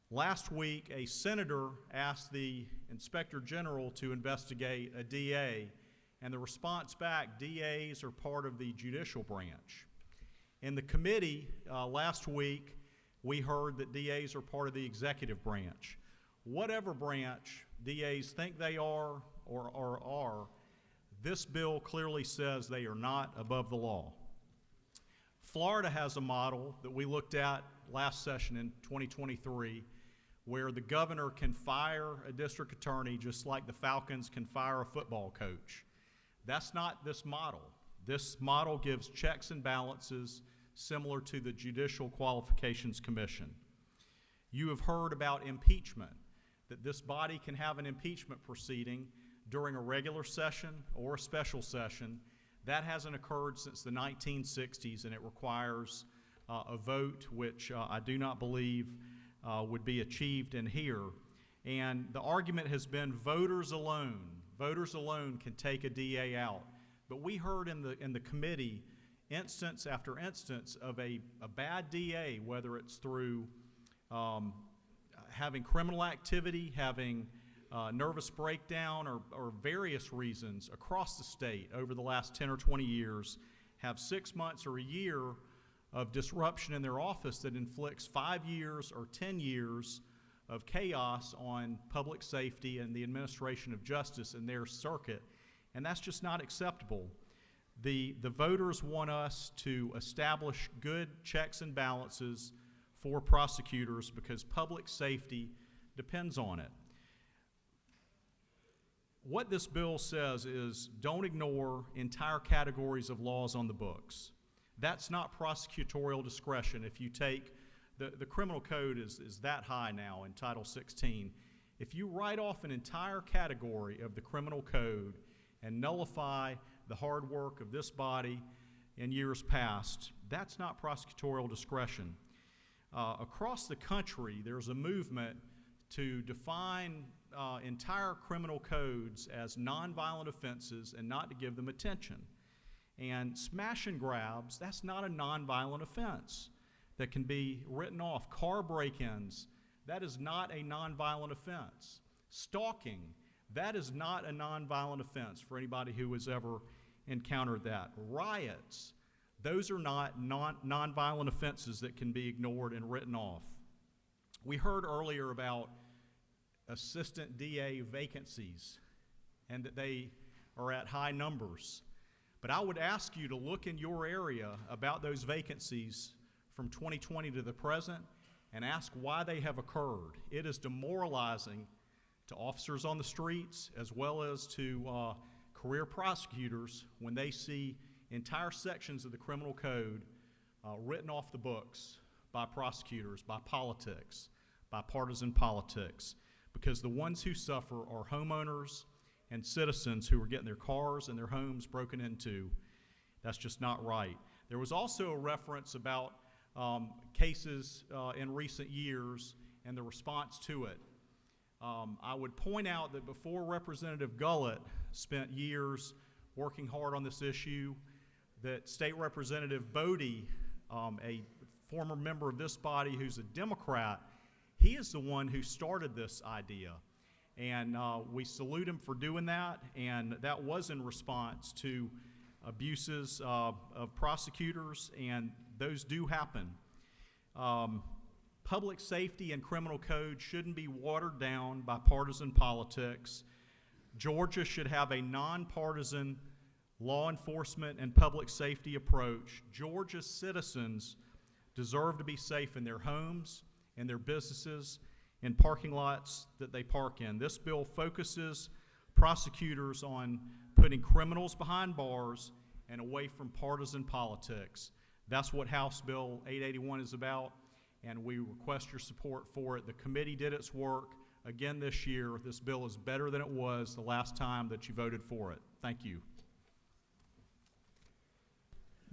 [SPEAKER 13] Last week, a senator asked the Inspector General to investigate a DA, and the response back, DAs are part of the judicial branch. In the committee last week, we heard that DAs are part of the executive branch. Whatever branch DAs think they are or are, this bill clearly says they are not above the law. Florida has a model that we looked at last session in 2023 where the governor can fire a district attorney just like the Falcons can fire a football coach. That's not this model. This model gives checks and balances similar to the Judicial Qualifications Commission. You have heard about impeachment, that this body can have an impeachment proceeding during a regular session or a special session. That hasn't occurred since the 1960s, and it requires a vote, which I do not believe would be achieved in here. And the argument has been voters alone can take a DA out. But we heard in the committee instance after instance of a bad DA, whether it's through having criminal activity, having nervous breakdown, or various reasons across the state over the last 10 or 20 years, have 6 months or a year of disruption in their office that inflicts 5 years or 10 years of chaos on public safety and the administration of justice in their circuit. And that's just not acceptable. The voters want us to establish good checks and balances for prosecutors because public safety depends on it. What this bill says is don't ignore entire categories of laws on the books. That's not prosecutorial discretion. If you take the criminal code is that high now in Title 16. If you write off an entire category of the criminal code and nullify the hard work of this body in years past, that's not prosecutorial discretion. Across the country, there's a movement to define entire criminal codes as nonviolent offenses and not to give them attention. And smash and grabs, that's not a nonviolent offense that can be written off. Car break-ins, that is not a nonviolent offense. Stalking, that is not a nonviolent offense for anybody who has ever encountered that. Riots, those are not nonviolent offenses that can be ignored and written off. We heard earlier about assistant DA vacancies and that they are at high numbers. But I would ask you to look in your area about those vacancies from 2020 to the present and ask why they have occurred. It is demoralizing to officers on the streets as well as to career prosecutors when they see entire sections of the criminal code written off the books by prosecutors, by politics, by partisan politics, because the ones who suffer are homeowners and citizens who are getting their cars and their homes broken into. That's just not right. There was also a reference about cases in recent years and the response to it. I would point out that before Representative Gullett spent years working hard on this issue, that State Representative Bodie, a former member of this body who's a Democrat, he is the one who started this idea. And we salute him for doing that, and that was in response to abuses of prosecutors, and those do happen. Public safety and criminal code shouldn't be watered down by partisan politics. Georgia should have a nonpartisan law enforcement and public safety approach. Georgia's citizens deserve to be safe in their homes, in their businesses, in parking lots that they park in. This bill focuses prosecutors on putting criminals behind bars and away from partisan politics. That's what House Bill 881 is about, and we request your support for it. The committee did its work again this year. This bill is better than it was the last time that you voted for it. Thank you.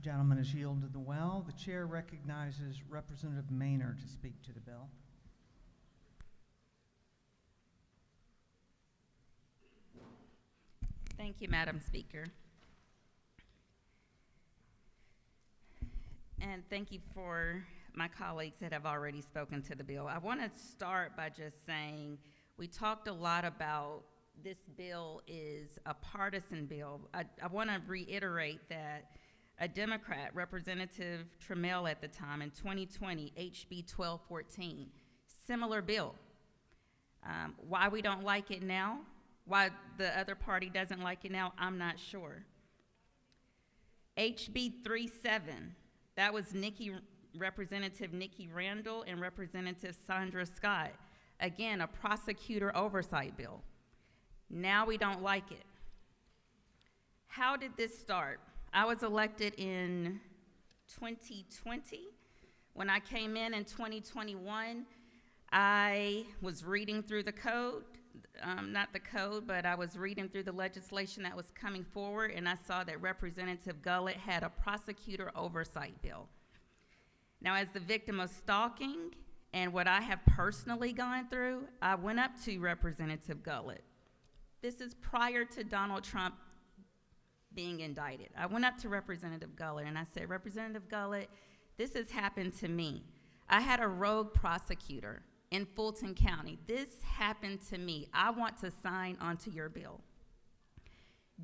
[SPEAKER 11] Gentleman is yielded the well. The chair recognizes Representative Maynard to speak to the bill.
[SPEAKER 10] Thank you, Madam Speaker. And thank you for my colleagues that have already spoken to the bill. I want to start by just saying we talked a lot about this bill is a partisan bill. I want to reiterate that a Democrat, Representative Trammell at the time in 2020, HB 1214, similar bill. Why we don't like it now, why the other party doesn't like it now, I'm not sure. HB 37, that was Representative Nikki Randall and Representative Sandra Scott. Again, a prosecutor oversight bill. Now we don't like it. How did this start? I was elected in 2020. When I came in 2021, I was reading through the code, not the code, but I was reading through the legislation that was coming forward, and I saw that Representative Gullett had a prosecutor oversight bill. Now, as the victim of stalking and what I have personally gone through, I went up to Representative Gullett. This is prior to Donald Trump being indicted. I went up to Representative Gullett and I said, Representative Gullett, this has happened to me. I had a rogue prosecutor in Fulton County. This happened to me. I want to sign onto your bill.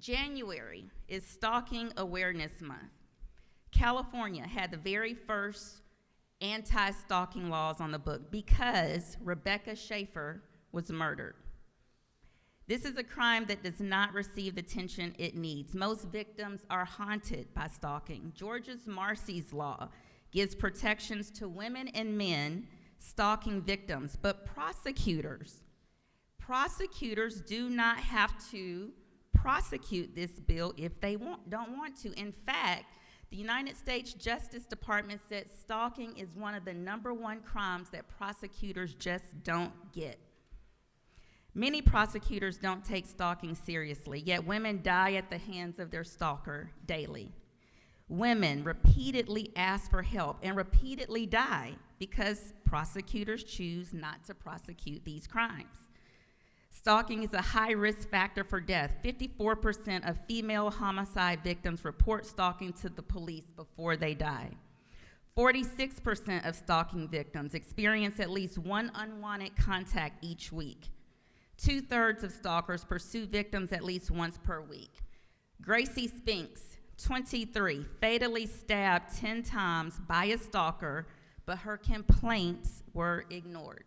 [SPEAKER 10] January is Stalking Awareness Month. California had the very first anti-stalking laws on the book because Rebecca Schaefer was murdered. This is a crime that does not receive the attention it needs. Most victims are haunted by stalking. Georgia's Marsy's law gives protections to women and men stalking victims, but prosecutors do not have to prosecute this bill if they don't want to. In fact, the United States Justice Department said stalking is one of the #1 crimes that prosecutors just don't get. Many prosecutors don't take stalking seriously, yet women die at the hands of their stalker daily. Women repeatedly ask for help and repeatedly die because prosecutors choose not to prosecute these crimes. Stalking is a high-risk factor for death. 54% of female homicide victims report stalking to the police before they die. 46% of stalking victims experience at least one unwanted contact each week. 2/3 of stalkers pursue victims at least once per week. Gracie Spinks, 23, fatally stabbed 10 times by a stalker, but her complaints were ignored.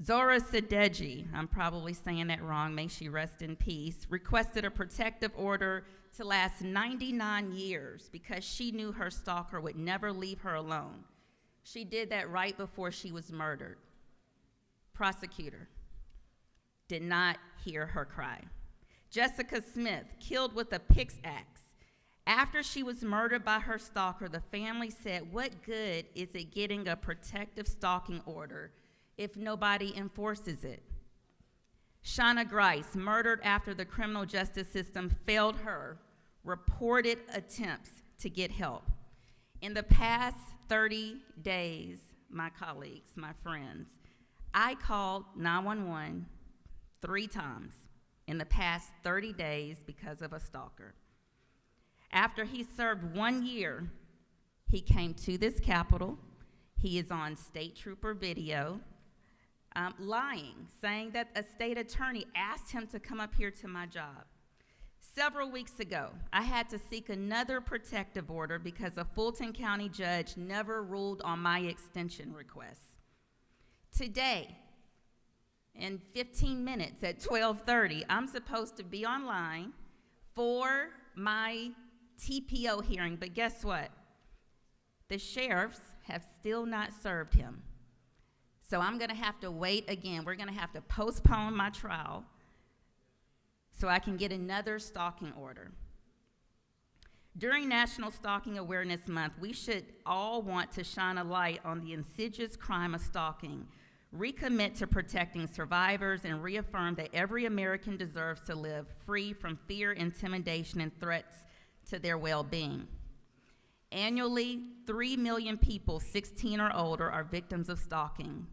[SPEAKER 10] Zora Sadeji, I'm probably saying that wrong, may she rest in peace, requested a protective order to last 99 years because she knew her stalker would never leave her alone. She did that right before she was murdered. Prosecutor did not hear her cry. Jessica Smith, killed with a pickaxe. After she was murdered by her stalker, the family said, what good is it getting a protective stalking order if nobody enforces it? Shauna Grice, murdered after the criminal justice system failed her, reported attempts to get help. In the past 30 days, my colleagues, my friends, I called 911 3 times in the past 30 days because of a stalker. After he served 1 year, he came to this Capitol. He is on state trooper video, lying, saying that a state attorney asked him to come up here to my job. Several weeks ago, I had to seek another protective order because a Fulton County judge never ruled on my extension request. Today, in 15 minutes at 12:30, I'm supposed to be online for my TPO hearing, but guess what? The sheriffs have still not served him. So I'm gonna have to wait again. We're gonna have to postpone my trial so I can get another stalking order. During National Stalking Awareness Month, we should all want to shine a light on the insidious crime of stalking, recommit to protecting survivors, and reaffirm that every American deserves to live free from fear, intimidation, and threats to their well-being. Annually, 3 million people 16 or older are victims of stalking,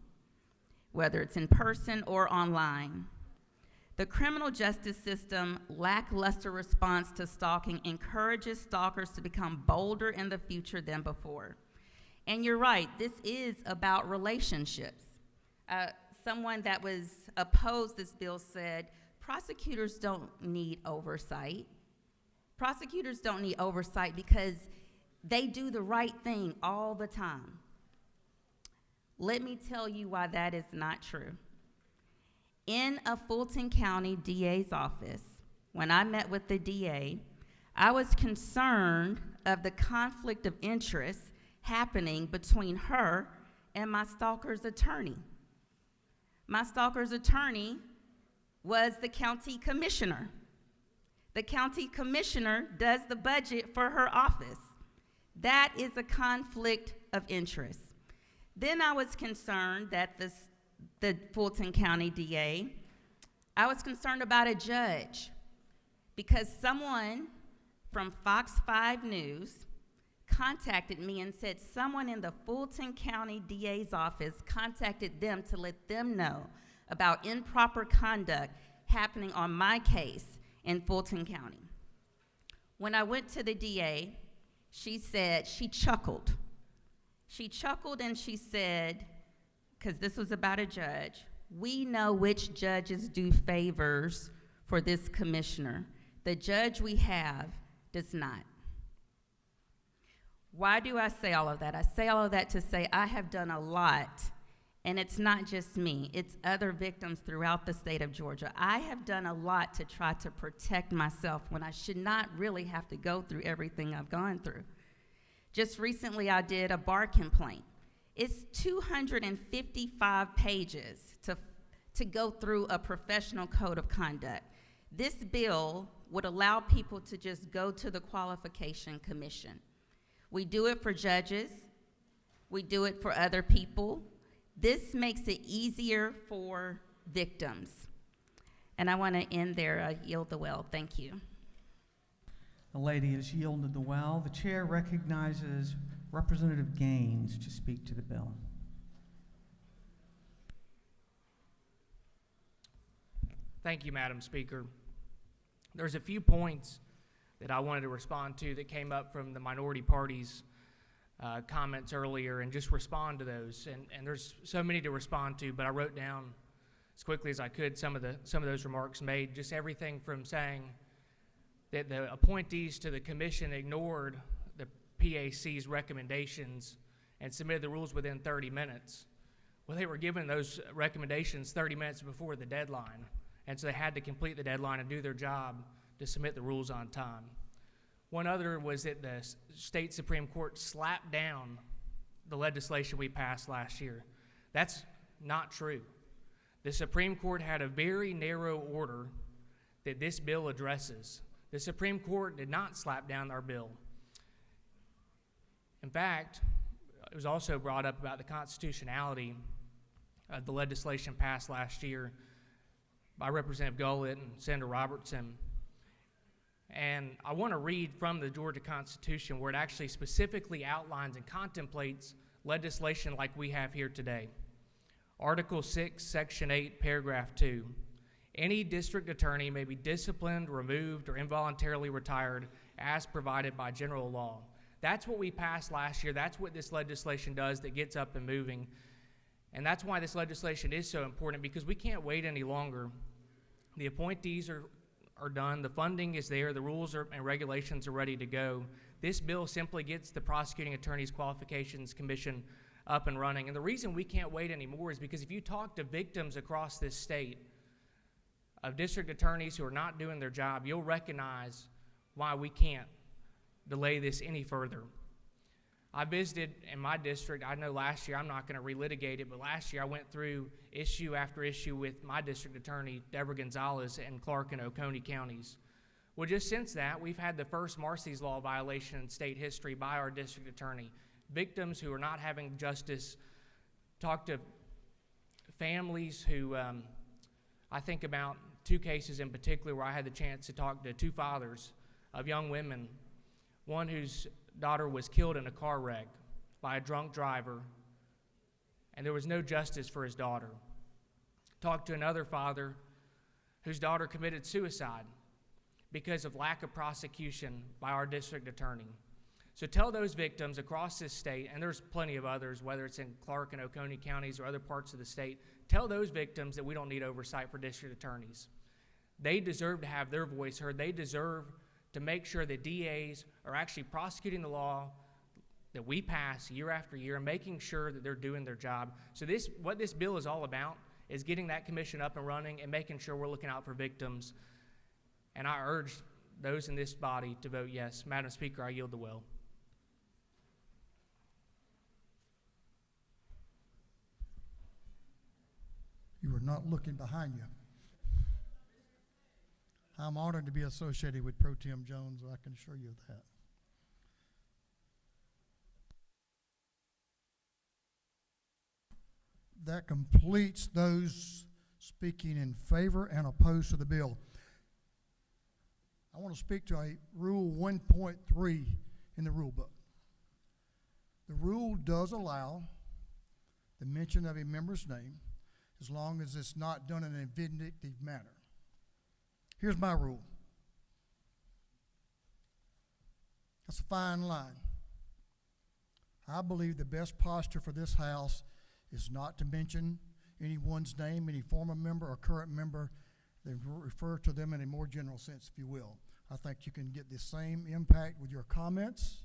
[SPEAKER 10] whether it's in person or online. The criminal justice system lackluster response to stalking encourages stalkers to become bolder in the future than before. And you're right, this is about relationships. Someone that was opposed this bill said, prosecutors don't need oversight. Prosecutors don't need oversight because they do the right thing all the time. Let me tell you why that is not true. In a Fulton County DA's office, when I met with the DA, I was concerned of the conflict of interest happening between her and my stalker's attorney. My stalker's attorney was the county commissioner. The county commissioner does the budget for her office. That is a conflict of interest. Then I was concerned that the Fulton County DA, I was concerned about a judge because someone from Fox 5 News contacted me and said someone in the Fulton County DA's office contacted them to let them know about improper conduct happening on my case in Fulton County. When I went to the DA, she said, she chuckled. She chuckled and she said, because this was about a judge, we know which judges do favors for this commissioner. The judge we have does not. Why do I say all of that? I say all of that to say I have done a lot, and it's not just me, it's other victims throughout the state of Georgia. I have done a lot to try to protect myself when I should not really have to go through everything I've gone through. Just recently, I did a bar complaint. It's 255 pages to go through a professional code of conduct. This bill would allow people to just go to the qualification commission. We do it for judges. We do it for other people. This makes it easier for victims. And I want to end there. I yield the well. Thank you.
[SPEAKER 11] The lady has yielded the well. The chair recognizes Representative Gaines to speak to the bill.
[SPEAKER 14] Thank you, Madam Speaker. There's a few points that I wanted to respond to that came up from the minority party's comments earlier and just respond to those. And there's so many to respond to, but I wrote down as quickly as I could some of those remarks made. Just everything from saying that the appointees to the commission ignored the PAC's recommendations and submitted the rules within 30 minutes. Well, they were given those recommendations 30 minutes before the deadline, and so they had to complete the deadline and do their job to submit the rules on time. One other was that the state Supreme Court slapped down the legislation we passed last year. That's not true. The Supreme Court had a very narrow order that this bill addresses. The Supreme Court did not slap down our bill. In fact, it was also brought up about the constitutionality of the legislation passed last year by Representative Gullett and Senator Robertson. And I want to read from the Georgia Constitution where it actually specifically outlines and contemplates legislation like we have here today. Article 6, Section 8, Paragraph 2. Any district attorney may be disciplined, removed, or involuntarily retired as provided by general law. That's what we passed last year. That's what this legislation does that gets up and moving. And that's why this legislation is so important, because we can't wait any longer. The appointees are done, the funding is there, the rules and regulations are ready to go. This bill simply gets the Prosecuting Attorneys Qualifications Commission up and running. And the reason we can't wait anymore is because if you talk to victims across this state of district attorneys who are not doing their job, you'll recognize why we can't delay this any further. I visited in my district, I know last year, I'm not going to relitigate it, but last year I went through issue after issue with my district attorney, Deborah Gonzalez, in Clark and Oconee counties. Well, just since that, we've had the first Marsy's Law violation in state history by our district attorney. Victims who are not having justice, talk to families who, I think about two cases in particular where I had the chance to talk to two fathers of young women, one whose daughter was killed in a car wreck by a drunk driver, and there was no justice for his daughter. Talked to another father whose daughter committed suicide because of lack of prosecution by our district attorney. So tell those victims across this state, and there's plenty of others, whether it's in Clark and Oconee counties or other parts of the state, tell those victims that we don't need oversight for district attorneys. They deserve to have their voice heard. They deserve to make sure that DAs are actually prosecuting the law that we pass year after year and making sure that they're doing their job. So what this bill is all about is getting that commission up and running and making sure we're looking out for victims. And I urge those in this body to vote yes. Madam Speaker, I yield the will.
[SPEAKER 1] You are not looking behind you. I'm honored to be associated with Pro Tem Jones, I can assure you of that. That completes those speaking in favor and opposed to the bill. I want to speak to a Rule 1.3 in the rule book. The rule does allow the mention of a member's name as long as it's not done in a vindictive manner. Here's my rule. That's a fine line. I believe the best posture for this House is not to mention anyone's name, any former member or current member. They refer to them in a more general sense, if you will. I think you can get the same impact with your comments.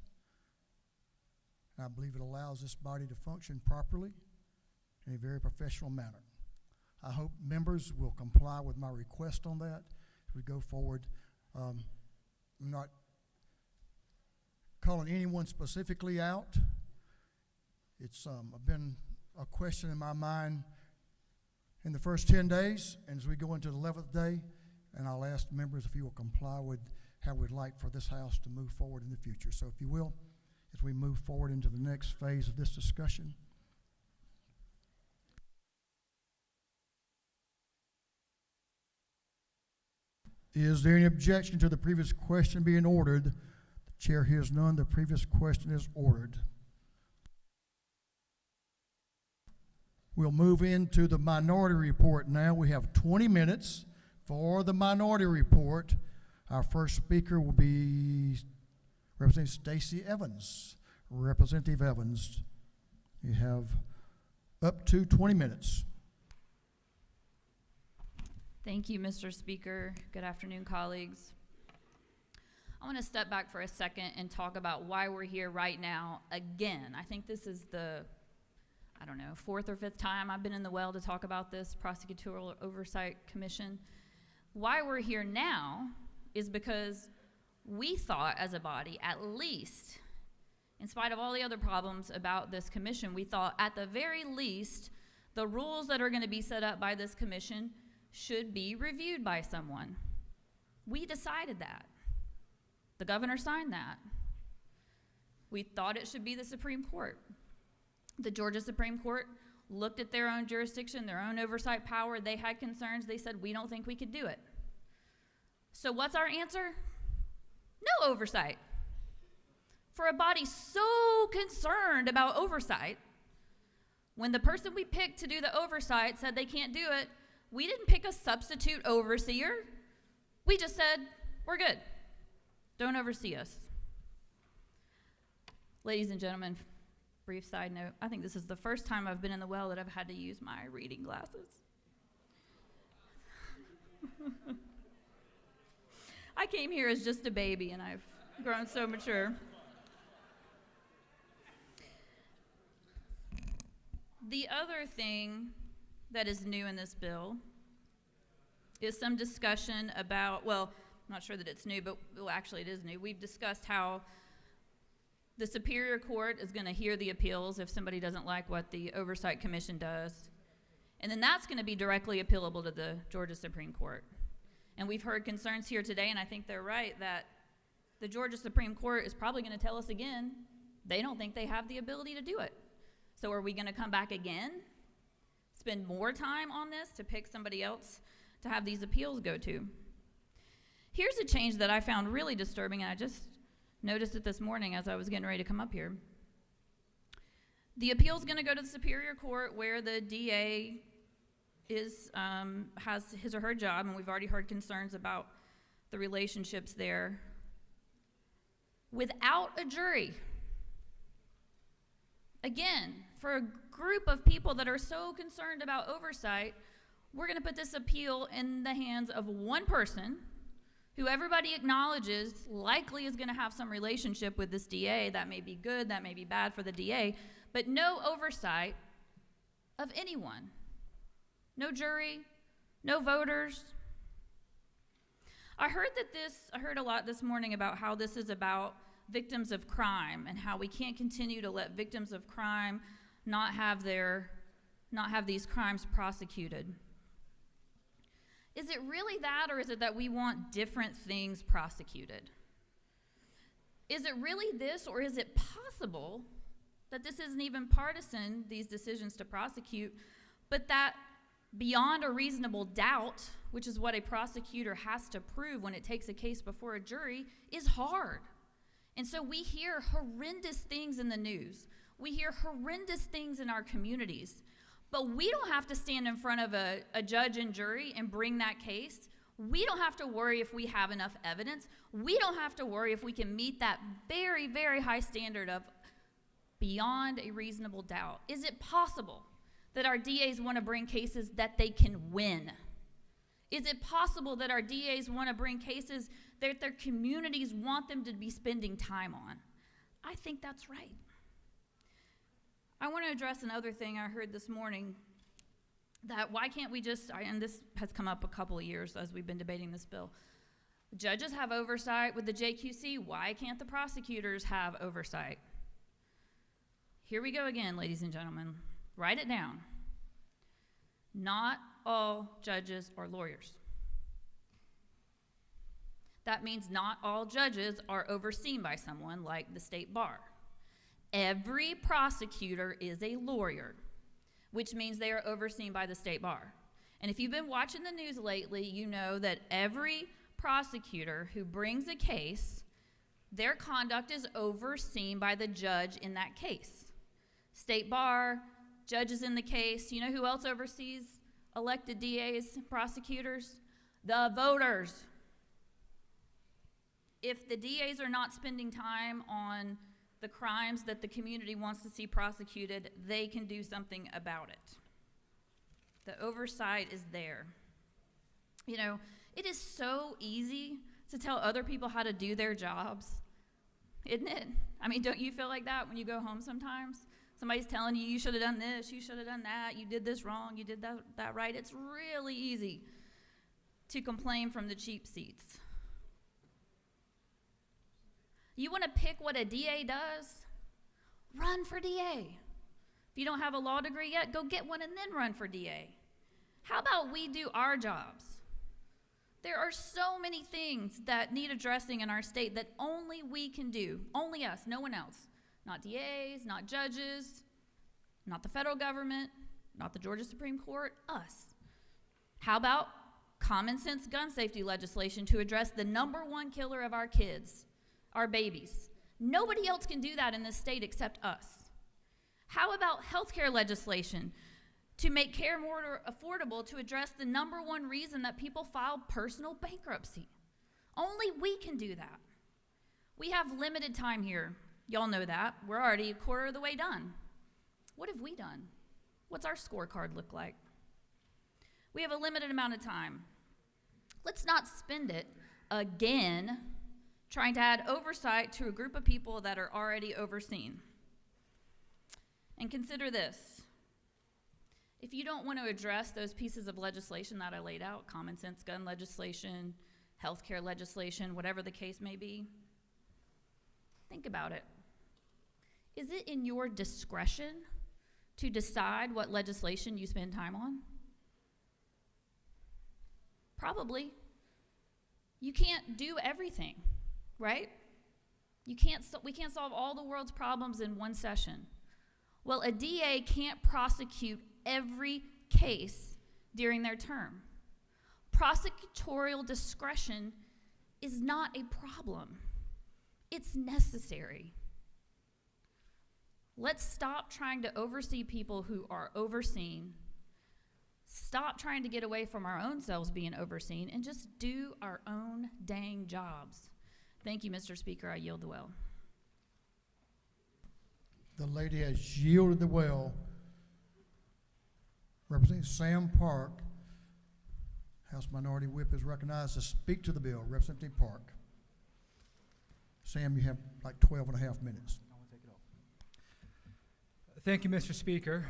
[SPEAKER 1] And I believe it allows this body to function properly in a very professional manner. I hope members will comply with my request on that as we go forward. I'm not calling anyone specifically out. It's been a question in my mind in the first 10 days, and as we go into the 11th day, and I'll ask members if you will comply with how we'd like for this House to move forward in the future. So if you will, as we move forward into the next phase of this discussion. Is there any objection to the previous question being ordered? The chair hears none. The previous question is ordered. We'll move into the minority report now. We have 20 minutes for the minority report. Our first speaker will be Representative Stacey Evans. Representative Evans, you have up to 20 minutes.
[SPEAKER 15] Thank you, Mr. Speaker. Good afternoon, colleagues. I want to step back for a second and talk about why we're here right now again. I think this is the, I don't know, 4th or 5th time I've been in the well to talk about this Prosecutorial Oversight Commission. Why we're here now is because we thought as a body, at least, in spite of all the other problems about this commission, we thought at the very least the rules that are going to be set up by this commission should be reviewed by someone. We decided that. The governor signed that. We thought it should be the Supreme Court. The Georgia Supreme Court looked at their own jurisdiction, their own oversight power. They had concerns. They said, we don't think we could do it. So what's our answer? No oversight. For a body so concerned about oversight, when the person we picked to do the oversight said they can't do it, we didn't pick a substitute overseer. We just said, we're good. Don't oversee us. Ladies and gentlemen, brief side note, I think this is the first time I've been in the well that I've had to use my reading glasses. I came here as just a baby and I've grown so mature. The other thing that is new in this bill is some discussion about, well, I'm not sure that it's new, but well, actually it is new. We've discussed how the Superior Court is going to hear the appeals if somebody doesn't like what the Oversight Commission does. And then that's going to be directly appealable to the Georgia Supreme Court. And we've heard concerns here today, and I think they're right, that the Georgia Supreme Court is probably going to tell us again they don't think they have the ability to do it. So are we going to come back again, spend more time on this to pick somebody else to have these appeals go to? Here's a change that I found really disturbing, and I just noticed it this morning as I was getting ready to come up here. The appeal's going to go to the Superior Court, where the DA has his or her job, and we've already heard concerns about the relationships there, without a jury. Again, for a group of people that are so concerned about oversight, we're going to put this appeal in the hands of one person who everybody acknowledges likely is going to have some relationship with this DA. That may be good, that may be bad for the DA, but no oversight of anyone. No jury, no voters. I heard a lot this morning about how this is about victims of crime and how we can't continue to let victims of crime not have these crimes prosecuted. Is it really that, or is it that we want different things prosecuted? Is it really this, or is it possible that this isn't even partisan, these decisions to prosecute, but that beyond a reasonable doubt, which is what a prosecutor has to prove when it takes a case before a jury, is hard? And so we hear horrendous things in the news. We hear horrendous things in our communities. But we don't have to stand in front of a judge and jury and bring that case. We don't have to worry if we have enough evidence. We don't have to worry if we can meet that very, very high standard of beyond a reasonable doubt. Is it possible that our DAs want to bring cases that they can win? Is it possible that our DAs want to bring cases that their communities want them to be spending time on? I think that's right. I want to address another thing I heard this morning, that why can't we just, and this has come up a couple of years as we've been debating this bill, judges have oversight with the JQC, why can't the prosecutors have oversight? Here we go again, ladies and gentlemen. Write it down. Not all judges are lawyers. That means not all judges are overseen by someone like the state bar. Every prosecutor is a lawyer, which means they are overseen by the state bar. And if you've been watching the news lately, you know that every prosecutor who brings a case, their conduct is overseen by the judge in that case. State bar, judges in the case. You know who else oversees elected DAs, prosecutors? The voters. If the DAs are not spending time on the crimes that the community wants to see prosecuted, they can do something about it. The oversight is there. You know, it is so easy to tell other people how to do their jobs, isn't it? I mean, don't you feel like that when you go home sometimes? Somebody's telling you, you should have done this, you should have done that, you did this wrong, you did that right. It's really easy to complain from the cheap seats. You want to pick what a DA does? Run for DA. If you don't have a law degree yet, go get one and then run for DA. How about we do our jobs? There are so many things that need addressing in our state that only we can do. Only us, no one else. Not DAs, not judges, not the federal government, not the Georgia Supreme Court, us. How about common sense gun safety legislation to address the #1 killer of our kids, our babies? Nobody else can do that in this state except us. How about healthcare legislation to make care more affordable to address the #1 reason that people file personal bankruptcy? Only we can do that. We have limited time here. Y'all know that. We're already a quarter of the way done. What have we done? What's our scorecard look like? We have a limited amount of time. Let's not spend it again trying to add oversight to a group of people that are already overseen. And consider this. If you don't want to address those pieces of legislation that I laid out, common sense gun legislation, healthcare legislation, whatever the case may be, think about it. Is it in your discretion to decide what legislation you spend time on? Probably. You can't do everything, right? We can't solve all the world's problems in one session. Well, a DA can't prosecute every case during their term. Prosecutorial discretion is not a problem. It's necessary. Let's stop trying to oversee people who are overseen. Stop trying to get away from our own selves being overseen and just do our own dang jobs. Thank you, Mr. Speaker. I yield the well.
[SPEAKER 1] The lady has yielded the well. Representative Sam Park, House Minority Whip, is recognized to speak to the bill. Representative Park. Sam, you have like 12 and a half minutes.
[SPEAKER 16] Thank you, Mr. Speaker.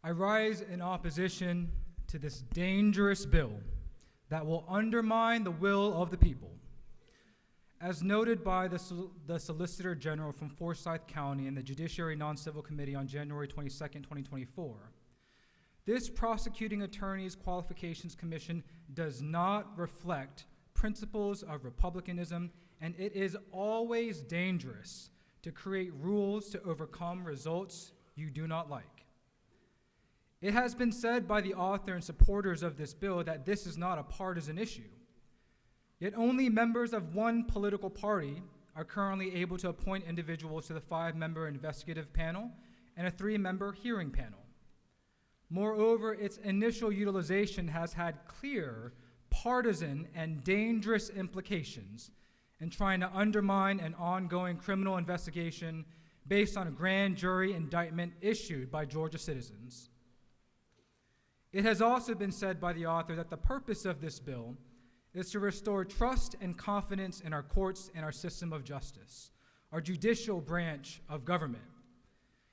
[SPEAKER 16] I rise in opposition to this dangerous bill that will undermine the will of the people. As noted by the Solicitor General from Forsyth County and the Judiciary Non-Civil Committee on January 22nd, 2024, this Prosecuting Attorney's Qualifications Commission does not reflect principles of republicanism, and it is always dangerous to create rules to overcome results you do not like. It has been said by the author and supporters of this bill that this is not a partisan issue. Yet only members of one political party are currently able to appoint individuals to the 5-member investigative panel and a 3-member hearing panel. Moreover, its initial utilization has had clear, partisan, and dangerous implications in trying to undermine an ongoing criminal investigation based on a grand jury indictment issued by Georgia citizens. It has also been said by the author that the purpose of this bill is to restore trust and confidence in our courts and our system of justice, our judicial branch of government.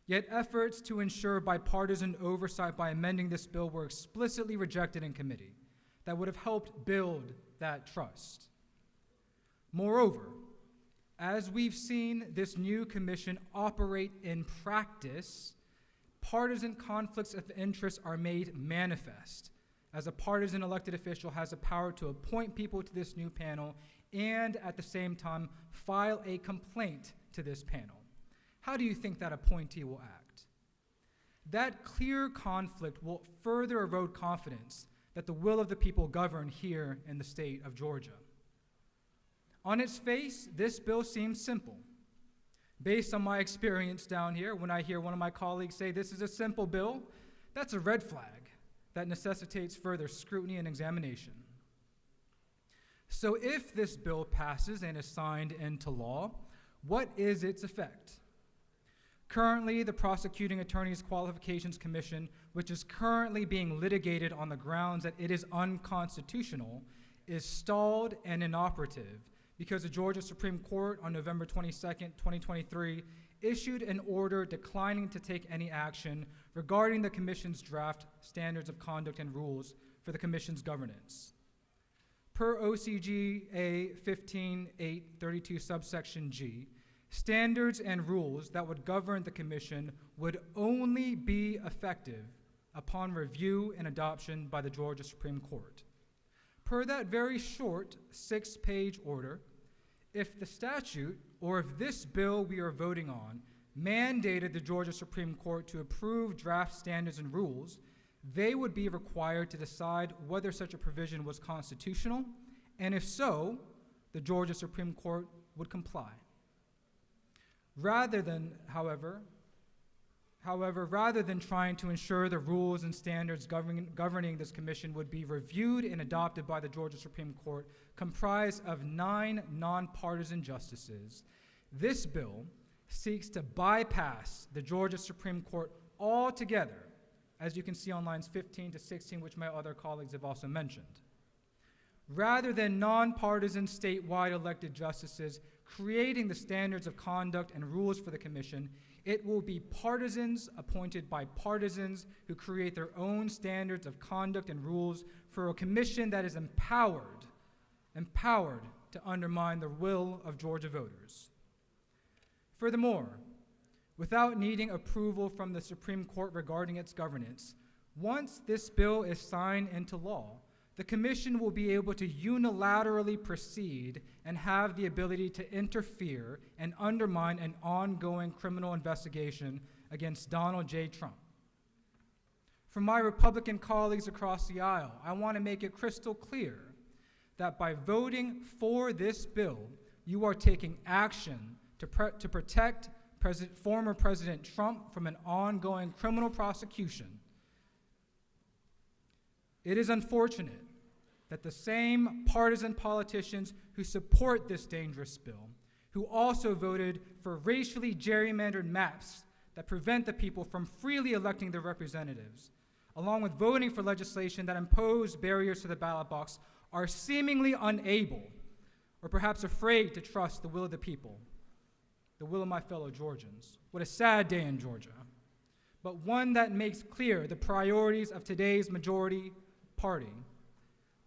[SPEAKER 16] Yet efforts to ensure bipartisan oversight by amending this bill were explicitly rejected in committee that would have helped build that trust. Moreover, as we've seen this new commission operate in practice, partisan conflicts of interest are made manifest, as a partisan elected official has the power to appoint people to this new panel and at the same time file a complaint to this panel. How do you think that appointee will act? That clear conflict will further erode confidence that the will of the people govern here in the state of Georgia. On its face, this bill seems simple. Based on my experience down here, when I hear one of my colleagues say this is a simple bill, that's a red flag that necessitates further scrutiny and examination. So if this bill passes and is signed into law, what is its effect? Currently, the Prosecuting Attorney's Qualifications Commission, which is currently being litigated on the grounds that it is unconstitutional, is stalled and inoperative because the Georgia Supreme Court on November 22nd, 2023, issued an order declining to take any action regarding the Commission's draft standards of conduct and rules for the Commission's governance. Per OCGA 15.832 subsection G, standards and rules that would govern the Commission would only be effective upon review and adoption by the Georgia Supreme Court. Per that very short 6-page order, if the statute, or if this bill we are voting on, mandated the Georgia Supreme Court to approve draft standards and rules, they would be required to decide whether such a provision was constitutional, and if so, the Georgia Supreme Court would comply. Rather than trying to ensure the rules and standards governing this commission would be reviewed and adopted by the Georgia Supreme Court, comprised of 9 nonpartisan justices, this bill seeks to bypass the Georgia Supreme Court altogether, as you can see on lines 15 to 16, which my other colleagues have also mentioned. Rather than nonpartisan statewide elected justices creating the standards of conduct and rules for the commission, it will be partisans appointed by partisans who create their own standards of conduct and rules for a commission that is empowered to undermine the will of Georgia voters. Furthermore, without needing approval from the Supreme Court regarding its governance, once this bill is signed into law, the Commission will be able to unilaterally proceed and have the ability to interfere and undermine an ongoing criminal investigation against Donald J. Trump. For my Republican colleagues across the aisle, I want to make it crystal clear that by voting for this bill, you are taking action to protect former President Trump from an ongoing criminal prosecution. It is unfortunate that the same partisan politicians who support this dangerous bill, who also voted for racially gerrymandered maps that prevent the people from freely electing their representatives, along with voting for legislation that impose barriers to the ballot box, are seemingly unable, or perhaps afraid, to trust the will of the people, the will of my fellow Georgians. What a sad day in Georgia, but one that makes clear the priorities of today's majority party.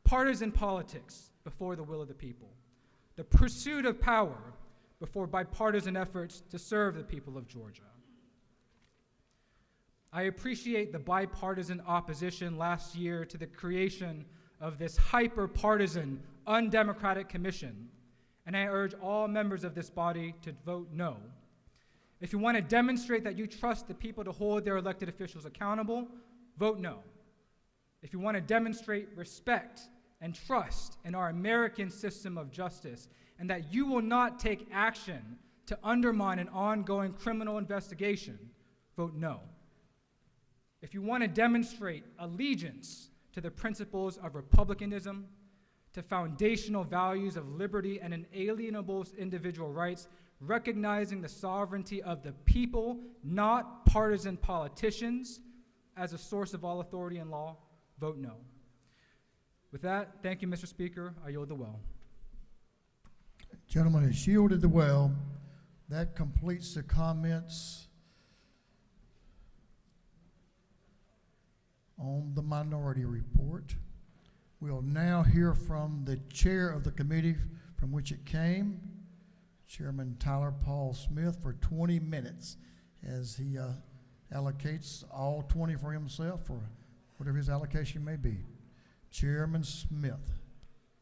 [SPEAKER 16] Partisan politics before the will of the people. The pursuit of power before bipartisan efforts to serve the people of Georgia. I appreciate the bipartisan opposition last year to the creation of this hyper-partisan, undemocratic commission, and I urge all members of this body to vote no. If you want to demonstrate that you trust the people to hold their elected officials accountable, vote no. If you want to demonstrate respect and trust in our American system of justice, and that you will not take action to undermine an ongoing criminal investigation, vote no. If you want to demonstrate allegiance to the principles of republicanism, to foundational values of liberty and inalienable individual rights, recognizing the sovereignty of the people, not partisan politicians, as a source of all authority and law, vote no. With that, thank you, Mr. Speaker. I yield the well.
[SPEAKER 1] Gentleman has yielded the well. That completes the comments on the minority report. We'll now hear from the chair of the committee from which it came, Chairman Tyler Paul Smith, for 20 minutes as he allocates all 20 for himself or whatever his allocation may be. Chairman Smith.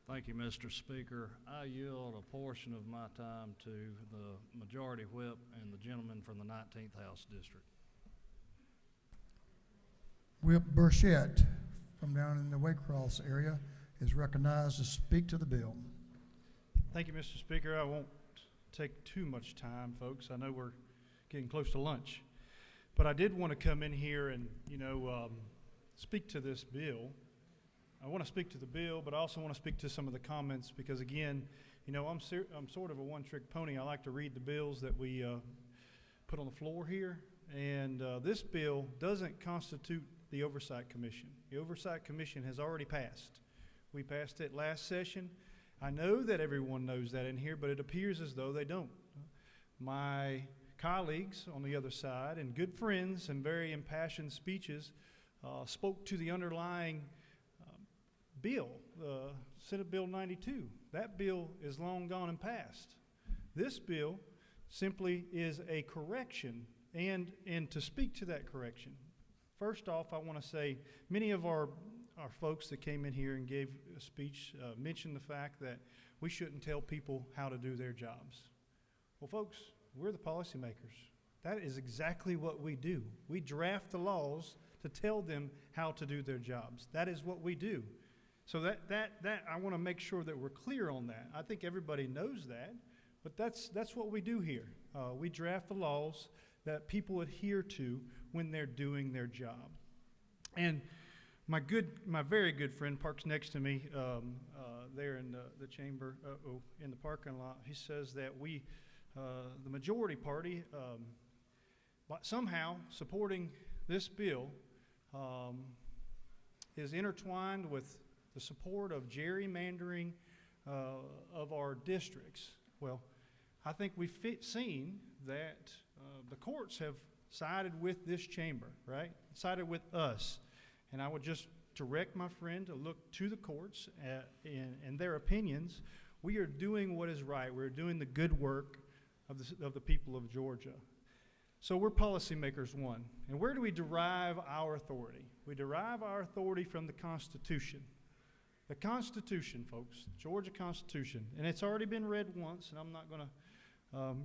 [SPEAKER 17] Thank you, Mr. Speaker. I yield a portion of my time to the Majority Whip and the gentleman from the 19th House District.
[SPEAKER 1] Whip Burchett from down in the Waycross area is recognized to speak to the bill.
[SPEAKER 18] Thank you, Mr. Speaker. I won't take too much time, folks. I know we're getting close to lunch. But I did want to come in here and, speak to this bill. I want to speak to the bill, but I also want to speak to some of the comments because, again, I'm sort of a one-trick pony. I like to read the bills that we put on the floor here, and this bill doesn't constitute the Oversight Commission. The Oversight Commission has already passed. We passed it last session. I know that everyone knows that in here, but it appears as though they don't. My colleagues on the other side and good friends and very impassioned speeches spoke to the underlying bill, Senate Bill 92. That bill is long gone and past. This bill simply is a correction, and to speak to that correction, first off, I want to say many of our folks that came in here and gave a speech mentioned the fact that we shouldn't tell people how to do their jobs. Well, folks, we're the policymakers. That is exactly what we do. We draft the laws to tell them how to do their jobs. That is what we do. So that I want to make sure that we're clear on that. I think everybody knows that, but that's what we do here. We draft the laws that people adhere to when they're doing their job. And my very good friend parks next to me there in the chamber, in the parking lot. He says that we, the majority party, somehow supporting this bill is intertwined with the support of gerrymandering of our districts. Well, I think we've seen that the courts have sided with this chamber, right? Sided with us. And I would just direct my friend to look to the courts and their opinions. We are doing what is right. We're doing the good work of the people of Georgia. So we're policymakers, one. And where do we derive our authority? We derive our authority from the Constitution. The Constitution, folks, Georgia Constitution, and it's already been read once, and I'm not going to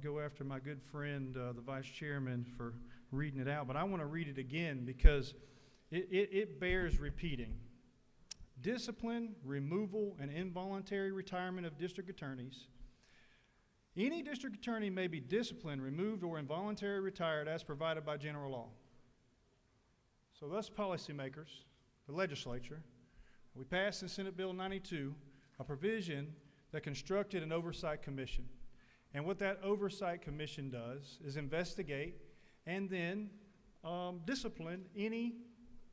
[SPEAKER 18] go after my good friend, the Vice Chairman, for reading it out, but I want to read it again because it bears repeating. Discipline, removal, and involuntary retirement of district attorneys. Any district attorney may be disciplined, removed, or involuntarily retired as provided by general law. So us policymakers, the legislature, we passed in Senate Bill 92 a provision that constructed an oversight commission. And what that oversight commission does is investigate and then discipline any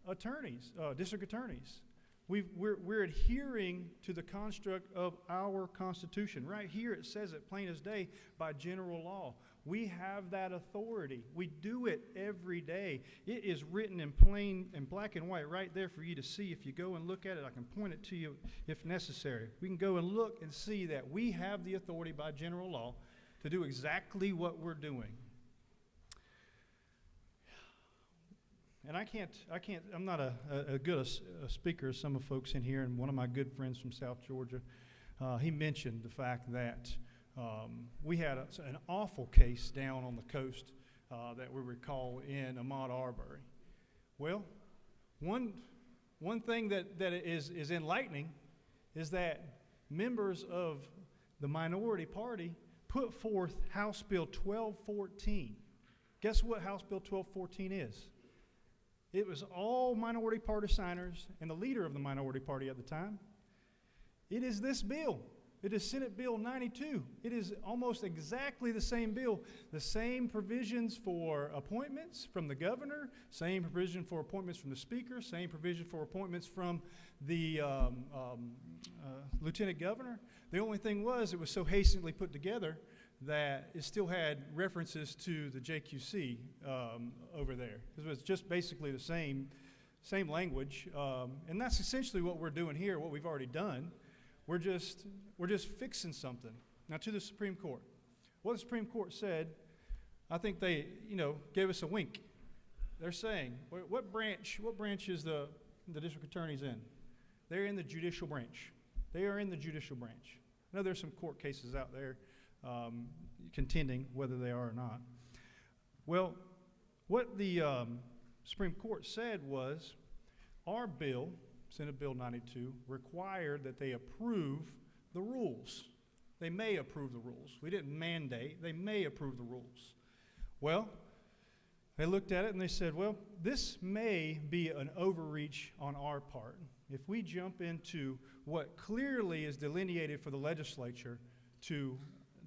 [SPEAKER 18] attorneys, district attorneys. We're adhering to the construct of our Constitution. Right here it says it plain as day by general law. We have that authority. We do it every day. It is written in plain and black and white right there for you to see. If you go and look at it, I can point it to you if necessary. We can go and look and see that we have the authority by general law to do exactly what we're doing. And I'm not a good speaker as some of folks in here, and one of my good friends from South Georgia, he mentioned the fact that we had an awful case down on the coast that we recall in Ahmaud Arbery. Well, one thing that is enlightening is that members of the minority party put forth House Bill 1214. Guess what House Bill 1214 is? It was all minority party signers and the leader of the minority party at the time. It is this bill. It is Senate Bill 92. It is almost exactly the same bill. The same provisions for appointments from the governor, same provision for appointments from the speaker, same provision for appointments from the lieutenant governor. The only thing was it was so hastily put together that it still had references to the JQC over there. It was just basically the same language, and that's essentially what we're doing here, what we've already done. We're just fixing something. Now to the Supreme Court. What the Supreme Court said, I think they, gave us a wink. They're saying, what branch is the district attorneys in? They're in the judicial branch. They are in the judicial branch. I know there's some court cases out there contending whether they are or not. Well, what the Supreme Court said was our bill, Senate Bill 92, required that they approve the rules. They may approve the rules. We didn't mandate. They may approve the rules. Well, they looked at it and they said, well, this may be an overreach on our part. If we jump into what clearly is delineated for the legislature to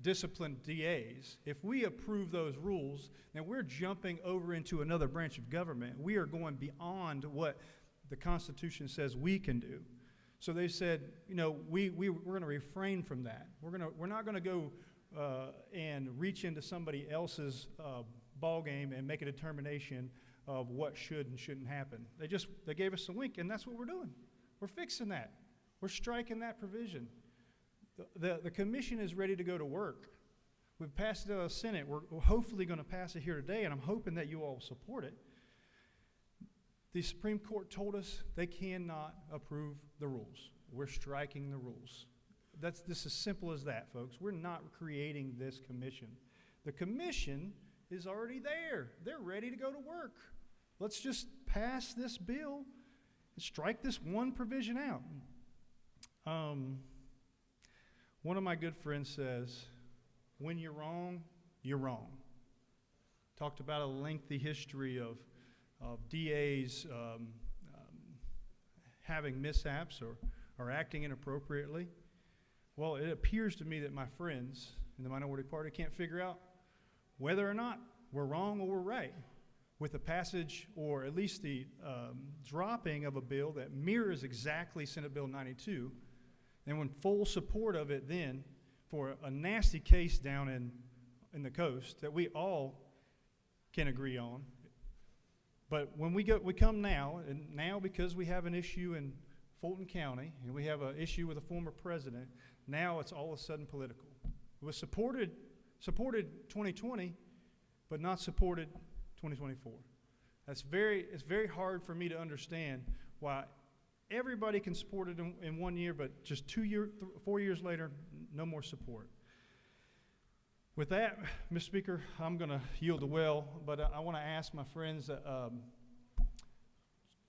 [SPEAKER 18] discipline DAs, if we approve those rules, then we're jumping over into another branch of government. We are going beyond what the Constitution says we can do. So they said, we're going to refrain from that. We're not going to go and reach into somebody else's ball game and make a determination of what should and shouldn't happen. They gave us a wink, and that's what we're doing. We're fixing that. We're striking that provision. The commission is ready to go to work. We've passed it out of the Senate. We're hopefully going to pass it here today, and I'm hoping that you all will support it. The Supreme Court told us they cannot approve the rules. We're striking the rules. This is as simple as that, folks. We're not creating this commission. The commission is already there. They're ready to go to work. Let's just pass this bill and strike this one provision out. One of my good friends says, when you're wrong, you're wrong. Talked about a lengthy history of DAs having mishaps or acting inappropriately. Well, it appears to me that my friends in the minority party can't figure out whether or not we're wrong or we're right with the passage or at least the dropping of a bill that mirrors exactly Senate Bill 92, and in full support of it then for a nasty case down in the coast that we all can agree on. But when we come now, and now because we have an issue in Fulton County and we have an issue with a former president, now it's all of a sudden political. It was supported 2020, but not supported 2024. It's very hard for me to understand why everybody can support it in 1 year, but just 4 years later, no more support. With that, Mr. Speaker, I'm going to yield the well, but I want to ask my friends,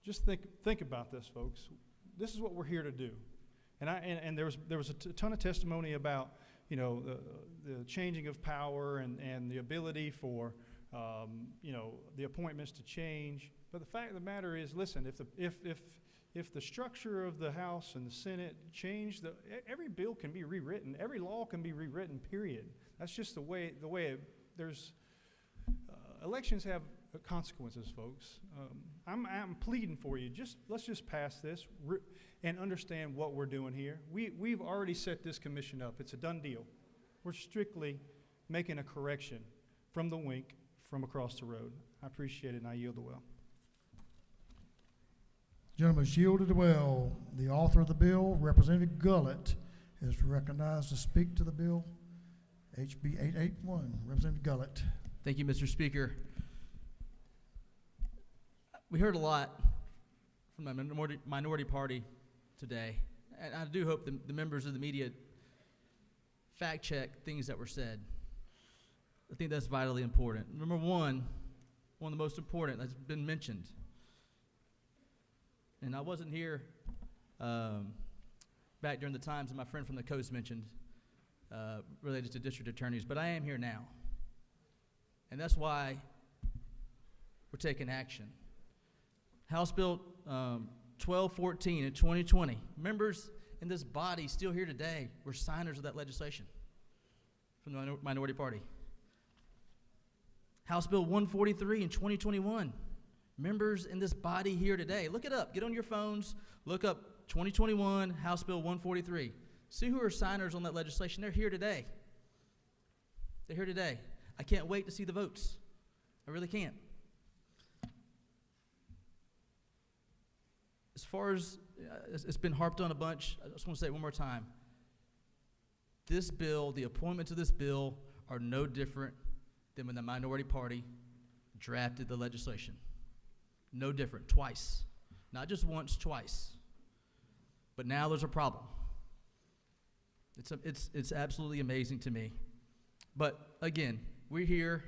[SPEAKER 18] just think about this, folks. This is what we're here to do. And there was a ton of testimony about, you know, the changing of power and the ability for, you know, the appointments to change. But the fact of the matter is, listen, if the structure of the House and the Senate change, every bill can be rewritten. Every law can be rewritten, period. That's just the way there's, elections have consequences, folks. I'm pleading for you, let's just pass this and understand what we're doing here. We've already set this commission up. It's a done deal. We're strictly making a correction from the wink from across the road. I appreciate it, and I yield the well.
[SPEAKER 1] Gentlemen, yielded well. The author of the bill, Representative Gullett, is recognized to speak to the bill. HB 881, Representative Gullett.
[SPEAKER 23] Thank you, Mr. Speaker. We heard a lot from the minority party today, and I do hope the members of the media fact check things that were said. I think that's vitally important. Number one of the most important that's been mentioned, and I wasn't here back during the times that my friend from the coast mentioned related to district attorneys, but I am here now. And that's why we're taking action. House Bill 1214 in 2020, members in this body still here today were signers of that legislation from the minority party. House Bill 143 in 2021, members in this body here today. Look it up. Get on your phones. Look up 2021 House Bill 143. See who are signers on that legislation. They're here today. They're here today. I can't wait to see the votes. I really can't. As far as it's been harped on a bunch, I just want to say it one more time. This bill, the appointments of this bill, are no different than when the minority party drafted the legislation. No different, twice. Not just once, twice. But now there's a problem. It's absolutely amazing to me. But again, we're here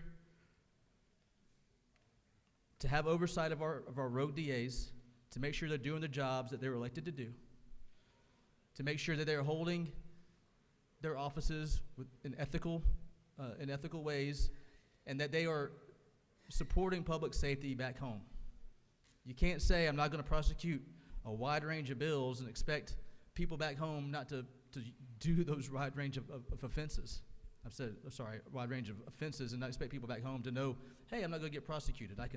[SPEAKER 23] to have oversight of our rogue DAs, to make sure they're doing the jobs that they were elected to do, to make sure that they're holding their offices in ethical ways, and that they are supporting public safety back home. You can't say, I'm not going to prosecute a wide range of bills and expect people back home not to do those wide range of offenses. Wide range of offenses, and not expect people back home to know, hey, I'm not going to get prosecuted. I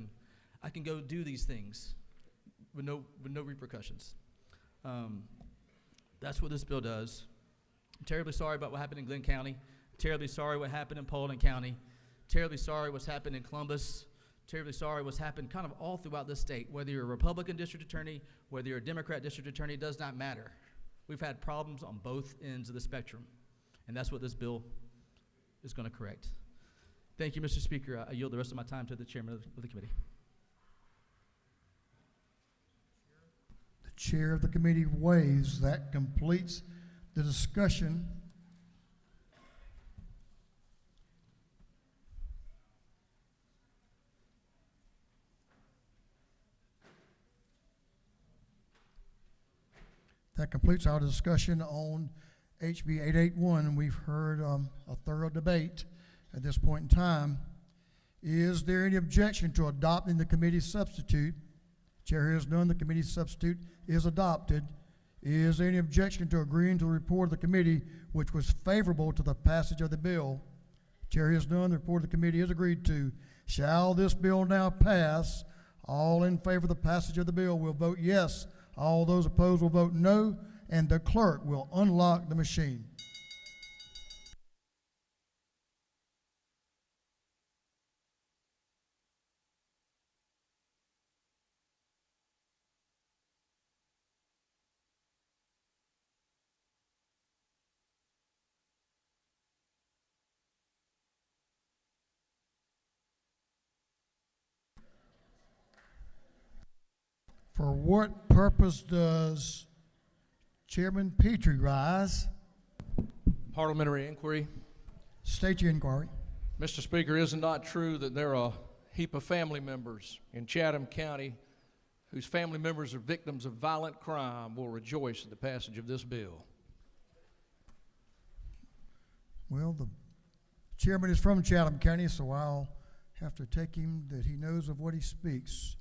[SPEAKER 23] can go do these things with no repercussions. That's what this bill does. I'm terribly sorry about what happened in Glenn County. Terribly sorry what happened in Paulding County. Terribly sorry what's happened in Columbus. Terribly sorry what's happened kind of all throughout the state. Whether you're a Republican district attorney, whether you're a Democrat district attorney, does not matter. We've had problems on both ends of the spectrum, and that's what this bill is going to correct. Thank you, Mr. Speaker. I yield the rest of my time to the chairman of the committee.
[SPEAKER 1] The chair of the committee waves. That completes the discussion. That completes our discussion on HB 881. We've heard a thorough debate at this point in time. Is there any objection to adopting the committee's substitute? Chair hears none. The committee's substitute is adopted. Is there any objection to agreeing to the report of the committee, which was favorable to the passage of the bill? Chair hears none. The report of the committee is agreed to. Shall this bill now pass? All in favor of the passage of the bill will vote yes. All those opposed will vote no, and the clerk will unlock the machine. For what purpose does Chairman Petrie rise?
[SPEAKER 19] Parliamentary inquiry.
[SPEAKER 1] State your inquiry.
[SPEAKER 19] Mr. Speaker, is it not true that there are a heap of family members in Chatham County whose family members are victims of violent crime will rejoice at the passage of this bill?
[SPEAKER 1] Well, the chairman is from Chatham County, so I'll have to take him that he knows of what he speaks.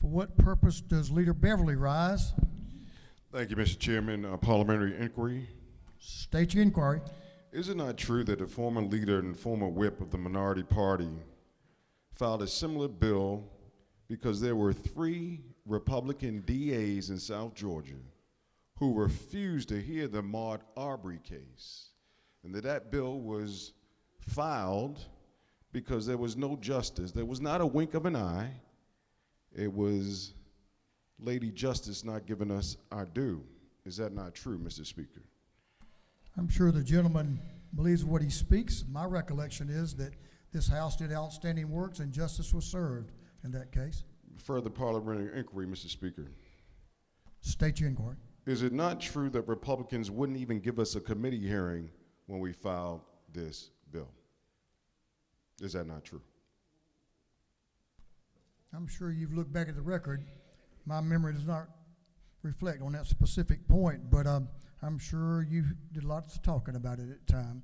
[SPEAKER 1] For what purpose does Leader Beverly rise?
[SPEAKER 3] Thank you, Mr. Chairman. Parliamentary inquiry.
[SPEAKER 1] State your inquiry.
[SPEAKER 3] Is it not true that the former leader and former whip of the minority party filed a similar bill because there were 3 Republican DAs in South Georgia who refused to hear the Ahmaud Arbery case, and that bill was filed because there was no justice? There was not a wink of an eye. It was Lady Justice not giving us our due. Is that not true, Mr. Speaker?
[SPEAKER 1] I'm sure the gentleman believes what he speaks. My recollection is that this House did outstanding works and justice was served in that case.
[SPEAKER 3] Further parliamentary inquiry, Mr. Speaker.
[SPEAKER 1] State your inquiry.
[SPEAKER 3] Is it not true that Republicans wouldn't even give us a committee hearing when we filed this bill? Is that not true?
[SPEAKER 1] I'm sure you've looked back at the record. My memory does not reflect on that specific point, but I'm sure you did lots of talking about it at the time.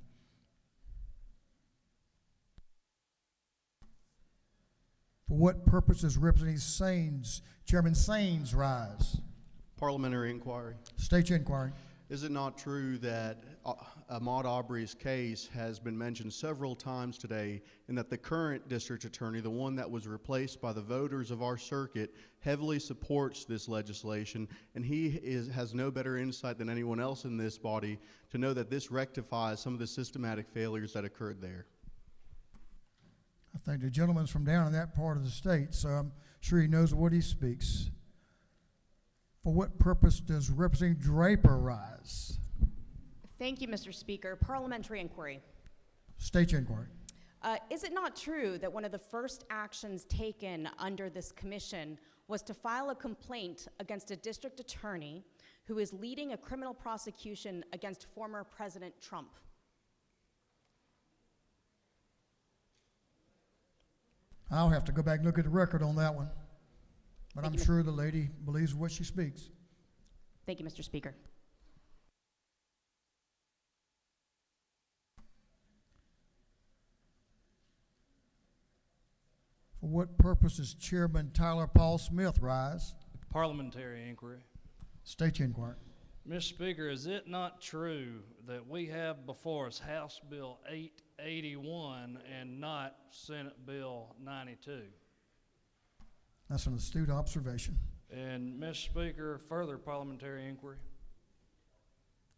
[SPEAKER 1] For what purpose does Representative Chairman Saines rise?
[SPEAKER 22] Parliamentary inquiry.
[SPEAKER 1] State your inquiry.
[SPEAKER 22] Is it not true that Ahmaud Arbery's case has been mentioned several times today, and that the current district attorney, the one that was replaced by the voters of our circuit, heavily supports this legislation, and he has no better insight than anyone else in this body to know that this rectifies some of the systematic failures that occurred there?
[SPEAKER 1] I think the gentleman's from down in that part of the state, so I'm sure he knows what he speaks. For what purpose does Representative Draper rise?
[SPEAKER 20] Thank you, Mr. Speaker. Parliamentary inquiry.
[SPEAKER 1] State your inquiry.
[SPEAKER 20] Is it not true that one of the first actions taken under this commission was to file a complaint against a district attorney who is leading a criminal prosecution against former President Trump?
[SPEAKER 1] I'll have to go back and look at the record on that one. But I'm sure the lady believes what she speaks.
[SPEAKER 20] Thank you, Mr. Speaker.
[SPEAKER 1] For what purpose does Chairman Tyler Paul Smith rise?
[SPEAKER 17] Parliamentary inquiry.
[SPEAKER 1] State your inquiry.
[SPEAKER 17] Mr. Speaker, is it not true that we have before us House Bill 881 and not Senate Bill 92?
[SPEAKER 1] That's an astute observation.
[SPEAKER 17] And, Mr. Speaker, further parliamentary inquiry.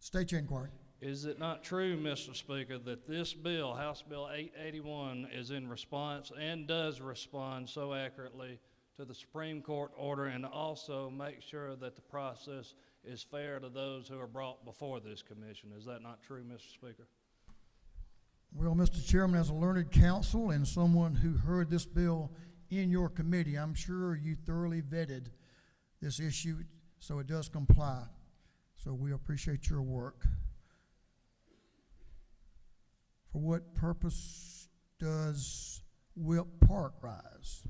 [SPEAKER 1] State your inquiry.
[SPEAKER 17] Is it not true, Mr. Speaker, that this bill, House Bill 881, is in response and does respond so accurately to the Supreme Court order, and also make sure that the process is fair to those who are brought before this commission? Is that not true, Mr. Speaker?
[SPEAKER 1] Well, Mr. Chairman, as a learned counsel and someone who heard this bill in your committee, I'm sure you thoroughly vetted this issue, so it does comply. So we appreciate your work. For what purpose does Whip Park rise?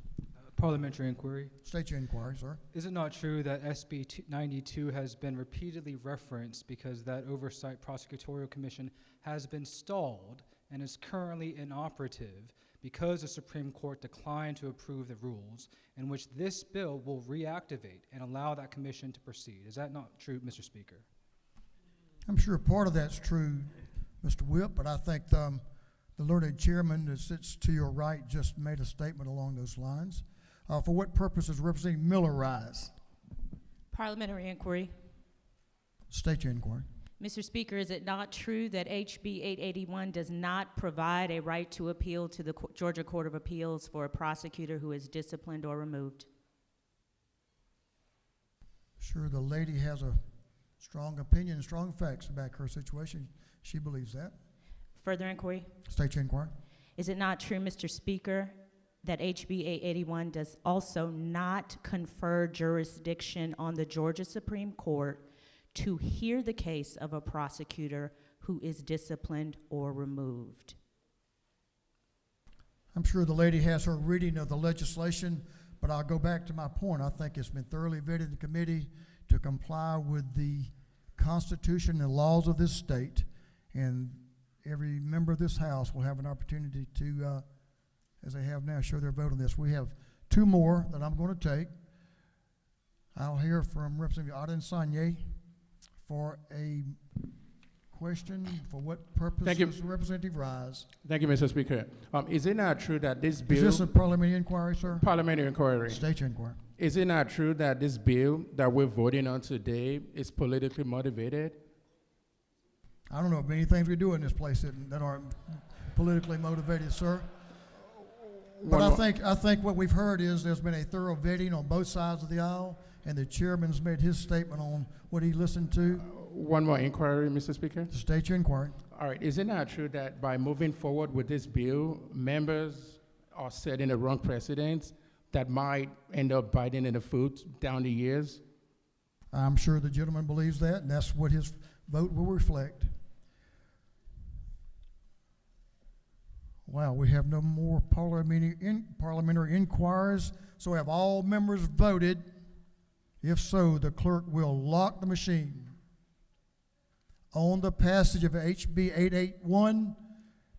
[SPEAKER 16] Parliamentary inquiry.
[SPEAKER 1] State your inquiry, sir.
[SPEAKER 16] Is it not true that SB 92 has been repeatedly referenced because that Oversight Prosecutorial Commission has been stalled and is currently inoperative because the Supreme Court declined to approve the rules in which this bill will reactivate and allow that commission to proceed? Is that not true, Mr. Speaker?
[SPEAKER 1] I'm sure part of that's true, Mr. Whip, but I think the learned chairman that sits to your right just made a statement along those lines. For what purpose does Representative Miller rise?
[SPEAKER 8] Parliamentary inquiry.
[SPEAKER 1] State your inquiry.
[SPEAKER 8] Mr. Speaker, is it not true that HB 881 does not provide a right to appeal to the Georgia Court of Appeals for a prosecutor who is disciplined or removed?
[SPEAKER 1] Sure, the lady has a strong opinion and strong facts about her situation. She believes that.
[SPEAKER 8] Further inquiry.
[SPEAKER 1] State your inquiry.
[SPEAKER 8] Is it not true, Mr. Speaker, that HB 881 does also not confer jurisdiction on the Georgia Supreme Court to hear the case of a prosecutor who is disciplined or removed.
[SPEAKER 1] I'm sure the lady has her reading of the legislation, but I'll go back to my point. I think it's been thoroughly vetted in committee to comply with the Constitution and laws of this state, and every member of this House will have an opportunity to, as they have now, show their vote on this. We have two more that I'm going to take. I'll hear from Representative Aden Sanye for a question. For what purpose
[SPEAKER 2] Thank you.
[SPEAKER 1] does Representative Rise?
[SPEAKER 2] Thank you, Mr. Speaker. Is it not true that this bill...
[SPEAKER 1] Is this a parliamentary inquiry, sir?
[SPEAKER 2] Parliamentary inquiry.
[SPEAKER 1] State your inquiry.
[SPEAKER 2] Is it not true that this bill that we're voting on today is politically motivated?
[SPEAKER 1] I don't know of many things we do in this place that aren't politically motivated, sir. But I think what we've heard is there's been a thorough vetting on both sides of the aisle, and the chairman's made his statement on what he listened to.
[SPEAKER 2] One more inquiry, Mr. Speaker.
[SPEAKER 1] State your inquiry.
[SPEAKER 2] All right. Is it not true that by moving forward with this bill, members are setting a wrong precedent that might end up biting in the foot down the years?
[SPEAKER 1] I'm sure the gentleman believes that, and that's what his vote will reflect. Wow, we have no more parliamentary inquiries, so have all members voted? If so, the clerk will lock the machine. On the passage of HB 881,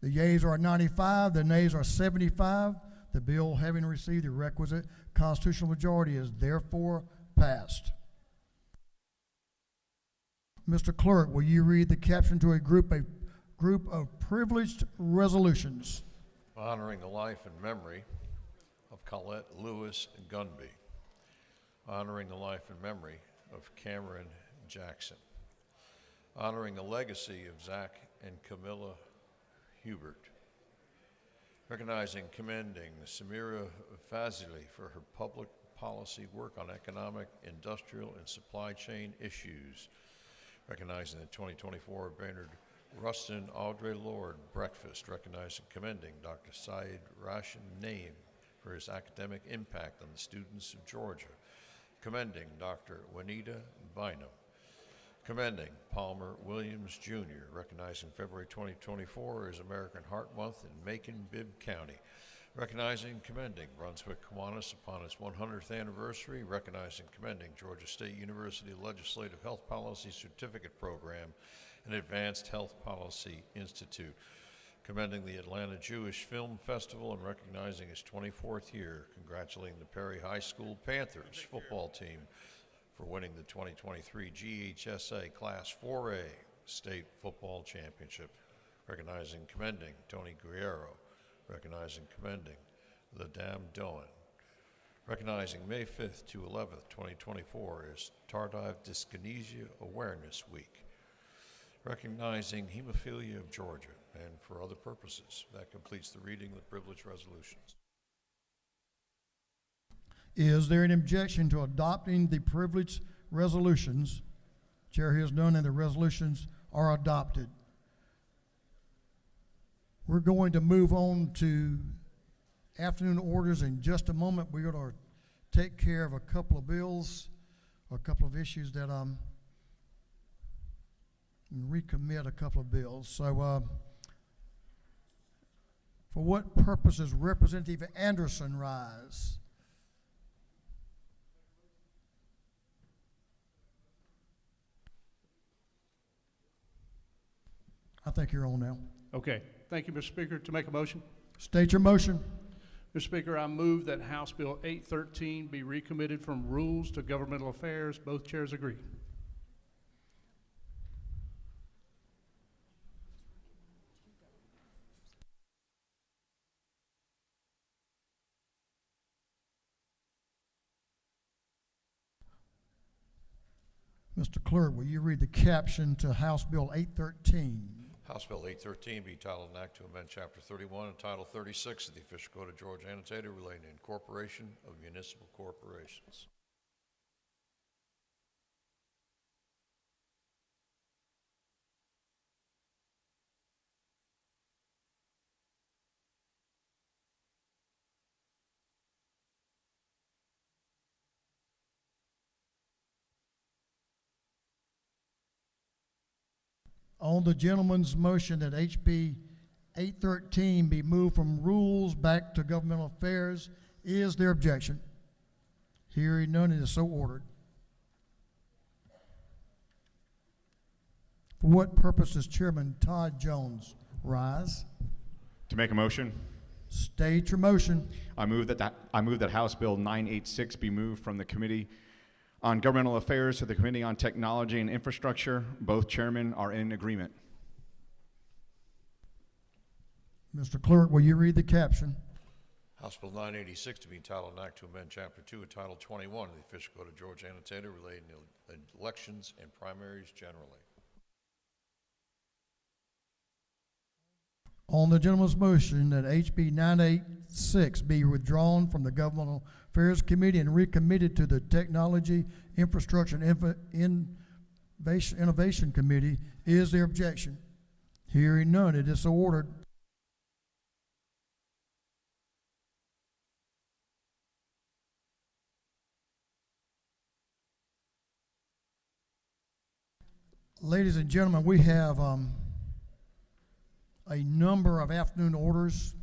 [SPEAKER 1] the yeas are 95, the nays are 75. The bill, having received the requisite constitutional majority, is therefore passed. Mr. Clerk, will you read the caption to a group of privileged resolutions?
[SPEAKER 5] Honoring the life and memory of Colette Lewis Gunby. Honoring the life and memory of Cameron Jackson. Honoring the legacy of Zach and Camilla Hubert. Recognizing and commending Samira Fazili for her public policy work on economic, industrial, and supply chain issues. Recognizing the 2024 Bernard Rustin Audre Lorde Breakfast. Recognizing and commending Dr. Saeed Rashan Naim for his academic impact on the students of Georgia. Commending Dr. Juanita Bynum. Commending Palmer Williams Jr., recognizing February 2024 as American Heart Month in Macon-Bibb County. Recognizing and commending Brunswick Kiwanis upon its 100th anniversary. Recognizing and commending Georgia State University Legislative Health Policy Certificate Program and Advanced Health Policy Institute. Commending the Atlanta Jewish Film Festival and recognizing its 24th year. Congratulating the Perry High School Panthers football team for winning the 2023 GHSA Class 4A State Football Championship. Recognizing and commending Tony Guerrero. Recognizing and commending the Dam Doan. Recognizing May 5th to 11th, 2024 as Tardive Dyskinesia Awareness Week. Recognizing Hemophilia of Georgia and for other purposes. That completes the reading of the privileged resolutions.
[SPEAKER 1] Is there an objection to adopting the privileged resolutions? Chair hears none, and the resolutions are adopted. We're going to move on to afternoon orders in just a moment. We're going to take care of a couple of bills, a couple of issues that recommit a couple of bills. So, for what purpose does Representative Anderson rise? I think you're on now.
[SPEAKER 21] Okay. Thank you, Mr. Speaker. To make a motion?
[SPEAKER 1] State your motion.
[SPEAKER 21] Mr. Speaker, I move that House Bill 813 be recommitted from Rules to Governmental Affairs. Both chairs agree.
[SPEAKER 1] Mr. Clerk, will you read the caption to House Bill 813?
[SPEAKER 5] House Bill 813 be titled an act to amend Chapter 31 and Title 36 of the Official Code of Georgia Annotated relating to incorporation of municipal corporations.
[SPEAKER 1] On the gentleman's motion that HB 813 be moved from rules back to governmental affairs, is there objection? Hearing none, it is so ordered. For what purpose does Chairman Todd Jones rise?
[SPEAKER 4] To make a motion,
[SPEAKER 1] State your motion.
[SPEAKER 4] I move that House Bill 986 be moved from the Committee on Governmental Affairs to the Committee on Technology and Infrastructure. Both chairmen are in agreement.
[SPEAKER 1] Mr. Clerk, will you read the caption?
[SPEAKER 5] House Bill 986 to be entitled an act to amend Chapter 2 of Title 21 of the Official Code of Georgia Annotated relating to elections and primaries generally.
[SPEAKER 1] On the gentleman's motion that HB 986 be withdrawn from the Governmental Affairs Committee and recommitted to the Technology, Infrastructure, and Innovation Committee, is there objection? Hearing none, it is so ordered. Ladies and gentlemen, we have a number of afternoon orders,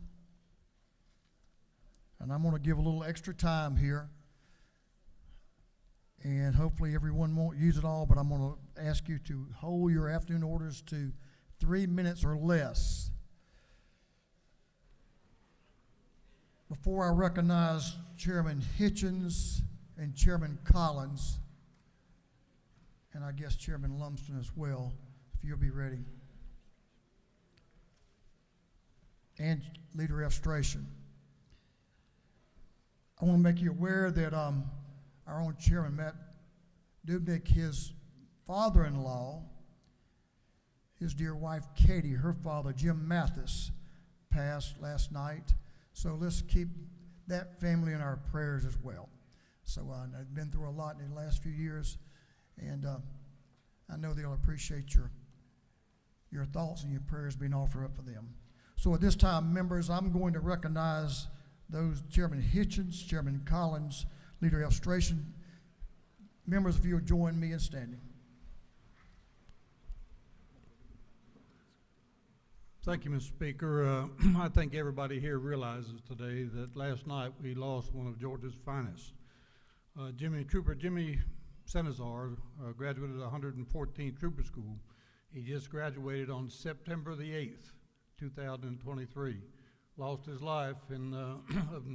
[SPEAKER 1] and I'm going to give a little extra time here, and hopefully everyone won't use it all, but I'm going to ask you to hold your afternoon orders to 3 minutes or less. Before I recognize Chairman Hitchens and Chairman Collins, and I guess Chairman Lumsden as well, if you'll be ready, and Leader Estration, I want to make you aware that our own Chairman, Matt Dubnik, his father-in-law, his dear wife, Katie, her father, Jim Mathis, passed last night. So let's keep that family in our prayers as well. So I've been through a lot in the last few years, and I know they'll appreciate your thoughts and your prayers being offered up for them. So at this time, members, I'm going to recognize those Chairman Hitchens, Chairman Collins, Leader Estration. Members, if you'll join me in standing.
[SPEAKER 18] Thank you, Mr. Speaker. I think everybody here realizes today that last night we lost one of Georgia's finest. Jimmy Senazar graduated at 114th Trooper School. He just graduated on September the 8th, 2023. Lost his life in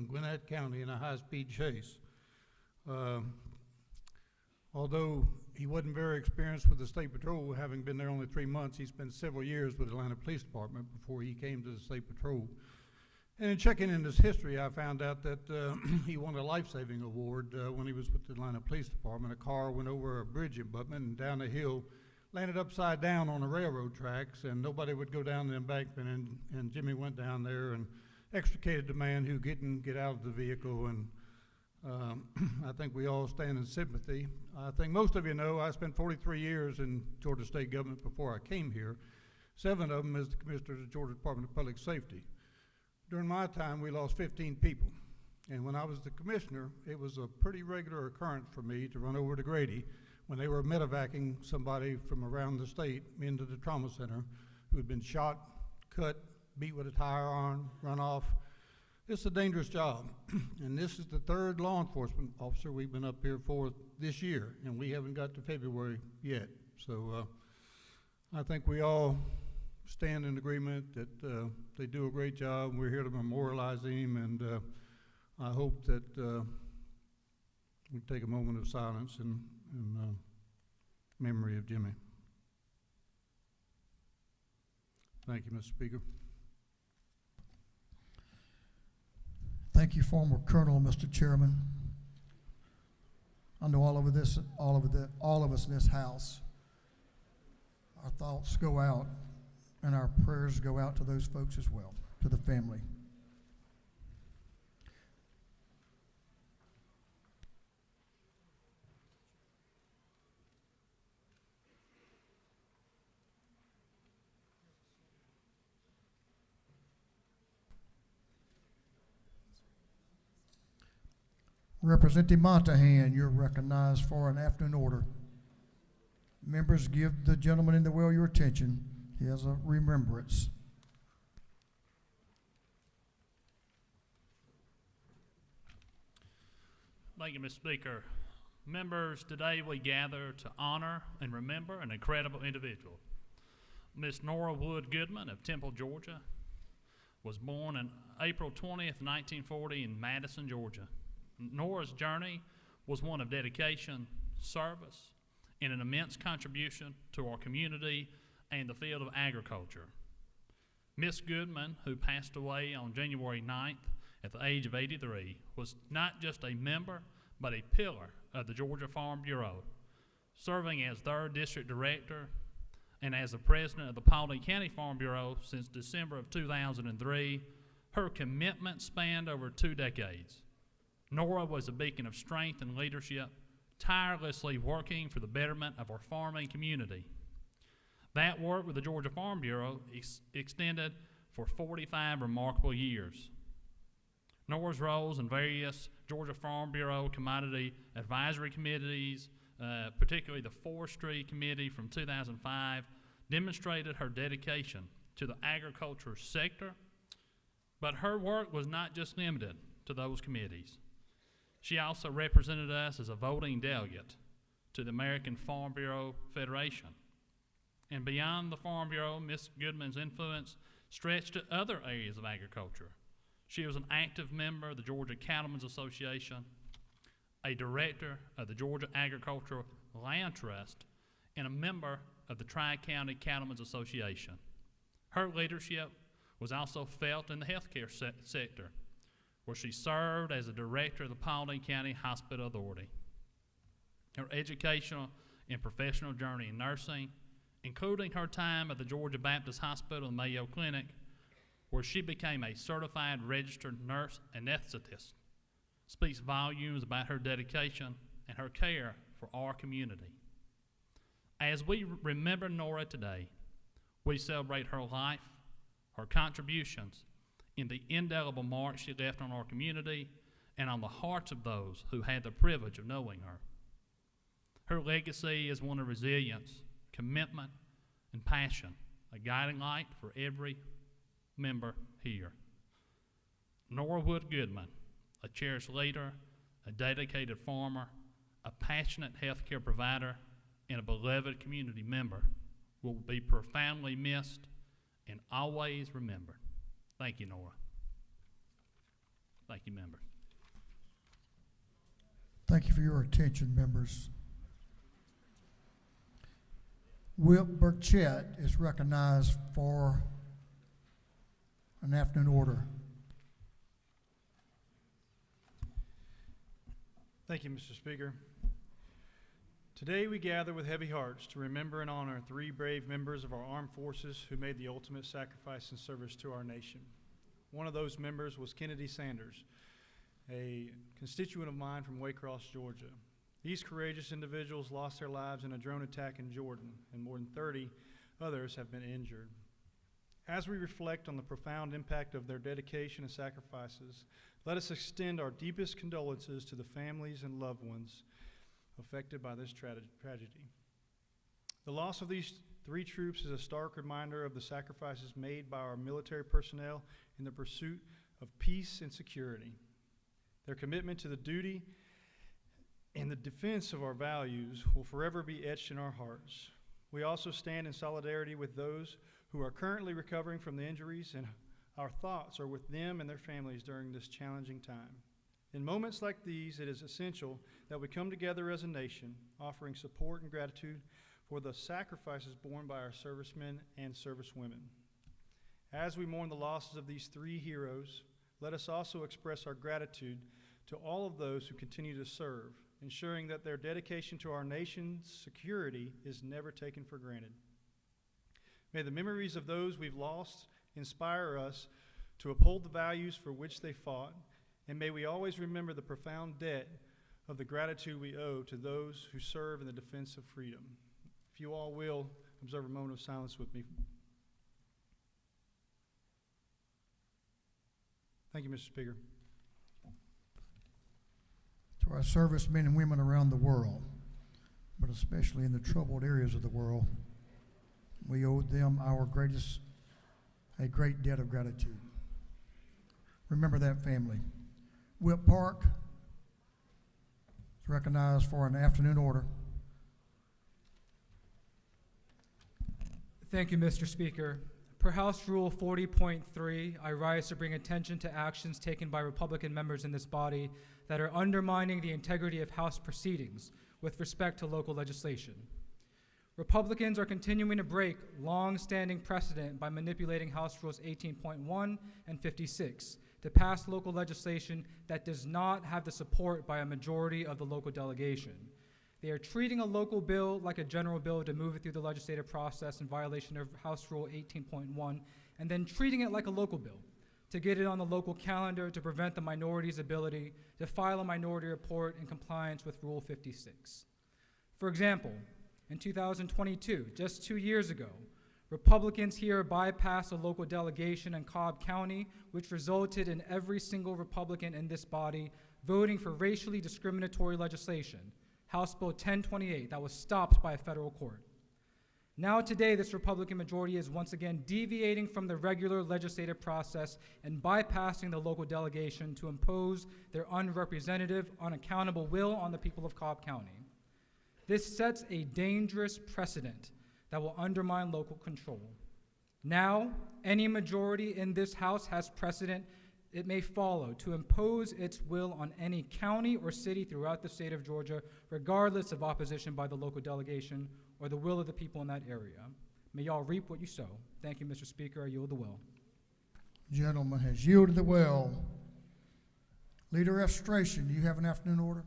[SPEAKER 18] Gwinnett County in a high-speed chase. Although he wasn't very experienced with the State Patrol, having been there only 3 months, he spent several years with the Atlanta Police Department before he came to the State Patrol. And in checking in his history, I found out that he won a life-saving award when he was with the Atlanta Police Department. A car went over a bridge abutment and down a hill, landed upside down on the railroad tracks, and nobody would go down the embankment, and Jimmy went down there and extricated the man who couldn't get out of the vehicle, and I think we all stand in sympathy. I think most of you know I spent 43 years in Georgia State government before I came here, 7 of them as the Commissioner of the Georgia Department of Public Safety. During my time, we lost 15 people, and when I was the commissioner, it was a pretty regular occurrence for me to run over to Grady when they were medevacing somebody from around the state into the trauma center who had been shot, cut, beat with a tire iron, run off. It's a dangerous job, and this is the 3rd law enforcement officer we've been up here for this year, and we haven't got to February yet. So I think we all stand in agreement that they do a great job. We're here to memorialize him, and I hope that we take a moment of silence in memory of Jimmy. Thank you, Mr. Speaker.
[SPEAKER 1] Thank you, former Colonel, Mr. Chairman. I know all of us in this house, our thoughts go out and our prayers go out to those folks as well, to the family. Representative Montahan, you're recognized for an afternoon order. Members, give the gentleman in the well your attention. He has a remembrance.
[SPEAKER 6] Thank you, Mr. Speaker. Members, today we gather to honor and remember an incredible individual. Miss Nora Wood Goodman of Temple, Georgia, was born on April 20th, 1940 in Madison, Georgia. Nora's journey was one of dedication, service, and an immense contribution to our community and the field of agriculture. Miss Goodman, who passed away on January 9th at the age of 83, was not just a member, but a pillar of the Georgia Farm Bureau, serving as 3rd District Director and as the President of the Paulding County Farm Bureau since December of 2003. Her commitment spanned over 2 decades. Nora was a beacon of strength and leadership, tirelessly working for the betterment of our farming community. That work with the Georgia Farm Bureau extended for 45 remarkable years. Nora's roles in various Georgia Farm Bureau commodity advisory committees, particularly the Forestry Committee from 2005, demonstrated her dedication to the agriculture sector, but her work was not just limited to those committees. She also represented us as a voting delegate to the American Farm Bureau Federation. And beyond the Farm Bureau, Ms. Goodman's influence stretched to other areas of agriculture. She was an active member of the Georgia Cattlemen's Association, a director of the Georgia Agricultural Land Trust, and a member of the Tri-County Cattlemen's Association. Her leadership was also felt in the healthcare sector, where she served as a director of the Paulding County Hospital Authority. Her educational and professional journey in nursing, including her time at the Georgia Baptist Hospital and Mayo Clinic, where she became a certified registered nurse anesthetist, speaks volumes about her dedication and her care for our community. As we remember Nora today, we celebrate her life, her contributions, and the indelible mark she left on our community and on the hearts of those who had the privilege of knowing her. Her legacy is one of resilience, commitment, and passion, a guiding light for every member here. Nora Wood Goodman, a cherished leader, a dedicated farmer, a passionate healthcare provider, and a beloved community member, will be profoundly missed and always remembered. Thank you, Nora. Thank you, members.
[SPEAKER 1] Thank you for your attention, members. Will Burchett is recognized for an afternoon order.
[SPEAKER 18] Thank you, Mr. Speaker. Today we gather with heavy hearts to remember and honor 3 brave members of our armed forces who made the ultimate sacrifice in service to our nation. One of those members was Kennedy Sanders, a constituent of mine from Waycross, Georgia. These courageous individuals lost their lives in a drone attack in Jordan, and more than 30 others have been injured. As we reflect on the profound impact of their dedication and sacrifices, let us extend our deepest condolences to the families and loved ones affected by this tragedy. The loss of these 3 troops is a stark reminder of the sacrifices made by our military personnel in the pursuit of peace and security. Their commitment to the duty and the defense of our values will forever be etched in our hearts. We also stand in solidarity with those who are currently recovering from the injuries, and our thoughts are with them and their families during this challenging time. In moments like these, it is essential that we come together as a nation, offering support and gratitude for the sacrifices borne by our servicemen and servicewomen. As we mourn the losses of these 3 heroes, let us also express our gratitude to all of those who continue to serve, ensuring that their dedication to our nation's security is never taken for granted. May the memories of those we've lost inspire us to uphold the values for which they fought, and may we always remember the profound debt of the gratitude we owe to those who serve in the defense of freedom. If you all will, observe a moment of silence with me. Thank you, Mr. Speaker.
[SPEAKER 1] To our servicemen and women around the world, but especially in the troubled areas of the world, We owe them a great debt of gratitude. Remember that family. Whip Park is recognized for an afternoon order.
[SPEAKER 16] Thank you, Mr. Speaker. Per House Rule 40.3, I rise to bring attention to actions taken by Republican members in this body that are undermining the integrity of House proceedings with respect to local legislation. Republicans are continuing to break long-standing precedent by manipulating House Rules 18.1 and 56 to pass local legislation that does not have the support by a majority of the local delegation. They are treating a local bill like a general bill to move it through the legislative process in violation of House Rule 18.1, and then treating it like a local bill to get it on the local calendar to prevent the minority's ability to file a minority report in compliance with Rule 56. For example, in 2022, just 2 years ago, Republicans here bypassed a local delegation in Cobb County, which resulted in every single Republican in this body voting for racially discriminatory legislation, House Bill 1028, that was stopped by a federal court. Now today, this Republican majority is once again deviating from the regular legislative process and bypassing the local delegation to impose their unrepresentative, unaccountable will on the people of Cobb County. This sets a dangerous precedent that will undermine local control. Now, any majority in this House has precedent it may follow to impose its will on any county or city throughout the state of Georgia, regardless of opposition by the local delegation or the will of the people in that area. May y'all reap what you sow. Thank you, Mr. Speaker. I yield the will.
[SPEAKER 1] Gentleman has yielded the well. Leader Estration, do you have an afternoon order?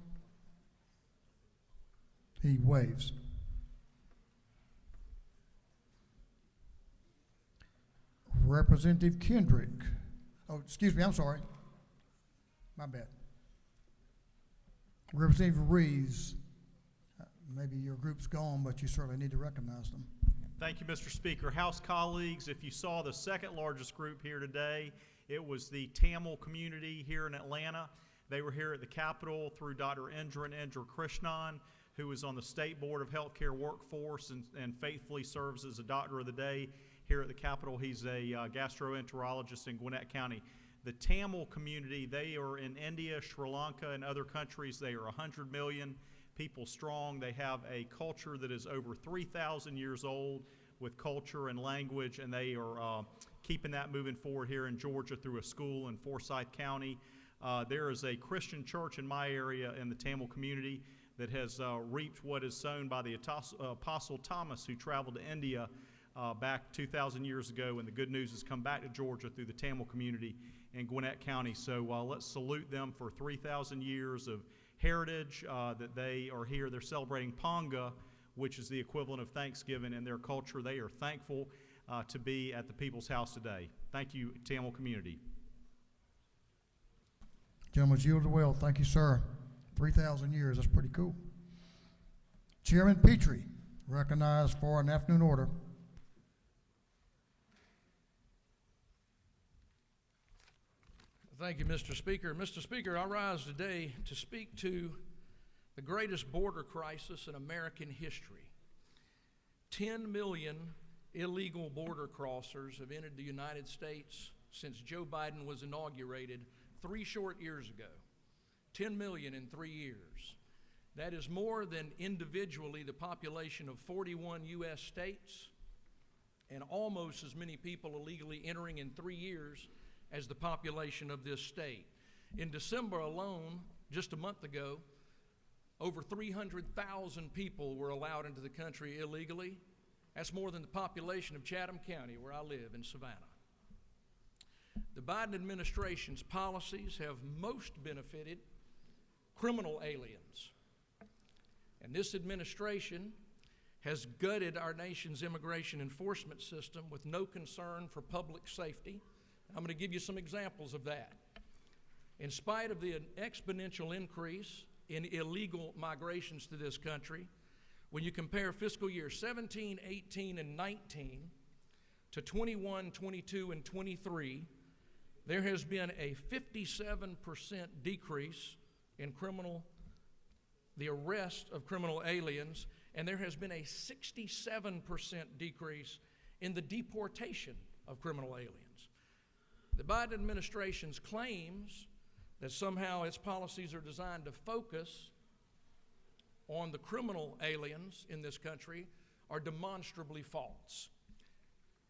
[SPEAKER 1] He waves. Representative Kendrick. Oh, excuse me, I'm sorry. My bad. Representative Reeves. Maybe your group's gone, but you certainly need to recognize them.
[SPEAKER 13] Thank you, Mr. Speaker. House colleagues, if you saw the second largest group here today, it was the Tamil community here in Atlanta. They were here at the Capitol through Dr. Indra Krishnan, who is on the State Board of Healthcare Workforce and faithfully serves as a doctor of the day here at the Capitol. He's a gastroenterologist in Gwinnett County. The Tamil community, they are in India, Sri Lanka, and other countries. They are 100 million people strong. They have a culture that is over 3,000 years old with culture and language, and they are keeping that moving forward here in Georgia through a school in Forsyth County. There is a Christian church in my area in the Tamil community that has reaped what is sown by the Apostle Thomas, who traveled to India back 2,000 years ago, and the good news has come back to Georgia through the Tamil community in Gwinnett County. So let's salute them for 3,000 years of heritage that they are here. They're celebrating Ponga, which is the equivalent of Thanksgiving in their culture. They are thankful to be at the People's House today. Thank you, Tamil community.
[SPEAKER 1] Gentleman's yielded well. Thank you, sir. 3,000 years, that's pretty cool. Chairman Petrie, recognized for an afternoon order.
[SPEAKER 21] Thank you, Mr. Speaker. Mr. Speaker, I rise today to speak to the greatest border crisis in American history. 10 million illegal border crossers have entered the United States since Joe Biden was inaugurated 3 short years ago. 10 million in 3 years. That is more than individually the population of 41 U.S. states, and almost as many people illegally entering in 3 years as the population of this state. In December alone, just a month ago, over 300,000 people were allowed into the country illegally. That's more than the population of Chatham County, where I live in Savannah. The Biden administration's policies have most benefited criminal aliens. And this administration has gutted our nation's immigration enforcement system with no concern for public safety. I'm going to give you some examples of that. In spite of the exponential increase in illegal migrations to this country, when you compare fiscal year 17, 18, and 19 to 21, 22, and 23, there has been a 57% decrease in the arrest of criminal aliens, and there has been a 67% decrease in the deportation of criminal aliens. The Biden administration's claims that somehow its policies are designed to focus on the criminal aliens in this country are demonstrably false.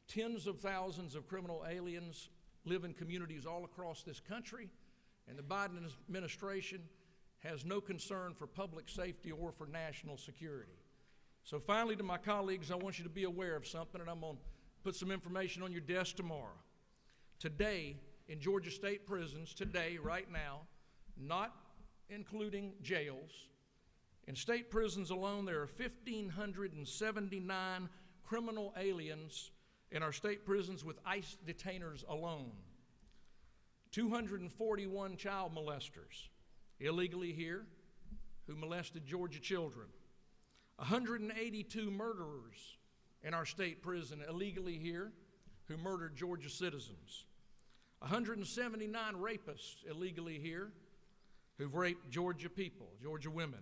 [SPEAKER 21] Tens of thousands of criminal aliens live in communities all across this country, and the Biden administration has no concern for public safety or for national security. So finally, to my colleagues, I want you to be aware of something, and I'm going to put some information on your desk tomorrow. Today, in Georgia state prisons, today, right now, not including jails, in state prisons alone, there are 1,579 criminal aliens in our state prisons with ICE detainers alone. 241 child molesters illegally here who molested Georgia children. 182 murderers in our state prison illegally here who murdered Georgia citizens. 179 rapists illegally here who've raped Georgia people, Georgia women.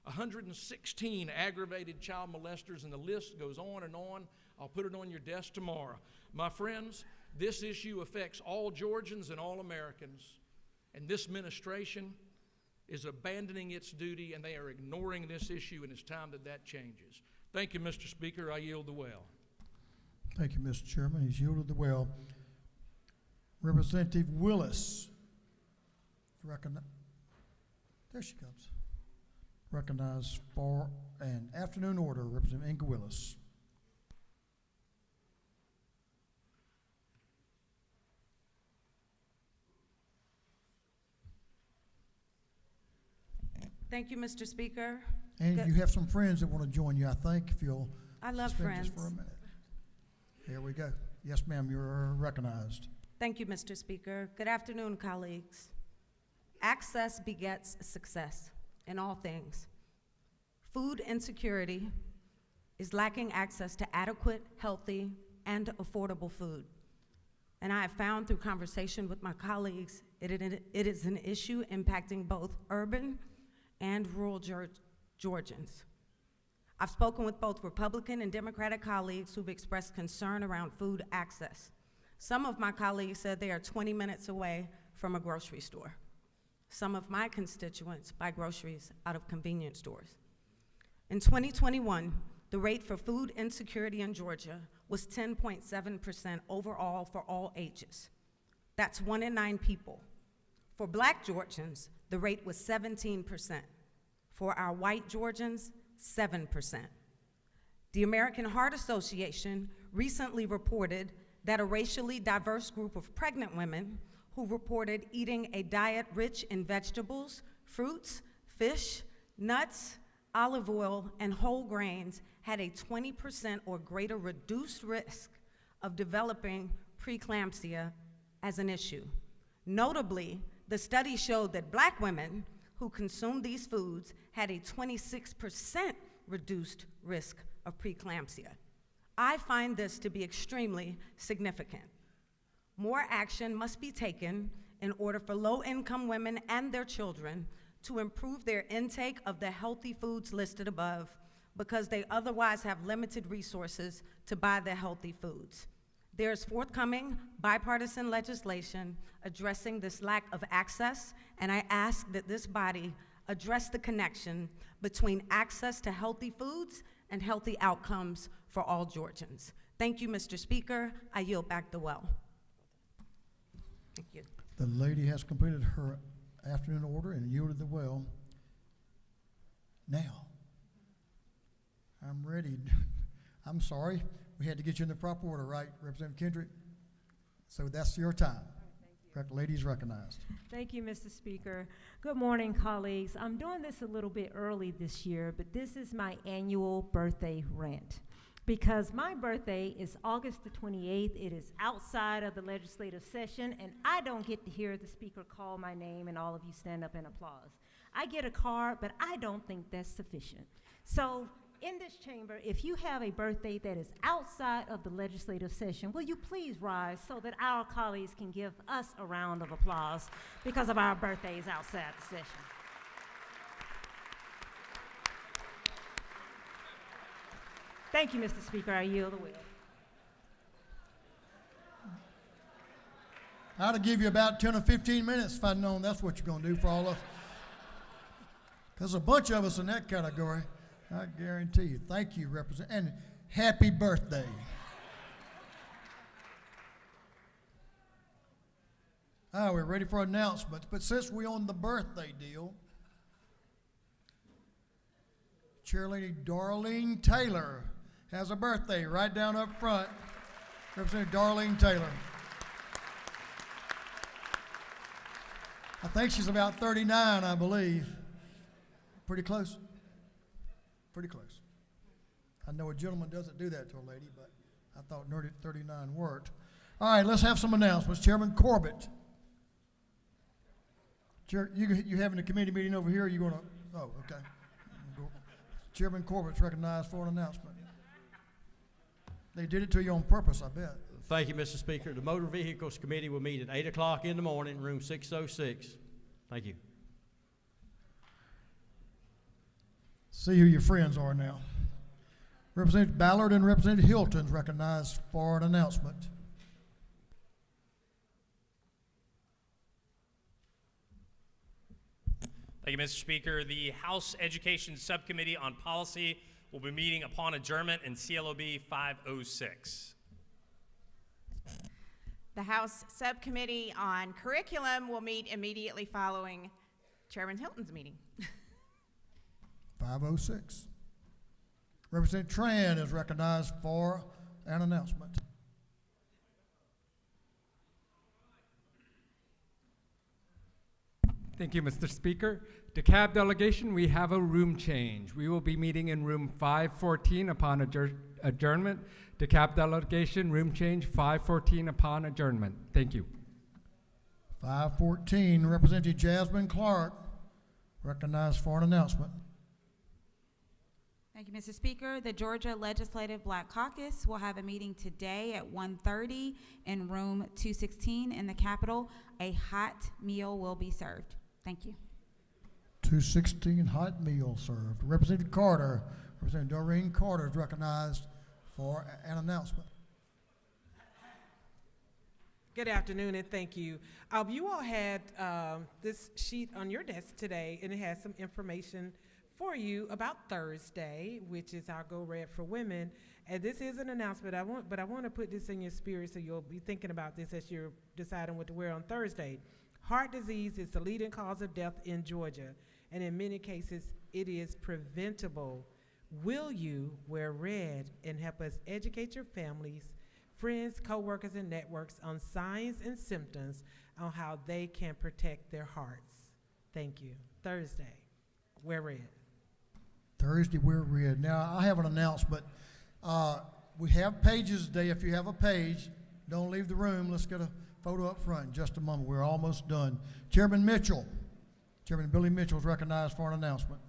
[SPEAKER 21] 116 aggravated child molesters, and the list goes on and on. I'll put it on your desk tomorrow. My friends, this issue affects all Georgians and all Americans, and this administration is abandoning its duty, and they are ignoring this issue, and it's time that that changes. Thank you, Mr. Speaker. I yield the well.
[SPEAKER 1] Thank you, Mr. Chairman. He's yielded the well. Representative Willis. There she comes. Recognized for an afternoon order, Representative Inga Willis.
[SPEAKER 7] Thank you, Mr. Speaker.
[SPEAKER 1] And
[SPEAKER 7] Good-
[SPEAKER 1] you have some friends that want to join you, I think, if you'll
[SPEAKER 7] I love
[SPEAKER 1] spend
[SPEAKER 7] friends.
[SPEAKER 1] just for a minute. Here we go. Yes, ma'am, you're recognized.
[SPEAKER 7] Thank you, Mr. Speaker. Good afternoon, colleagues. Access begets success in all things. Food insecurity is lacking access to adequate, healthy, and affordable food. And I have found through conversation with my colleagues, it is an issue impacting both urban and rural Georgians. I've spoken with both Republican and Democratic colleagues who've expressed concern around food access. Some of my colleagues said they are 20 minutes away from a grocery store. Some of my constituents buy groceries out of convenience stores. In 2021, the rate for food insecurity in Georgia was 10.7% overall for all ages. That's 1 in 9 people. For Black Georgians, the rate was 17%. For our white Georgians, 7%. The American Heart Association recently reported that a racially diverse group of pregnant women who reported eating a diet rich in vegetables, fruits, fish, nuts, olive oil, and whole grains had a 20% or greater reduced risk of developing preeclampsia as an issue. Notably, the study showed that Black women who consumed these foods had a 26% reduced risk of preeclampsia. I find this to be extremely significant. More action must be taken in order for low-income women and their children to improve their intake of the healthy foods listed above because they otherwise have limited resources to buy the healthy foods. There is forthcoming bipartisan legislation addressing this lack of access, and I ask that this body address the connection between access to healthy foods and healthy outcomes for all Georgians. Thank you, Mr. Speaker. I yield back the well. Thank you.
[SPEAKER 1] The lady has completed her afternoon order and yielded the well. Now, I'm ready. I'm sorry, we had to get you in the proper order, right, Representative Kendrick? So that's your time. Ladies recognized.
[SPEAKER 9] Thank you, Mr. Speaker. Good morning, colleagues. I'm doing this a little bit early this year, but this is my annual birthday rant. Because my birthday is August the 28th. It is outside of the legislative session, and I don't get to hear the speaker call my name and all of you stand up and applause. I get a card, but I don't think that's sufficient. So in this chamber, if you have a birthday that is outside of the legislative session, will you please rise so that our colleagues can give us a round of applause because of our birthdays outside the session. Thank you, Mr. Speaker. I yield the will.
[SPEAKER 1] I'd have give you about 10 or 15 minutes if I'd known that's what you're going to do for all of us. Because a bunch of us in that category, I guarantee you. Thank you, Representative. And happy birthday. All right, we're ready for announcements. But since we're on the birthday deal, Chairlady Darlene Taylor has a birthday right down up front. Representative Darlene Taylor. I think she's about 39, I believe. Pretty close. Pretty close. I know a gentleman doesn't do that to a lady, but I thought 39 worked. All right, let's have some announcements. Chairman Corbett. You having a committee meeting over here? Or you going to? Oh, okay. Chairman Corbett's recognized for an announcement. They did it to you on purpose, I bet.
[SPEAKER 10] Thank you, Mr. Speaker. The Motor Vehicles Committee will meet at 8 o'clock in the morning, room 606. Thank you.
[SPEAKER 1] See who your friends are now. Representative Ballard and Representative Hilton's recognized for an announcement.
[SPEAKER 11] Thank you, Mr. Speaker. The House Education Subcommittee on Policy will be meeting upon adjournment in CLOB 506.
[SPEAKER 12] The House Subcommittee on Curriculum will meet immediately following Chairman Hilton's meeting.
[SPEAKER 1] 506. Representative Tran is recognized for an announcement.
[SPEAKER 24] Thank you, Mr. Speaker. DeKalb delegation, we have a room change. We will be meeting in room 514 upon adjournment. DeKalb delegation, room change 514 upon adjournment. Thank you.
[SPEAKER 1] 514, Representative Jasmine Clark, recognized for an announcement.
[SPEAKER 25] Thank you, Mr. Speaker. The Georgia Legislative Black Caucus will have a meeting today at 1:30 in room 216 in the Capitol. A hot meal will be served. Thank you.
[SPEAKER 1] 216 hot meal served. Representative Carter, Representative Doreen Carter is recognized for an announcement.
[SPEAKER 26] Good afternoon and thank you. You all had this sheet on your desk today, and it has some information for you about Thursday, which is our Go Red for Women. And this is an announcement, but I want to put this in your spirit so you'll be thinking about this as you're deciding what to wear on Thursday. Heart disease is the leading cause of death in Georgia, and in many cases, it is preventable. Will you wear red and help us educate your families, friends, coworkers, and networks on signs and symptoms on how they can protect their hearts? Thank you. Thursday, wear red.
[SPEAKER 1] Thursday, wear red. Now, I have an announcement. We have pages today. If you have a page, don't leave the room. Let's get a photo up front in just a moment. We're almost done. Chairman Mitchell, Chairman Billy Mitchell is recognized for an announcement.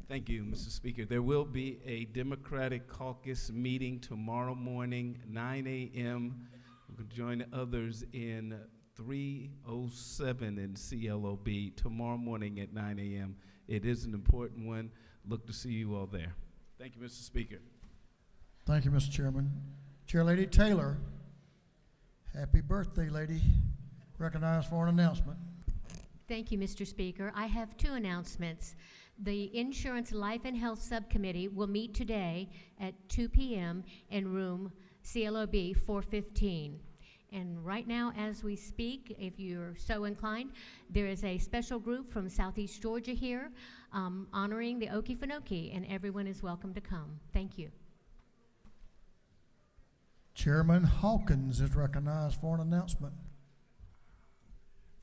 [SPEAKER 27] Thank you, Mr. Speaker. There will be a Democratic Caucus meeting tomorrow morning, 9 a.m. We can join others in 307 in CLOB tomorrow morning at 9 a.m. It is an important one. Look to see you all there. Thank you, Mr. Speaker.
[SPEAKER 1] Thank you, Mr. Chairman. Chair Lady Taylor, happy birthday, lady. Recognized for an announcement.
[SPEAKER 28] Thank you, Mr. Speaker. I have two announcements. The Insurance Life and Health Subcommittee will meet today at 2 p.m. in room CLOB 415. And right now, as we speak, if you're so inclined, there is a special group from Southeast Georgia here honoring the Okefenokee, and everyone is welcome to come. Thank you.
[SPEAKER 1] Chairman Hawkins is recognized for an announcement.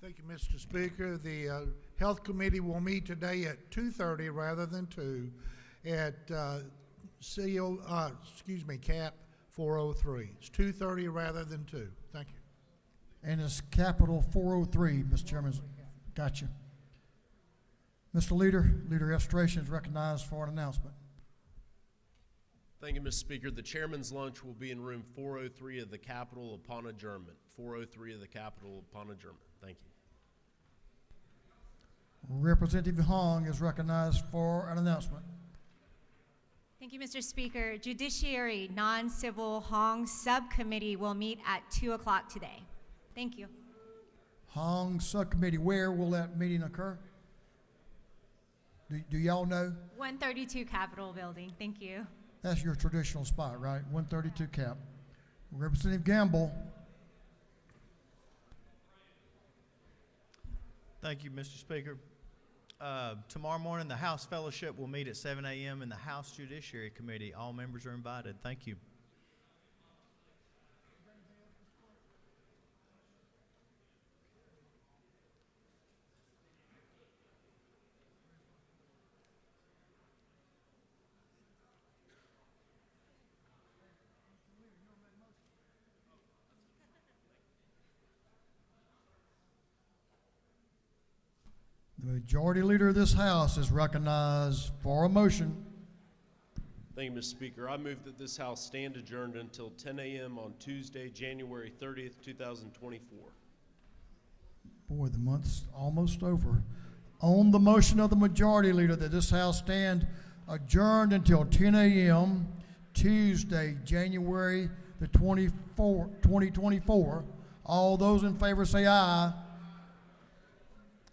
[SPEAKER 29] Thank you, Mr. Speaker. The Health Committee will meet today at 2:30 rather than 2 at CAP 403. It's 2:30 rather than 2. Thank you.
[SPEAKER 1] And it's Capitol 403, Mr. Chairman. Gotcha. Mr. Leader Estration is recognized for an announcement.
[SPEAKER 30] Thank you, Mr. Speaker. The chairman's lunch will be in room 403 of the Capitol upon adjournment. 403 of the Capitol upon adjournment. Thank you.
[SPEAKER 1] Representative Hong is recognized for an announcement.
[SPEAKER 2] Thank you, Mr. Speaker. Judiciary Non-Civil Hong Subcommittee will meet at 2 o'clock today. Thank you.
[SPEAKER 1] Hong Subcommittee, where will that meeting occur? Do y'all know?
[SPEAKER 2] 132 Capitol Building. Thank you.
[SPEAKER 1] That's your traditional spot, right? 132 Cap. Representative Gamble.
[SPEAKER 3] Thank you, Mr. Speaker. Tomorrow morning, the House Fellowship will meet at 7 a.m. in the House Judiciary Committee. All members are invited. Thank you.
[SPEAKER 1] The Majority Leader of this House is recognized for a motion.
[SPEAKER 30] Thank you, Mr. Speaker. I move that this House stand adjourned until 10 a.m. on Tuesday, January 30th, 2024.
[SPEAKER 1] Boy, the month's almost over. On the motion of the Majority Leader that this House stand adjourned until 10 a.m. Tuesday, January the 24th, 2024. All those in favor say aye.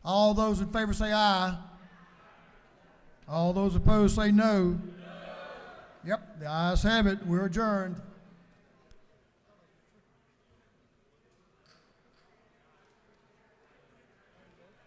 [SPEAKER 1] All those in favor say aye. All those opposed say no. Yep, the ayes have it. We're adjourned.